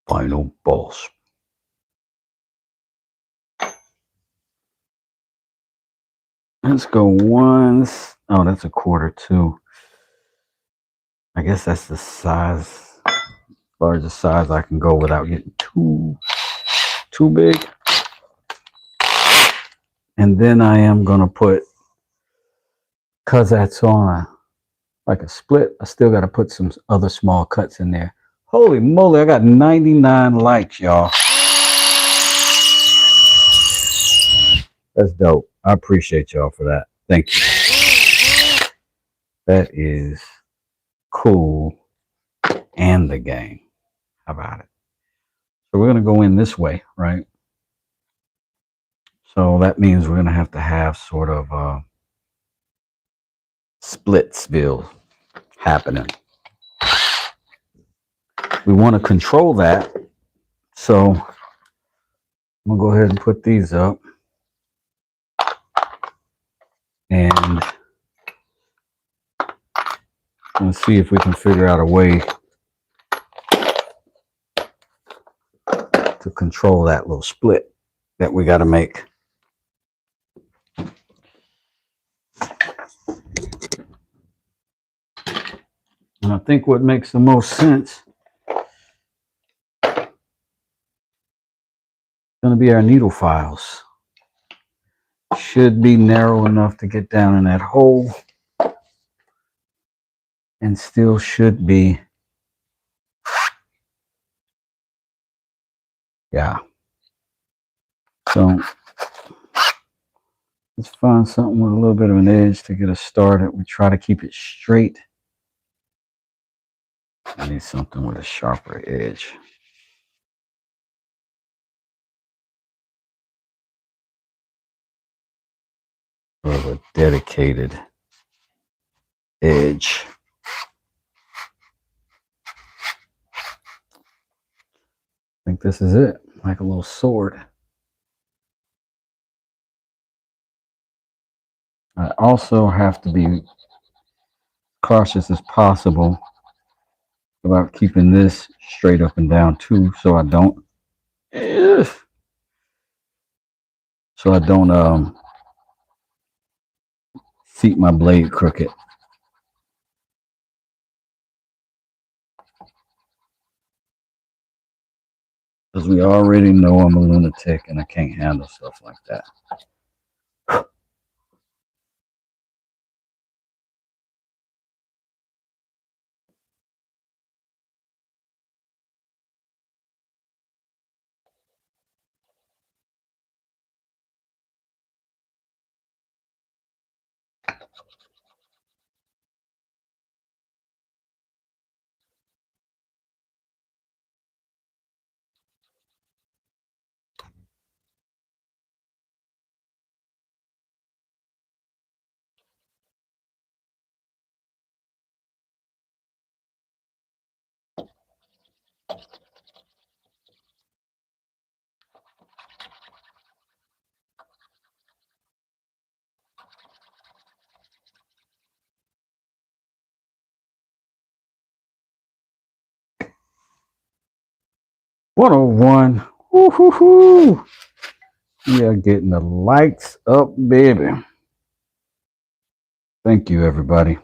Final boss. Let's go once. Oh, that's a quarter too. I guess that's the size, largest size I can go without getting too big. And then I am gonna put, cause that's on like a split, I still gotta put some other small cuts in there. Holy moly, I got 99 likes, y'all. That's dope. I appreciate y'all for that. Thank you. That is cool. And the game. How about it? So we're gonna go in this way, right? So that means we're gonna have to have sort of splitsville happening. We want to control that, so I'm gonna go ahead and put these up, and let's see if we can figure out a way to control that little split that we got to make. And I think what makes the most sense is going to be our needle files. Should be narrow enough to get down in that hole, and still should be, yeah. So let's find something with a little bit of an edge to get us started. We try to keep it straight. I need something with a sharper edge. Sort of a dedicated edge. I think this is it, like a little sword. I also have to be cautious as possible about keeping this straight up and down too, so I don't seat my blade crooked. Because we already know I'm a lunatic and I can't handle stuff like that. "101, woo-hoo-hoo. We are getting the lights up, baby. Thank you, everybody.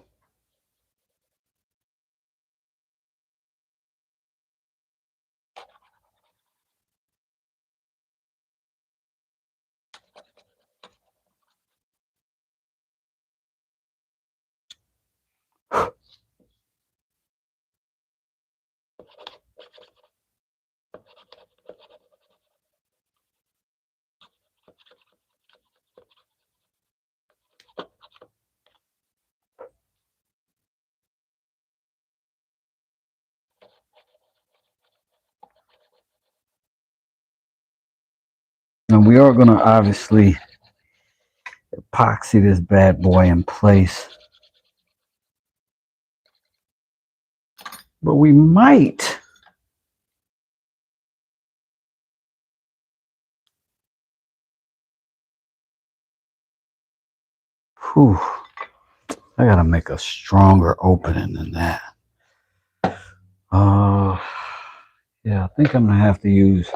Now we are going to obviously epoxy this bad boy in place. But we might whew, I gotta make a stronger opening than that. Yeah, I think I'm gonna have to use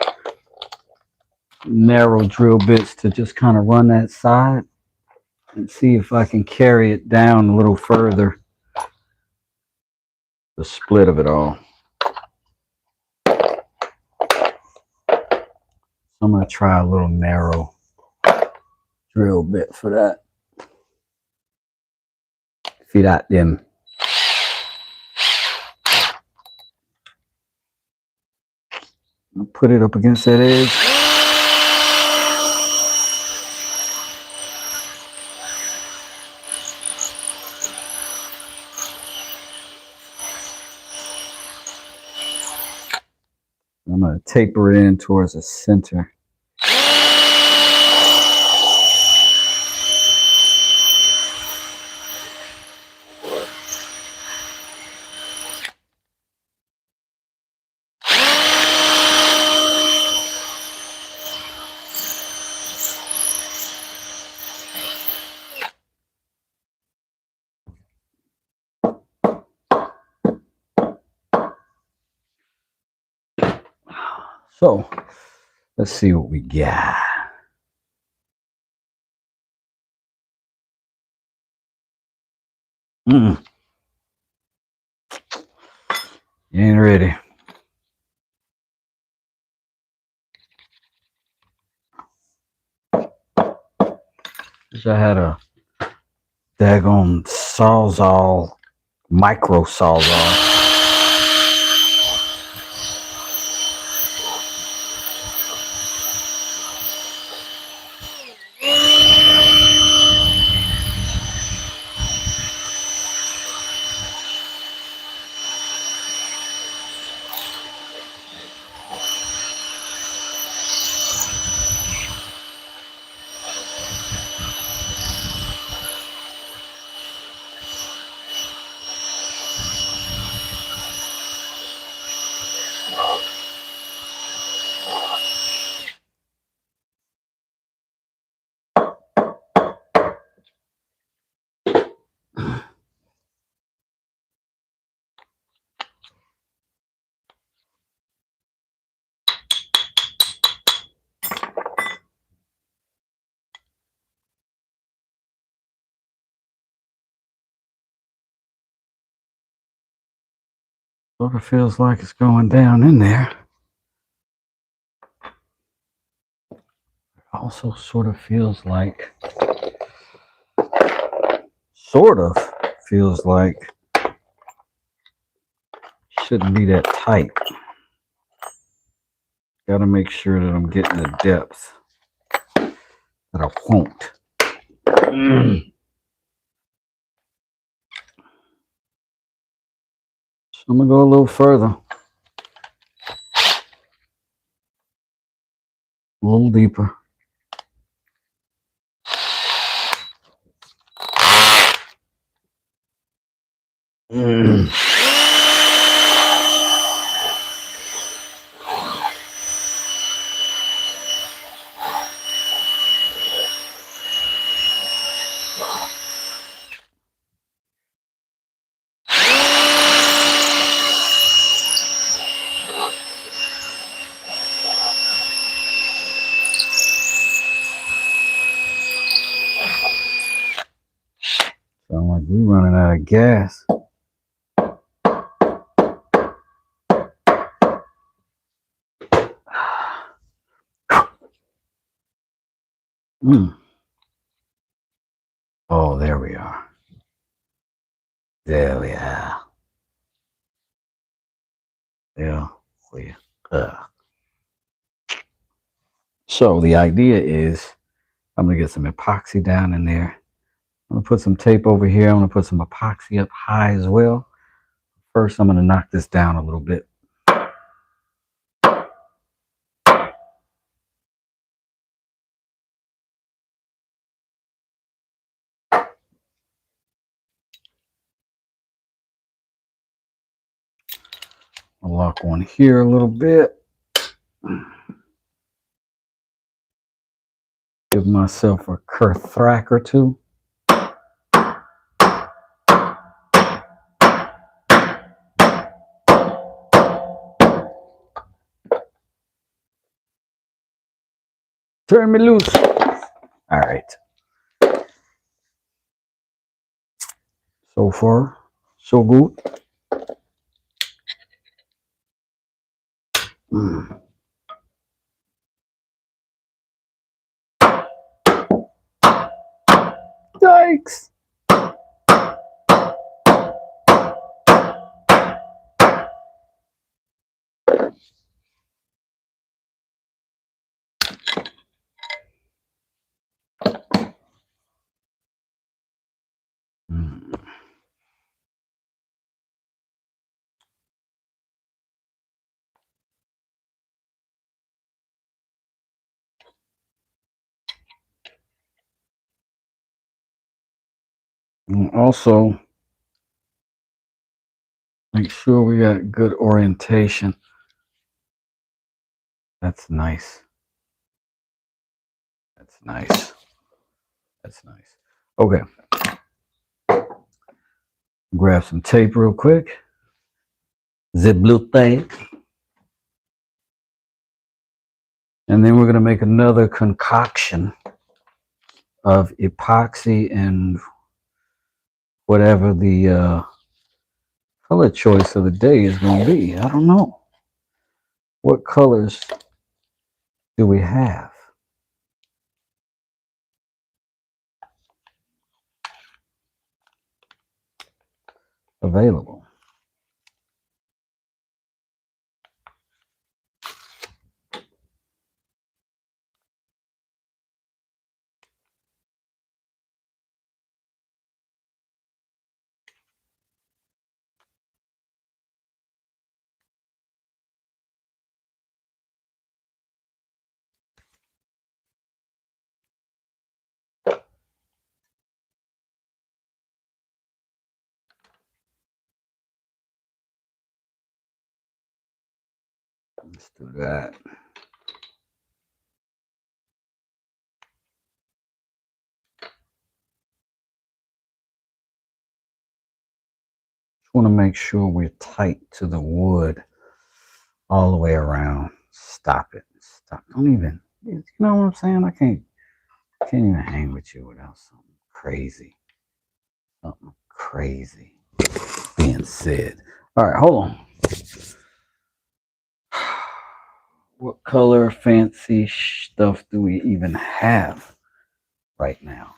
narrow drill bits to just kind of run that side and see if I can carry it down a little further. The split of it all. I'm gonna try a little narrow drill bit for that. Feed out them. I'll put it up against that edge. I'm gonna taper it in towards the center. So let's see what we got. You ain't ready. Wish I had a daggone sawzall, micro sawzall. Sort of feels like it's going down in there. It also sort of feels like shouldn't be that tight. Got to make sure that I'm getting the depth that I want. So I'm gonna go a little further, a little deeper. Sound like we're running out of gas. Oh, there we are. There we are. There we are. So the idea is I'm gonna get some epoxy down in there. I'm gonna put some tape over here. I'm gonna put some epoxy up high as well. First, I'm gonna knock this down a little bit. I'll lock one here a little bit. Give myself a thrack or two. Turn me loose. All right. So far, so good. Yikes. And also, make sure we got good orientation. That's nice. That's nice. That's nice. Okay. Grab some tape real quick. Zip blue tape. And then we're going to make another concoction of epoxy and whatever the color choice of the day is going to be. I don't know. What colors do we have available? Let's do that. Just want to make sure we're tight to the wood all the way around. Stop it. Stop. Don't even. You know what I'm saying? I can't even hang with you without something crazy. Something crazy being said. All right, hold on. What color fancy stuff do we even have right now?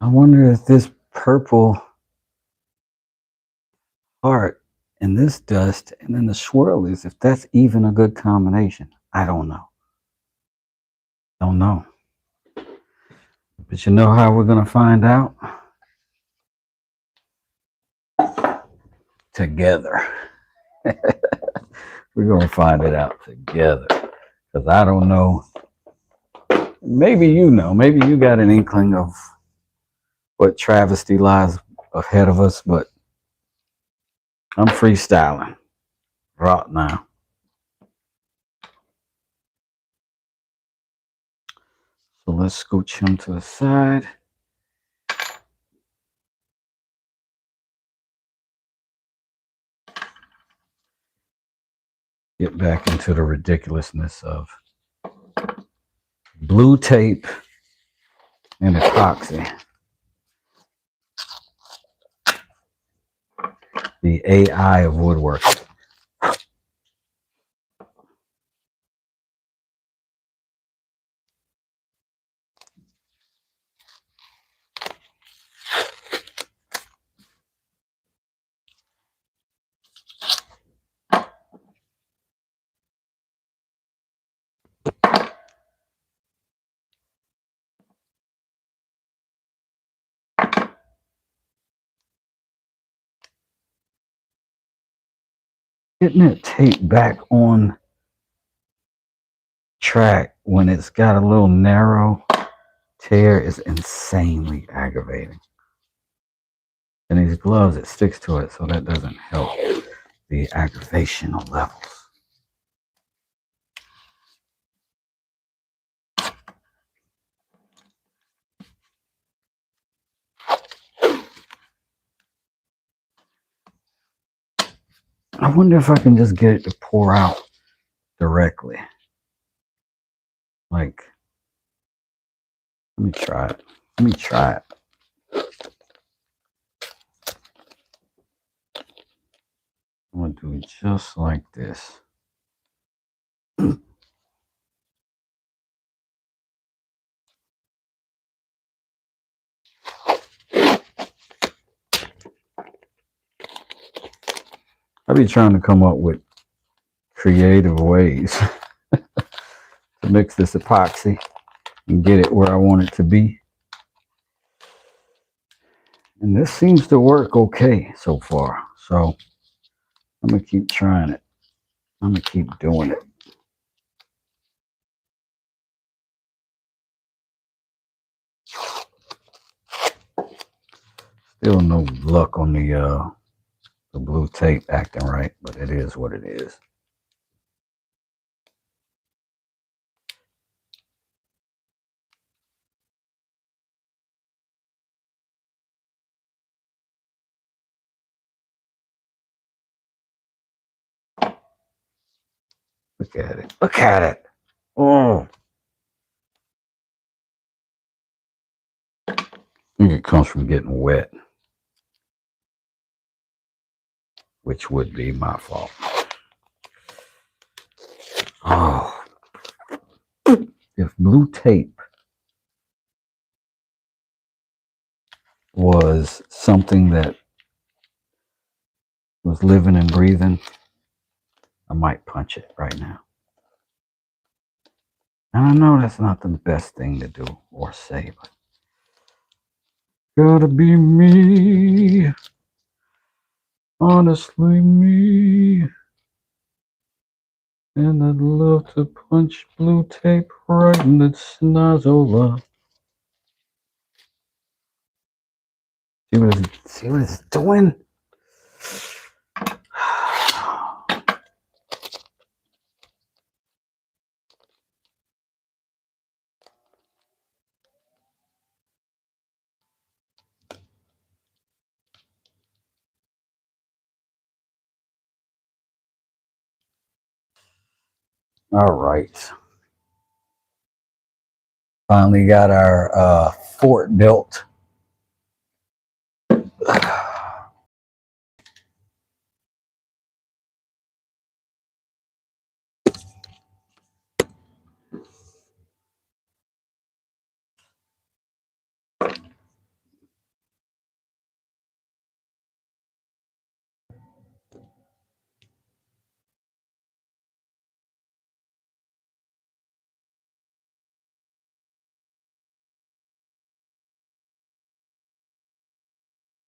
I wonder if this purple heart and this dust and then the swirlies, if that's even a good combination. I don't know. Don't know. But you know how we're going to find out? Together. We're going to find it out together. Because I don't know. Maybe you know. Maybe you got an inkling of what travesty lies ahead of us, but I'm freestyling right now. So let's scooch him to the side. Get back into the ridiculousness of blue tape and epoxy. The AI of woodworking. getting that tape back on track when it's got a little narrow tear is insanely aggravating. And these gloves, it sticks to it, so that doesn't help the aggravational levels. I wonder if I can just get it to pour out directly. Like, let me try it. Let me try it. I'm gonna do it just like this. I be trying to come up with creative ways to mix this epoxy and get it where I want it to be. And this seems to work okay so far. So I'm gonna keep trying it. I'm gonna keep doing it. Still no luck on the blue tape acting right, but it is what it is. Look at it. Look at it. Oh. I think it comes from getting wet, which would be my fault. Oh. If blue tape was something that was living and breathing, I might punch it right now. And I know that's not the best thing to do or say, but gotta be me. Honestly, me. And I'd love to punch blue tape right in the snozola. See what it's doing? All right. Finally got our fort built.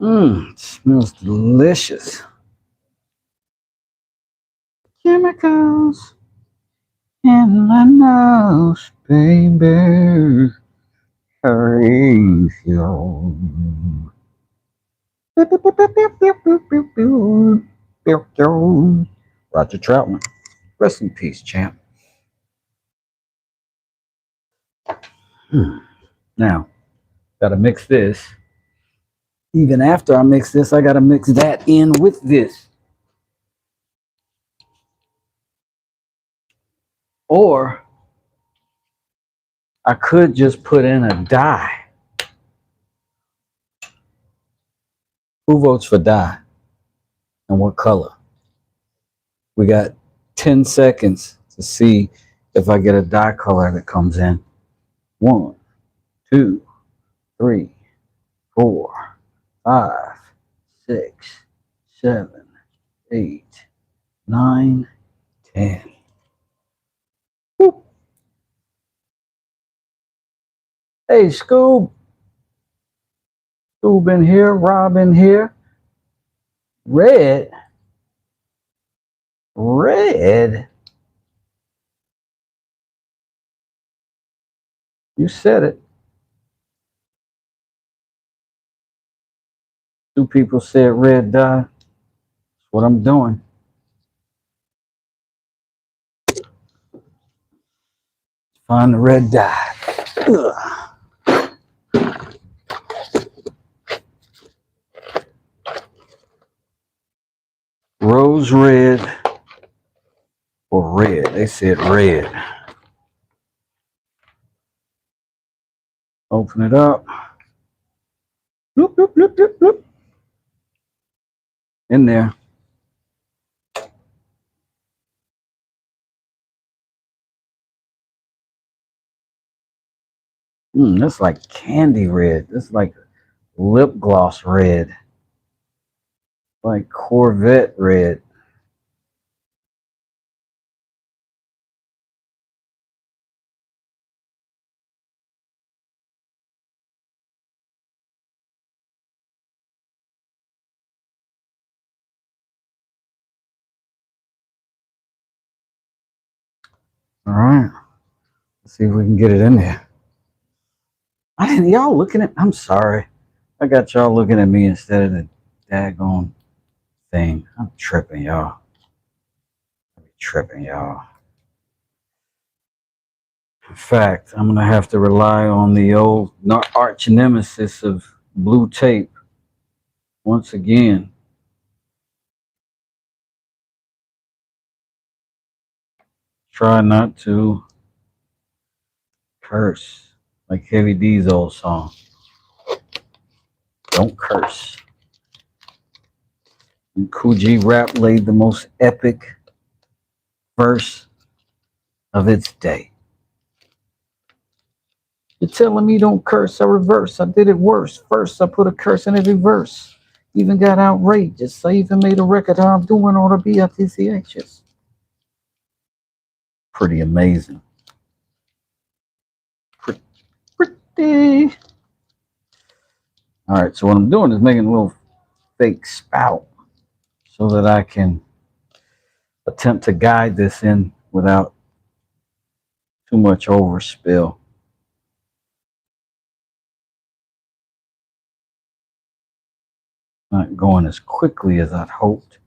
It smells delicious. Chemicals in my nose, baby. Hurry, yo. Roger Troutman. Rest in peace, champ. Now, gotta mix this. Even after I mix this, I gotta mix that in with this. Or I could just put in a dye. Who votes for dye? And what color? We got 10 seconds to see if I get a dye color that comes in. 1, 2, 3, 4, 5, 6, 7, 8, 9, 10. Woo. Hey, Scoob. Scoob in here, Rob in here. Red Red? You said it. Two people said red dye. That's what I'm doing. Find the red dye. Ugh. Rose red or red? They said red. Open it up. Bloop, bloop, bloop, bloop, bloop. In there. That's like candy red. That's like lip gloss red. Like Corvette red. All right. Let's see if we can get it in there. I didn't, y'all looking at, I'm sorry. I got y'all looking at me instead of the daggone thing. I'm tripping, y'all. In fact, I'm gonna have to rely on the old arch nemesis of blue tape once again. Try not to curse like Heavy D's old song. Don't curse. And Coogee Rap laid the most epic verse of its day. You're telling me don't curse, I reverse. I did it worse. First, I put a curse in every verse. Even got outrageous. I even made a record how I'm doing all the BITCHs. Pretty amazing. Pretty. All right, so what I'm doing is making a little fake spout so that I can attempt to guide this in without too much overspill. Not going as quickly as I'd hoped.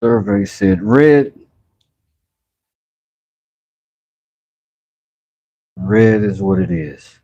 Survey said red. Red is what it is.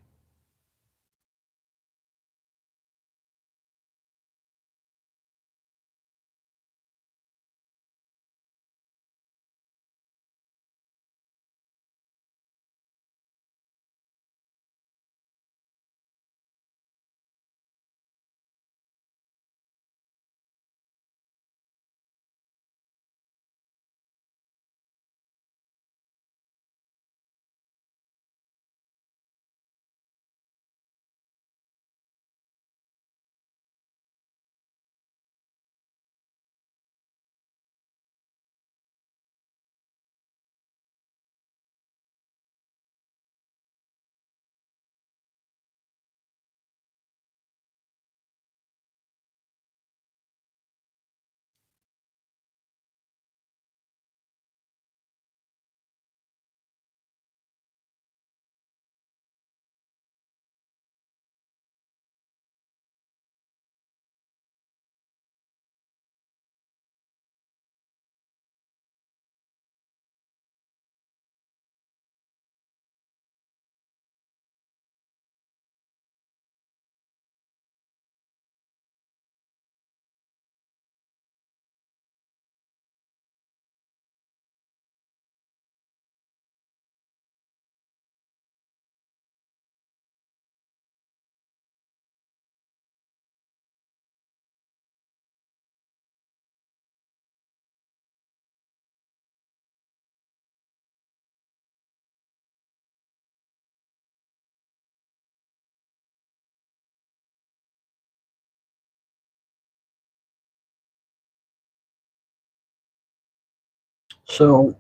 So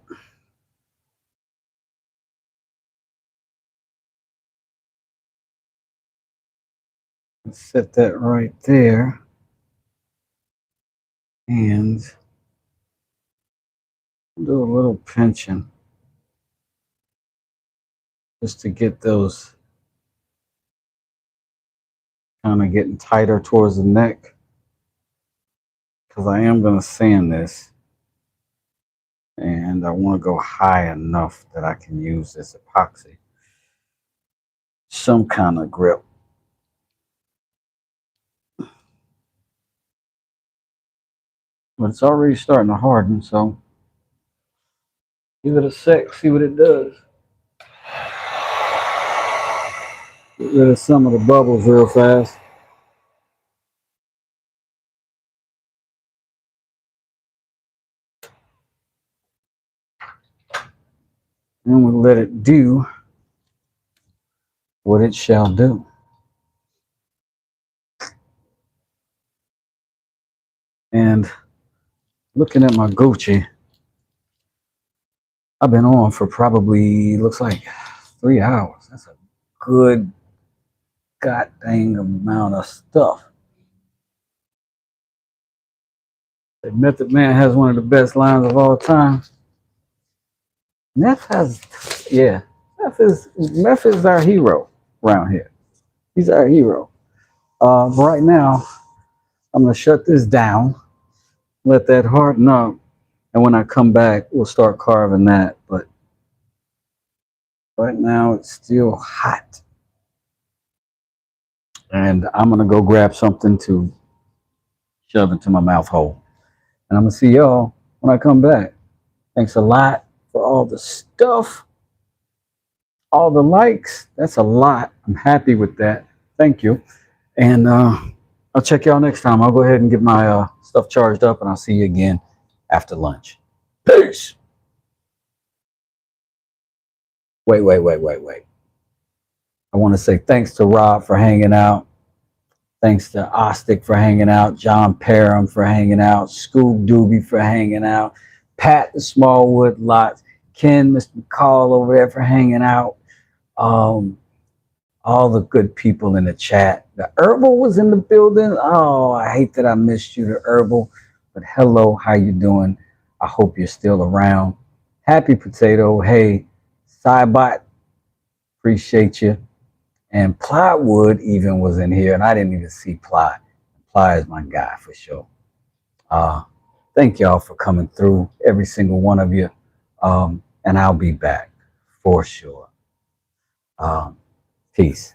let's set that right there and do a little pinching just to get those kind of getting tighter towards the neck, because I am going to sand this and I want to go high enough that I can use this epoxy, some kind of grip. But it's already starting to harden, so give it a sec, see what it does. Get rid of some of the bubbles real fast. And we'll let it do what it shall do. And looking at my Gucci, I've been on for probably, looks like 3 hours. That's a good god dang amount of stuff. The Method Man has one of the best lines of all time. Neff has, yeah, Neff is our hero around here. He's our hero. Right now, I'm gonna shut this down, let that harden up, and when I come back, we'll start carving that. But right now, it's still hot, and I'm gonna go grab something to shove into my mouth hole, and I'm gonna see y'all when I come back. Thanks a lot for all the stuff, all the likes. That's a lot. I'm happy with that. Thank you. And I'll check y'all next time. I'll go ahead and get my stuff charged up, and I'll see you again after lunch. Peace. Wait. I want to say thanks to Rob for hanging out. Thanks to Ostic for hanging out. John Parham for hanging out. Scoob Doobie for hanging out. Pat the Smallwood Lots. Ken, Mr. McCall over there for hanging out. All the good people in the chat. The Herbal was in the building. Oh, I hate that I missed you, the Herbal. But hello, how you doing? I hope you're still around. Happy Potato. Hey, Cybot, appreciate you. And Plywood even was in here, and I didn't even see Ply. Ply is my guy for sure. Thank y'all for coming through, every single one of you. And I'll be back for sure. Peace.